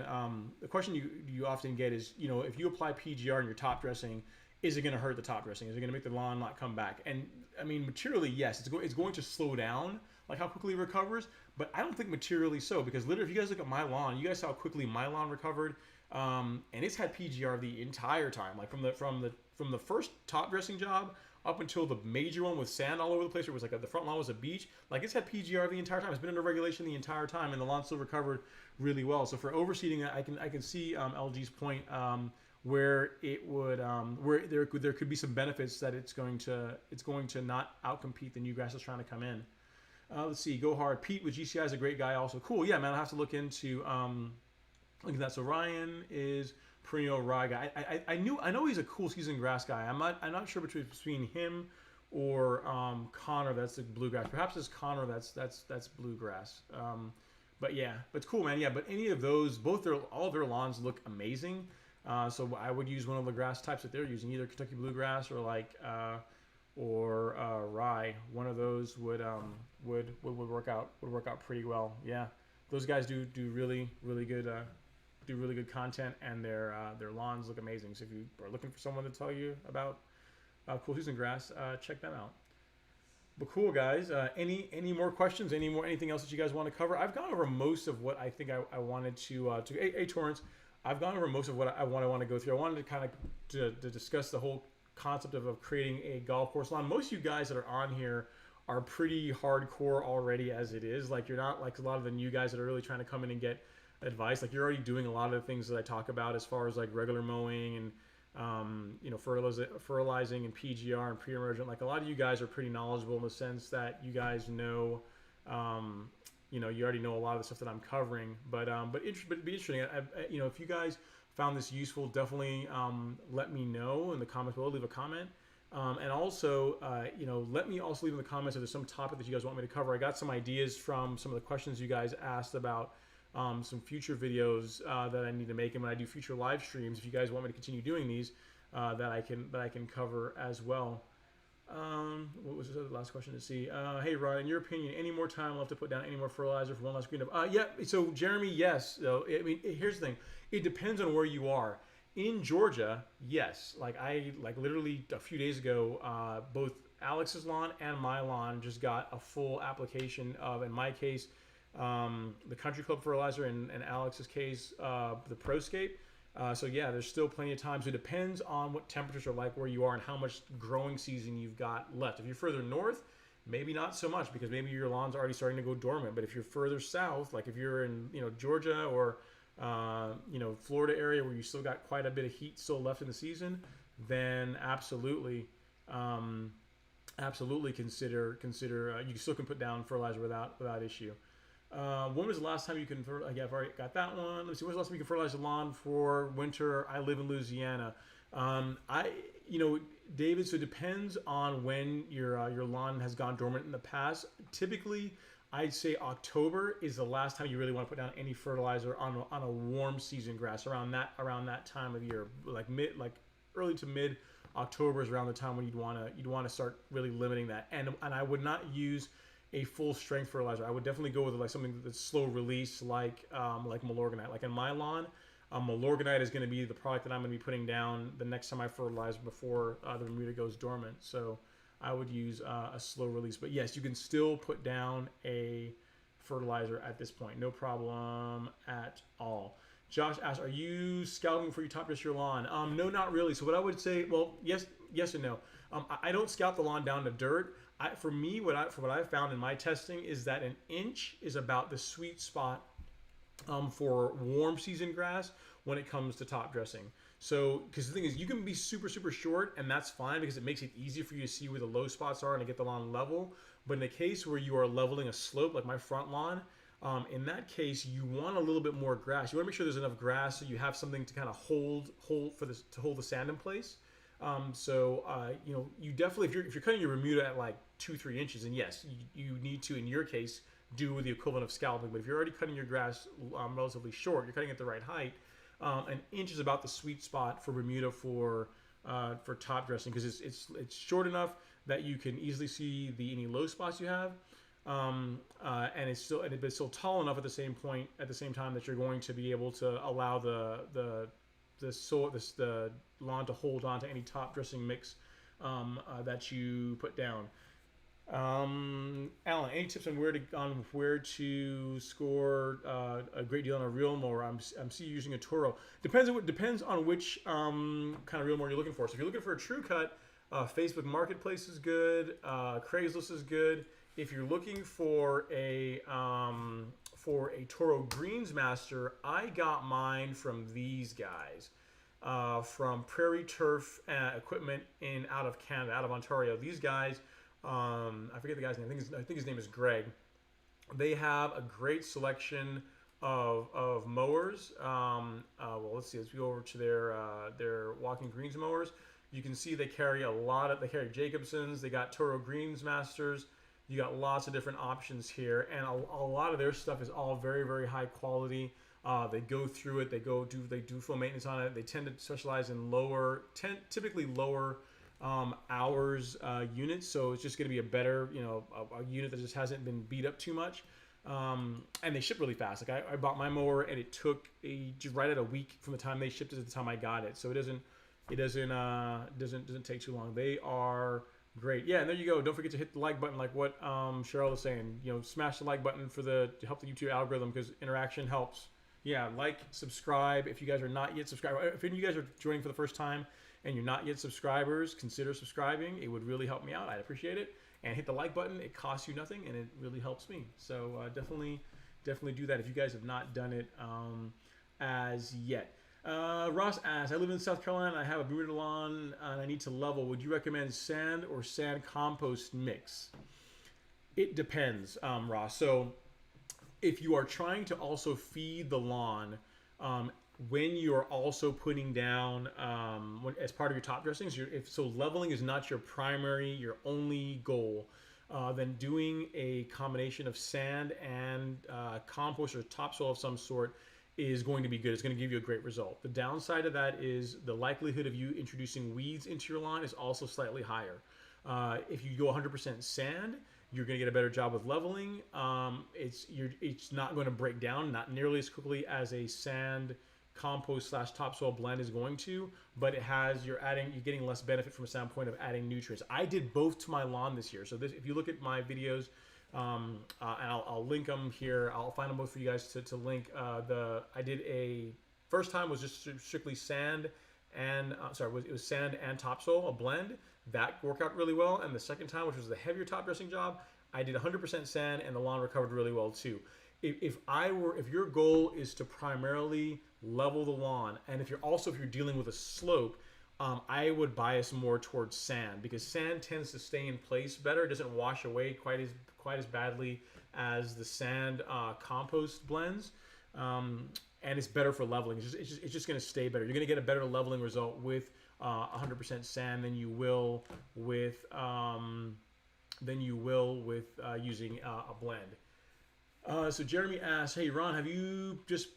the question you often get is, if you apply PGR in your top dressing, is it going to hurt the top dressing? Is it going to make the lawn not come back? And I mean, materially, yes, it's going to slow down like how quickly it recovers, but I don't think materially so, because literally, if you guys look at my lawn, you guys saw how quickly my lawn recovered, and it's had PGR the entire time, like from the first top dressing job up until the major one with sand all over the place, where it was like the front lawn was a beach. Like, it's had PGR the entire time. It's been under regulation the entire time, and the lawn still recovered really well. So for overseeding, I can see LG's point, where it would where there could be some benefits that it's going to not outcompete the new grasses trying to come in. Let's see, go hard. Pete with GCI is a great guy also. Cool, yeah, man. I'll have to look into that. So Ryan is perennial rye guy. I know he's a cool season grass guy. I'm not sure between him or Connor. That's the bluegrass. Perhaps it's Connor. That's bluegrass. But yeah, but it's cool, man. Yeah, but any of those, all their lawns look amazing. So I would use one of the grass types that they're using, either Kentucky bluegrass or rye. One of those would work out pretty well. Yeah, those guys do really good content, and their lawns look amazing. So if you are looking for someone to tell you about cool season grass, check them out. But cool, guys. Any more questions? Anything else that you guys want to cover? I've gone over most of what I think I wanted to. Torrance. I've gone over most of what I want to go through. I wanted to kind of to discuss the whole concept of creating a golf course lawn. Most of you guys that are on here are pretty hardcore already as it is. Like, you're not like a lot of the new guys that are really trying to come in and get advice. Like, you're already doing a lot of the things that I talk about as far as like regular mowing and fertilizing and PGR and pre-emergent. Like, a lot of you guys are pretty knowledgeable in the sense that you guys know. You already know a lot of the stuff that I'm covering, but it'd be interesting. If you guys found this useful, definitely let me know in the comments below. Leave a comment, and also let me also leave in the comments if there's some topic that you guys want me to cover. I got some ideas from some of the questions you guys asked about some future videos that I need to make, and when I do future live streams, if you guys want me to continue doing these, that I can cover as well. What was the last question to see? Hey, Ryan, in your opinion, any more time left to put down any more fertilizer for one last green up? Yeah, so Jeremy, yes. So, I mean, here's the thing. It depends on where you are. In Georgia, yes. Like, literally a few days ago, both Alex's lawn and my lawn just got a full application of, in my case, the Country Club fertilizer, and in Alex's case, the ProScape. So yeah, there's still plenty of time. So it depends on what temperatures are like where you are and how much growing season you've got left. If you're further north, maybe not so much, because maybe your lawn's already starting to go dormant. But if you're further south, like if you're in Georgia or Florida area where you still got quite a bit of heat still left in the season, then absolutely consider you still can put down fertilizer without issue. When was the last time you can fertilize? Yeah, I've already got that one. Let's see. When's the last time you can fertilize the lawn for winter? I live in Louisiana. David, so it depends on when your lawn has gone dormant in the past. Typically, I'd say October is the last time you really want to put down any fertilizer on a warm season grass around that time of year. Like early to mid October is around the time when you'd want to start really limiting that. And I would not use a full strength fertilizer. I would definitely go with like something that's slow release, like Milorganite. Like in my lawn, Milorganite is going to be the product that I'm going to be putting down the next time I fertilize before the Bermuda goes dormant. So I would use a slow release. But yes, you can still put down a fertilizer at this point. No problem at all. Josh asked, are you scouting before you top dress your lawn? No, not really. So what I would say, well, yes and no. I don't scout the lawn down to dirt. For what I've found in my testing is that an inch is about the sweet spot for warm season grass when it comes to top dressing. So, because the thing is, you can be super, super short, and that's fine because it makes it easier for you to see where the low spots are and to get the lawn level. But in the case where you are leveling a slope, like my front lawn, In that case, you want a little bit more grass. You want to make sure there's enough grass so you have something to kind of hold to hold the sand in place. You definitely, if you're cutting your Bermuda at like 2-3 inches, and yes, you need to, in your case, do the equivalent of scalping. But if you're already cutting your grass relatively short, you're cutting at the right height. An inch is about the sweet spot for Bermuda for top dressing, because it's short enough that you can easily see any low spots you have, and it's still tall enough at the same time that you're going to be able to allow the lawn to hold on to any top dressing mix that you put down. Alan, any tips on where to score a great deal on a reel mower? I'm using a Toro. Depends on which kind of reel mower you're looking for. So if you're looking for a true cut, Facebook Marketplace is good. Craigslist is good. If you're looking for a Toro Greensmaster, I got mine from these guys. From Prairie Turf Equipment out of Canada, out of Ontario. These guys, I forget the guy's name. I think his name is Greg. They have a great selection of mowers. Let's see. Let's go over to their walking greens mowers. You can see they carry they carry Jacobsons. They got Toro Greensmasters. You got lots of different options here, and a lot of their stuff is all very, very high quality. They go through it. They do full maintenance on it. They tend to specialize in typically lower hours units. So it's just going to be a better, a unit that just hasn't been beat up too much. And they ship really fast. Like I bought my mower and it took just right at a week from the time they shipped it to the time I got it. So it doesn't take too long. They are great. Yeah, and there you go. Don't forget to hit the like button, like what Cheryl was saying. Smash the like button to help the YouTube algorithm, because interaction helps. Yeah, like, subscribe. If you guys are not yet subscribed, if any of you guys are joining for the first time and you're not yet subscribers, consider subscribing. It would really help me out. I'd appreciate it. And hit the like button. It costs you nothing, and it really helps me. So definitely do that if you guys have not done it as yet. Ross asks, I live in South Carolina. I have a Bermuda lawn, and I need to level. Would you recommend sand or sand compost mix? It depends, Ross. So if you are trying to also feed the lawn, when you're also putting down as part of your top dressings, so leveling is not your only goal, then doing a combination of sand and compost or topsoil of some sort is going to be good. It's going to give you a great result. The downside of that is the likelihood of you introducing weeds into your lawn is also slightly higher. If you go 100% sand, you're going to get a better job with leveling. It's not going to break down, not nearly as quickly as a sand compost / topsoil blend is going to, but you're getting less benefit from a standpoint of adding nutrients. I did both to my lawn this year. So if you look at my videos, and I'll link them here. I'll find them both for you guys to link. I did first time was just strictly sand and it was sand and topsoil, a blend. That worked out really well. And the second time, which was the heavier top dressing job, I did 100% sand, and the lawn recovered really well too. If your goal is to primarily level the lawn, and if you're dealing with a slope, I would bias more towards sand, because sand tends to stay in place better. It doesn't wash away quite as badly as the sand compost blends, and it's better for leveling. It's just going to stay better. You're going to get a better leveling result with 100% sand than you will with using a blend. So Jeremy asks, hey Ron, have you just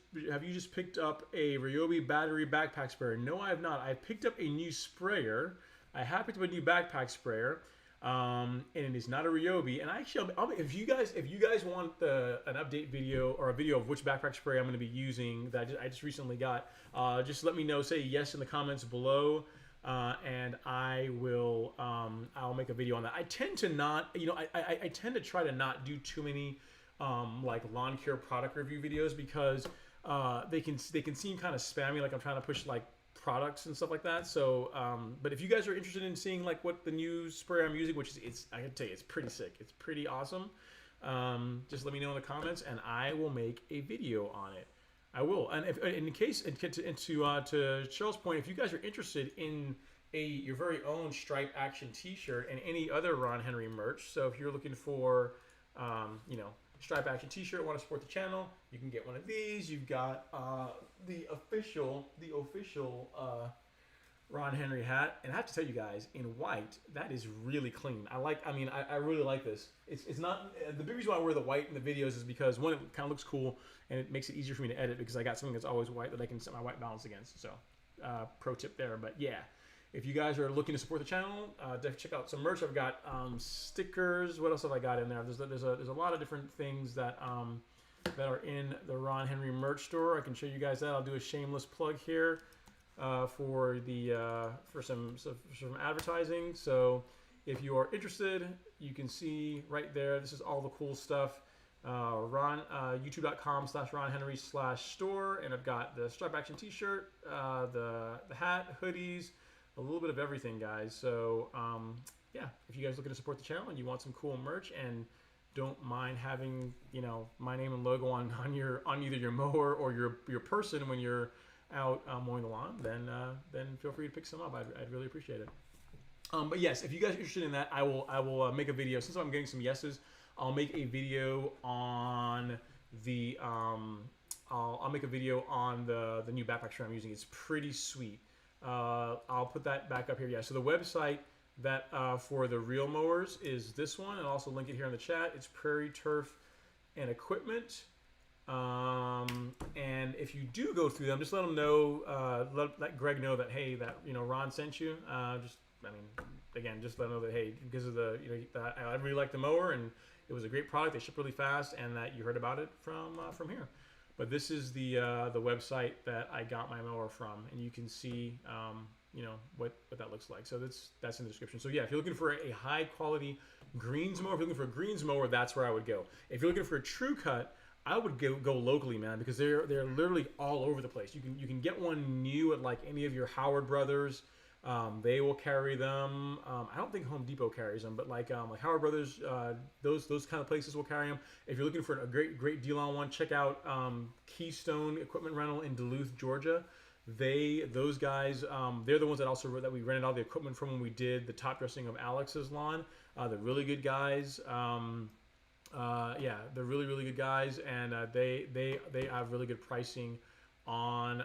picked up a Ryobi battery backpack sprayer? No, I have not. I picked up a new sprayer. I have picked up a new backpack sprayer, and it is not a Ryobi. And actually, if you guys want an update video or a video of which backpack sprayer I'm going to be using that I just recently got, just let me know. Say yes in the comments below. And I will I'll make a video on that. I tend to not, I tend to try to not do too many like lawn care product review videos, because they can seem kind of spammy, like I'm trying to push like products and stuff like that. So but if you guys are interested in seeing like what the new sprayer I'm using, which is I can tell you it's pretty sick, it's pretty awesome, just let me know in the comments and I will make a video on it. I will. And in case, to Cheryl's point, if you guys are interested in your very own Stripe Action T-shirt and any other Ron Henry merch, so if you're looking for, Stripe Action t-shirt, want to support the channel, you can get one of these. You've got the official Ron Henry hat, and I have to tell you guys, in white, that is really clean. I really like this. It's not, the big reason why I wear the white in the videos is because, one, it kind of looks cool, and it makes it easier for me to edit because I got something that's always white that I can set my white balance against. So, pro tip there. But yeah, if you guys are looking to support the channel, definitely check out some merch. I've got stickers. What else have I got in there? There's a lot of different things that are in the Ron Henry merch store. I can show you guys that. I'll do a shameless plug here. For some advertising. So if you are interested, you can see right there. This is all the cool stuff. YouTube.com/RonHenry/store, and I've got the Stripe Action T-shirt, the hat, hoodies, a little bit of everything, guys. So yeah, if you guys are looking to support the channel and you want some cool merch and don't mind having, you know, my name and logo on either your mower or your person when you're out mowing the lawn, then feel free to pick some up. I'd really appreciate it. But yes, if you guys are interested in that, I will make a video. Since I'm getting some yeses, I'll make a video on the I'll make a video on the new backpack tray I'm using. It's pretty sweet. I'll put that back up here. Yeah. So the website that for the real mowers is this one, and I'll also link it here in the chat. It's Prairie Turf and Equipment. And if you do go through them, just let them know, let Greg know that, hey, that, you know, Ron sent you. Just let them know that, hey, because of the, you know, I really like the mower and it was a great product. They ship really fast, and that you heard about it from here. But this is the website that I got my mower from, and you can see, you know, what that looks like. So that's in the description. So yeah, if you're looking for a high quality greens mower, if you're looking for a greens mower, that's where I would go. If you're looking for a true cut, I would go locally, man, because they're literally all over the place. You can get one new at like any of your Howard Brothers. They will carry them. I don't think Home Depot carries them, but like Howard Brothers, those kind of places will carry them. If you're looking for a great deal on one, check out Keystone Equipment Rental in Duluth, Georgia. Those guys, they're the ones that we rented all the equipment from when we did the top dressing of Alex's lawn. They're really good guys. Yeah, they're really good guys, and they have really good pricing on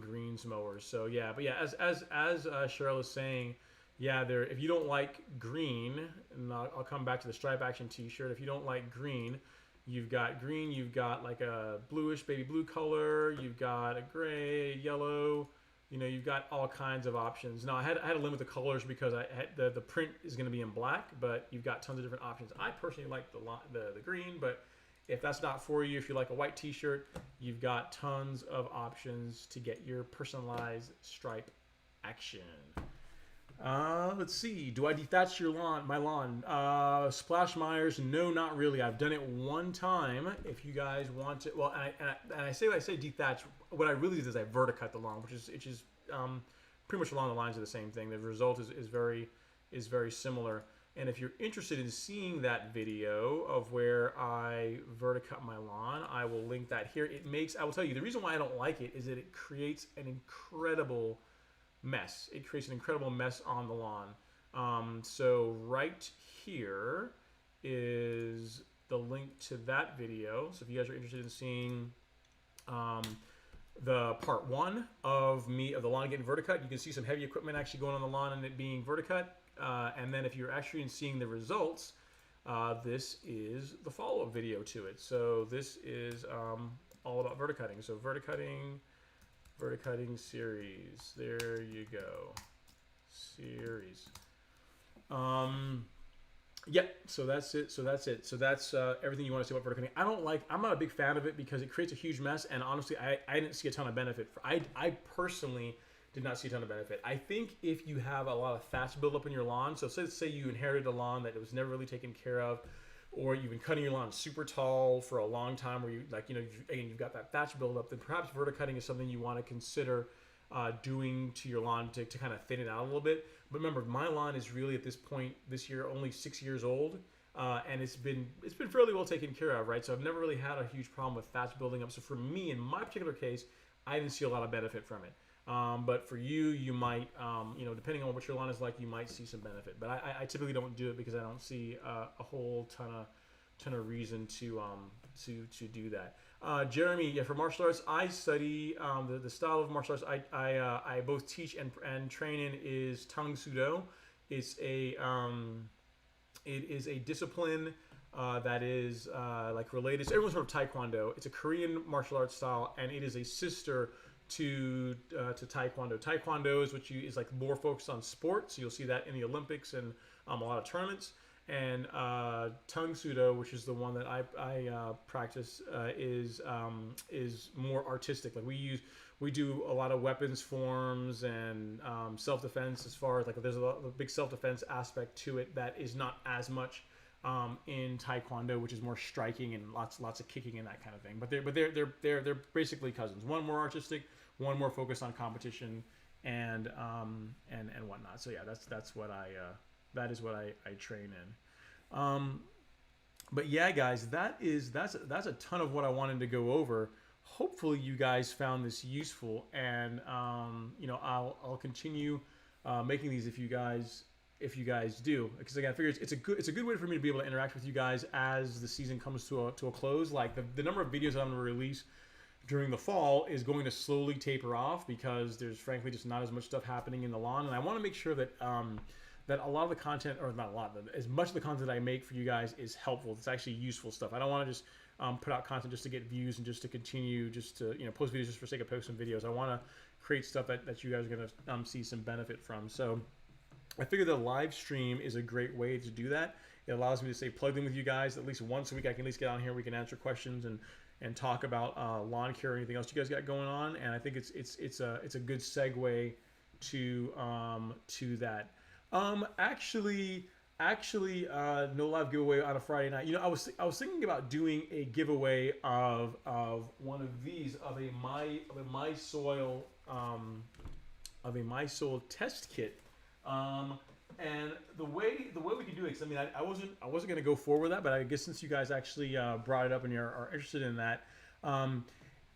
greens mowers. So yeah, but yeah, as Cheryl is saying, yeah, if you don't like green, and I'll come back to the Stripe Action T-shirt. If you don't like green, you've got like a bluish baby blue color. You've got a gray, yellow. You know, you've got all kinds of options. Now, I had to limit the colors because the print is going to be in black, but you've got tons of different options. I personally like the green, but if that's not for you, if you like a white T-shirt, you've got tons of options to get your personalized stripe action. Let's see. Do I dethatch my lawn? Splash Myers? No, not really. I've done it one time. If you guys want to, well, and I say dethatch. What I really did is I verticut the lawn, which is pretty much along the lines of the same thing. The result is very similar. And if you're interested in seeing that video of where I verticut my lawn, I will link that here. I will tell you, the reason why I don't like it is that it creates an incredible mess. It creates an incredible mess on the lawn. So right here is the link to that video. So if you guys are interested in seeing the part 1 of the lawn getting verticut, you can see some heavy equipment actually going on the lawn and it being verticut. And then if you're actually seeing the results, this is the follow-up video to it. So this is all about verticutting. So verticutting series. There you go. Series. Yep. So that's it. So that's everything you want to say about verticutting. I'm not a big fan of it because it creates a huge mess, and honestly, I didn't see a ton of benefit. I personally did not see a ton of benefit. I think if you have a lot of thatch buildup in your lawn, so say you inherited a lawn that was never really taken care of, or you've been cutting your lawn super tall for a long time, where you've got that thatch buildup, then perhaps verticutting is something you want to consider doing to your lawn to kind of thin it out a little bit. But remember, my lawn is really at this point this year only 6 years old, and it's been fairly well taken care of, right? So I've never really had a huge problem with thatch building up. So for me, in my particular case, I didn't see a lot of benefit from it. But for you might, depending on what your lawn is like, you might see some benefit. But I typically don't do it because I don't see a whole ton of reason to do that. Jeremy, yeah, for martial arts, I study the style of martial arts I both teach and train in is Tang Sudo. It's it is a discipline that is like related. So everyone's heard of Taekwondo. It's a Korean martial arts style, and it is a sister to Taekwondo. Taekwondo is like more focused on sports. So you'll see that in the Olympics and a lot of tournaments. And Tang Sudo, which is the one that I practice, is more artistic. Like we do a lot of weapons forms and self-defense. As far as like there's a big self-defense aspect to it that is not as much in Taekwondo, which is more striking and lots of kicking and that kind of thing. But they're basically cousins. One more artistic, one more focused on competition and whatnot. So yeah, that's what that is what I train in. But yeah, guys, that's a ton of what I wanted to go over. Hopefully you guys found this useful, and I'll continue making these if you guys do, because again, I figure it's a good way for me to be able to interact with you guys as the season comes to a close. Like the number of videos I'm going to release during the fall is going to slowly taper off because there's frankly just not as much stuff happening in the lawn, and I want to make sure that that a lot of the content, or not a lot, but as much of the content I make for you guys is helpful. It's actually useful stuff. I don't want to just put out content just to get views and just to continue just to post videos just for sake of posting videos. I want to create stuff that you guys are going to see some benefit from. So I figure the live stream is a great way to do that. It allows me to stay plugged in with you guys at least once a week. I can at least get on here. We can answer questions and talk about lawn care or anything else you guys got going on. And I think it's a good segue to that. Actually, no live giveaway on a Friday night. I was thinking about doing a giveaway of one of these of a my soil test kit. And the way we can do it, 'cause I mean, I wasn't gonna go forward with that, but I guess since you guys actually brought it up and are interested in that,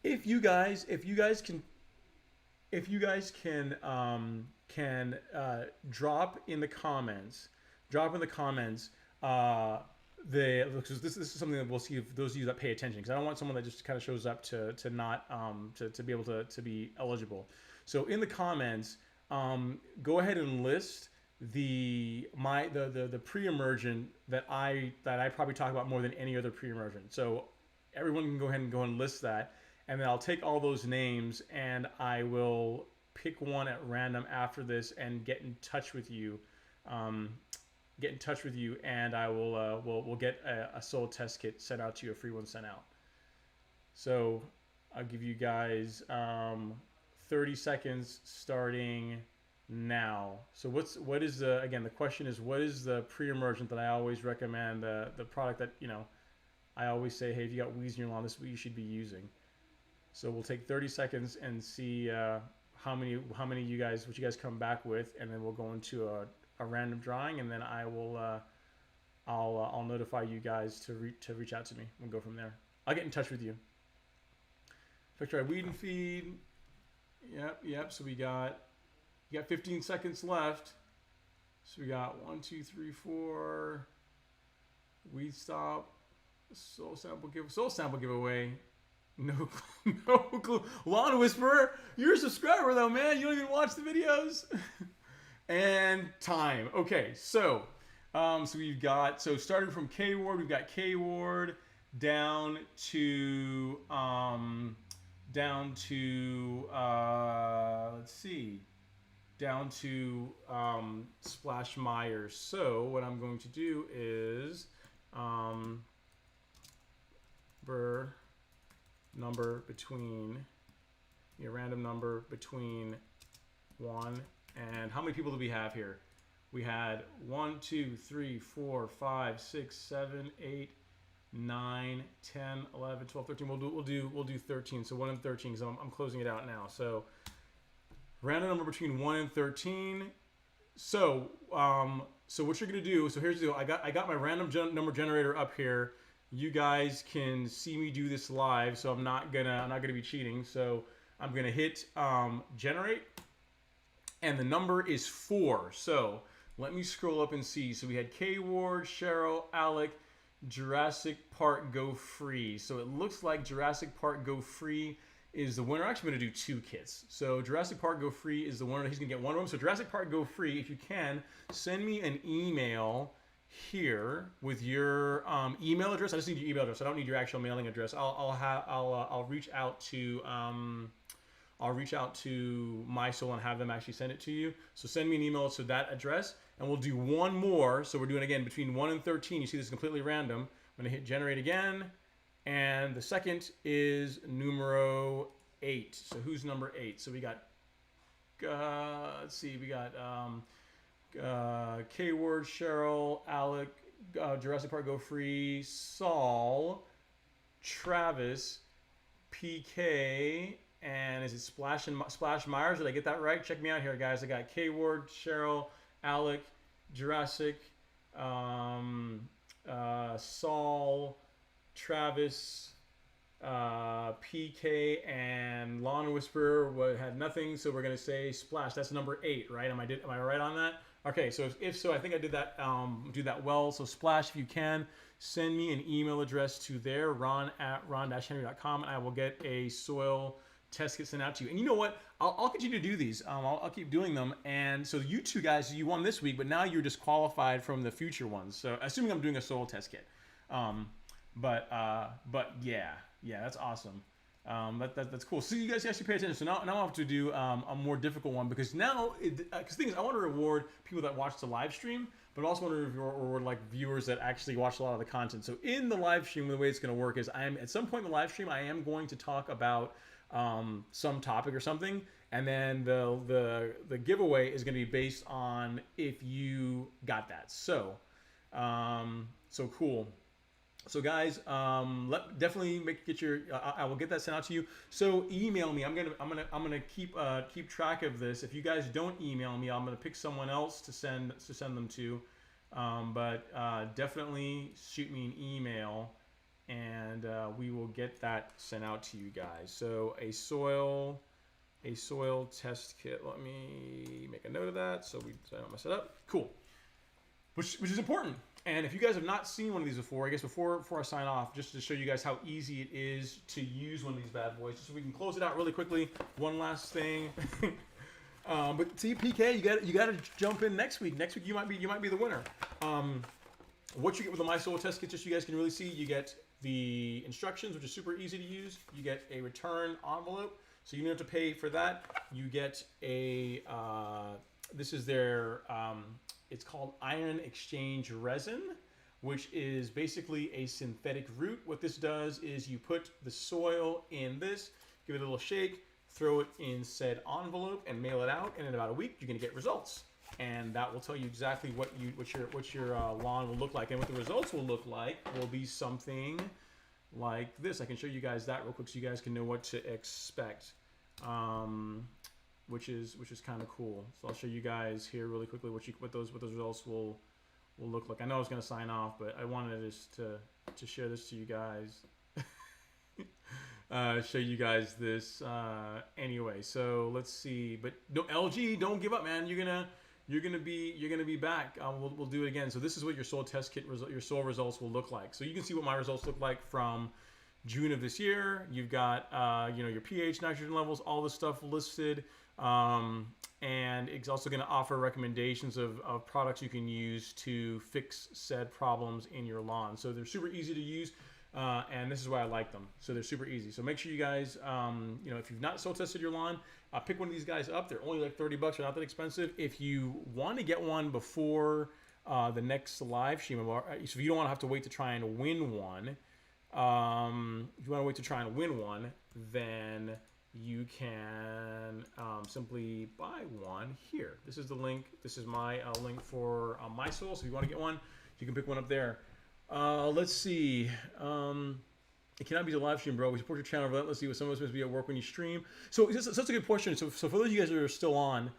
if you guys can drop in the comments, because this is something that we'll see if those of you that pay attention, because I don't want someone that just kind of shows up to not to be able to be eligible. So in the comments, go ahead and list the pre-emergent that I probably talk about more than any other pre-emergent. So everyone can go ahead and list that, and then I'll take all those names and I will pick one at random after this and get in touch with you. And I will we'll get a soil test kit sent out to you, a free one sent out. So I'll give you guys 30 seconds starting now. So what is the question is, what is the pre-emergent that I always recommend, the product that I always say, hey, if you got weeds in your lawn, this is what you should be using. So we'll take 30 seconds and see how many what you guys come back with, and then we'll go into a random drawing, and then I will I'll notify you guys to reach out to me and go from there. I'll get in touch with you. Try weed and feed. Yep. So you got 15 seconds left. So we got 1, 2, 3, 4. Weed stop. Soil sample giveaway. No clue. Lawn Whisperer, you're a subscriber though, man. You don't even watch the videos. And time. Okay, so we've got, starting from K Ward, we've got K Ward down to let's see, down to Splash Myers. So what I'm going to do is number between a random number between 1 and how many people do we have here? We had 1, 2, 3, 4, 5, 6, 7, 8, 9, 10, 11, 12, 13. We'll do 13. So 1 and 13 because I'm closing it out now. So random number between 1 and 13. So what you're gonna do? So here's the deal. I got my random number generator up here. You guys can see me do this live, so I'm not gonna be cheating. So I'm gonna hit generate, and the number is 4. So let me scroll up and see. So we had K Ward, Cheryl, Alec, Jurassic Park Go Free. So it looks like Jurassic Park Go Free is the winner. Actually, I'm going to do 2 kits. So Jurassic Park Go Free is the winner. He's going to get one of them. So Jurassic Park Go Free, if you can, send me an email here with your email address. I just need your email address. I don't need your actual mailing address. I'll reach out to MySoul and have them actually send it to you. So send me an email to that address, and we'll do one more. So we're doing again between 1 and 13. You see this is completely random. I'm going to hit generate again, and the second is numero 8. So who's number 8? So we got let's see, we got K-Word, Cheryl, Alec, Jurassic Park Go Free, Saul, Travis, PK, and is it Splash Myers? Did I get that right? Check me out here, guys. I got K-Ward, Cheryl, Alec, Jurassic, Saul, Travis, PK, and Lawn Whisperer had nothing, so we're gonna say Splash. That's number 8, right? Am I right on that? Okay, so if so, I think I did that do that well. So Splash, if you can, send me an email address to there, ron@ron-henry.com, and I will get a soil test kit sent out to you. And you know what? I'll continue to do these. I'll keep doing them. And so you 2 guys, you won this week, but now you're disqualified from the future ones. So assuming I'm doing a soil test kit. But yeah, that's awesome. That's cool. So you guys actually pay attention. So now I have to do a more difficult one, because now, because the thing is, I want to reward people that watch the live stream, but I also want to reward like viewers that actually watch a lot of the content. So in the live stream, the way it's going to work is at some point in the live stream, I am going to talk about some topic or something, and then the giveaway is going to be based on if you got that. So so cool. So guys, definitely get your. I will get that sent out to you. So email me. I'm gonna keep track of this. If you guys don't email me, I'm gonna pick someone else to send them to. But definitely shoot me an email, and we will get that sent out to you guys. So a soil test kit. Let me make a note of that so I don't mess it up. Cool. Which is important. And if you guys have not seen one of these before, I guess before I sign off, just to show you guys how easy it is to use one of these bad boys, just so we can close it out really quickly. One last thing. But see, PK, you got to jump in next week. Next week you might be the winner. What you get with the My Soil test kit, just so you guys can really see, you get the instructions, which is super easy to use. You get a return envelope, so you don't have to pay for that. You get a this is their it's called ion exchange resin, which is basically a synthetic root. What this does is you put the soil in this, give it a little shake, throw it in said envelope, and mail it out. And in about a week, you're gonna get results, and that will tell you exactly what your lawn will look like. And what the results will look like will be something like this. I can show you guys that real quick so you guys can know what to expect. Which is kind of cool. So I'll show you guys here really quickly what those results will look like. I know I was going to sign off, but I wanted just to share this to you guys. Show you guys this anyway. So let's see. But no, LG, don't give up, man. You're gonna be back. We'll do it again. So this is what your soil test kit your soil results will look like. So you can see what my results look like from June of this year. You've got your pH, nitrogen levels, all this stuff listed. And it's also going to offer recommendations of products you can use to fix said problems in your lawn. So they're super easy to use, and this is why I like them. So they're super easy. So make sure you guys, if you've not soil tested your lawn, pick one of these guys up. They're only like $30. They're not that expensive. If you want to get one before the next live stream, so if you don't want to have to wait to try and win one, if you want to wait to try and win one, then you can simply buy one here. This is the link. This is my link for My Soil. So if you want to get one, you can pick one up there. Let's see. It cannot be the live stream, bro. We support your channel relentlessly. With some of us supposed to be at work when you stream. So it's such a good question. So for those of you guys that are still on,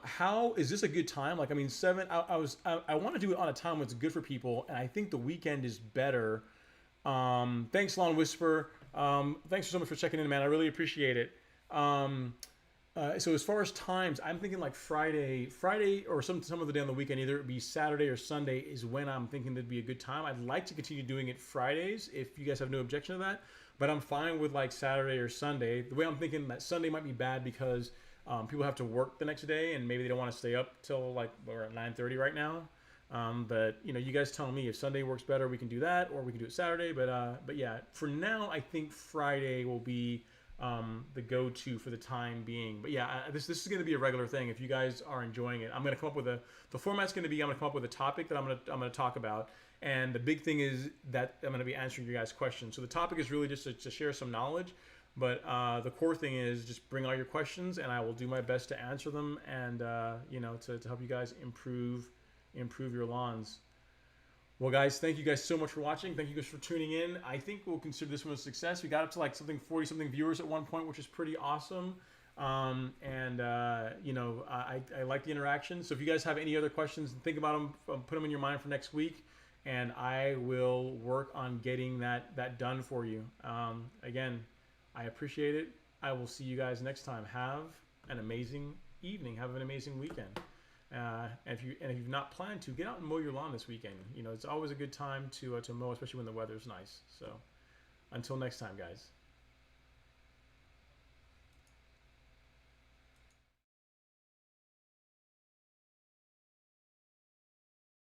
how is this a good time? Like, I mean, I want to do it on a time when it's good for people, and I think the weekend is better. Thanks, Lawn Whisperer. Thanks so much for checking in, man. I really appreciate it. So as far as times, I'm thinking like Friday, or some other day on the weekend, either it be Saturday or Sunday is when I'm thinking that'd be a good time. I'd like to continue doing it Fridays if you guys have no objection to that, but I'm fine with like Saturday or Sunday. The way I'm thinking that Sunday might be bad because people have to work the next day and maybe they don't want to stay up till like we're at 9:30 right now. But you know, you guys tell me if Sunday works better, we can do that, or we can do it Saturday. But yeah, for now, I think Friday will be the go-to for the time being. But yeah, this is going to be a regular thing. If you guys are enjoying it, I'm going to come up with the format's going to be, I'm going to come up with a topic that I'm going to talk about. And the big thing is that I'm going to be answering your guys' questions. So the topic is really just to share some knowledge. But the core thing is just bring all your questions, and I will do my best to answer them, and you know, to help you guys improve your lawns. Well, guys, thank you guys so much for watching. Thank you guys for tuning in. I think we'll consider this one a success. We got up to like 40-something viewers at one point, which is pretty awesome. You know, I like the interaction. So if you guys have any other questions, think about them, put them in your mind for next week, and I will work on getting that done for you. Again, I appreciate it. I will see you guys next time. Have an amazing evening. Have an amazing weekend. And if you've not planned to, get out and mow your lawn this weekend. You know, it's always a good time to mow, especially when the weather's nice. So until next time, guys.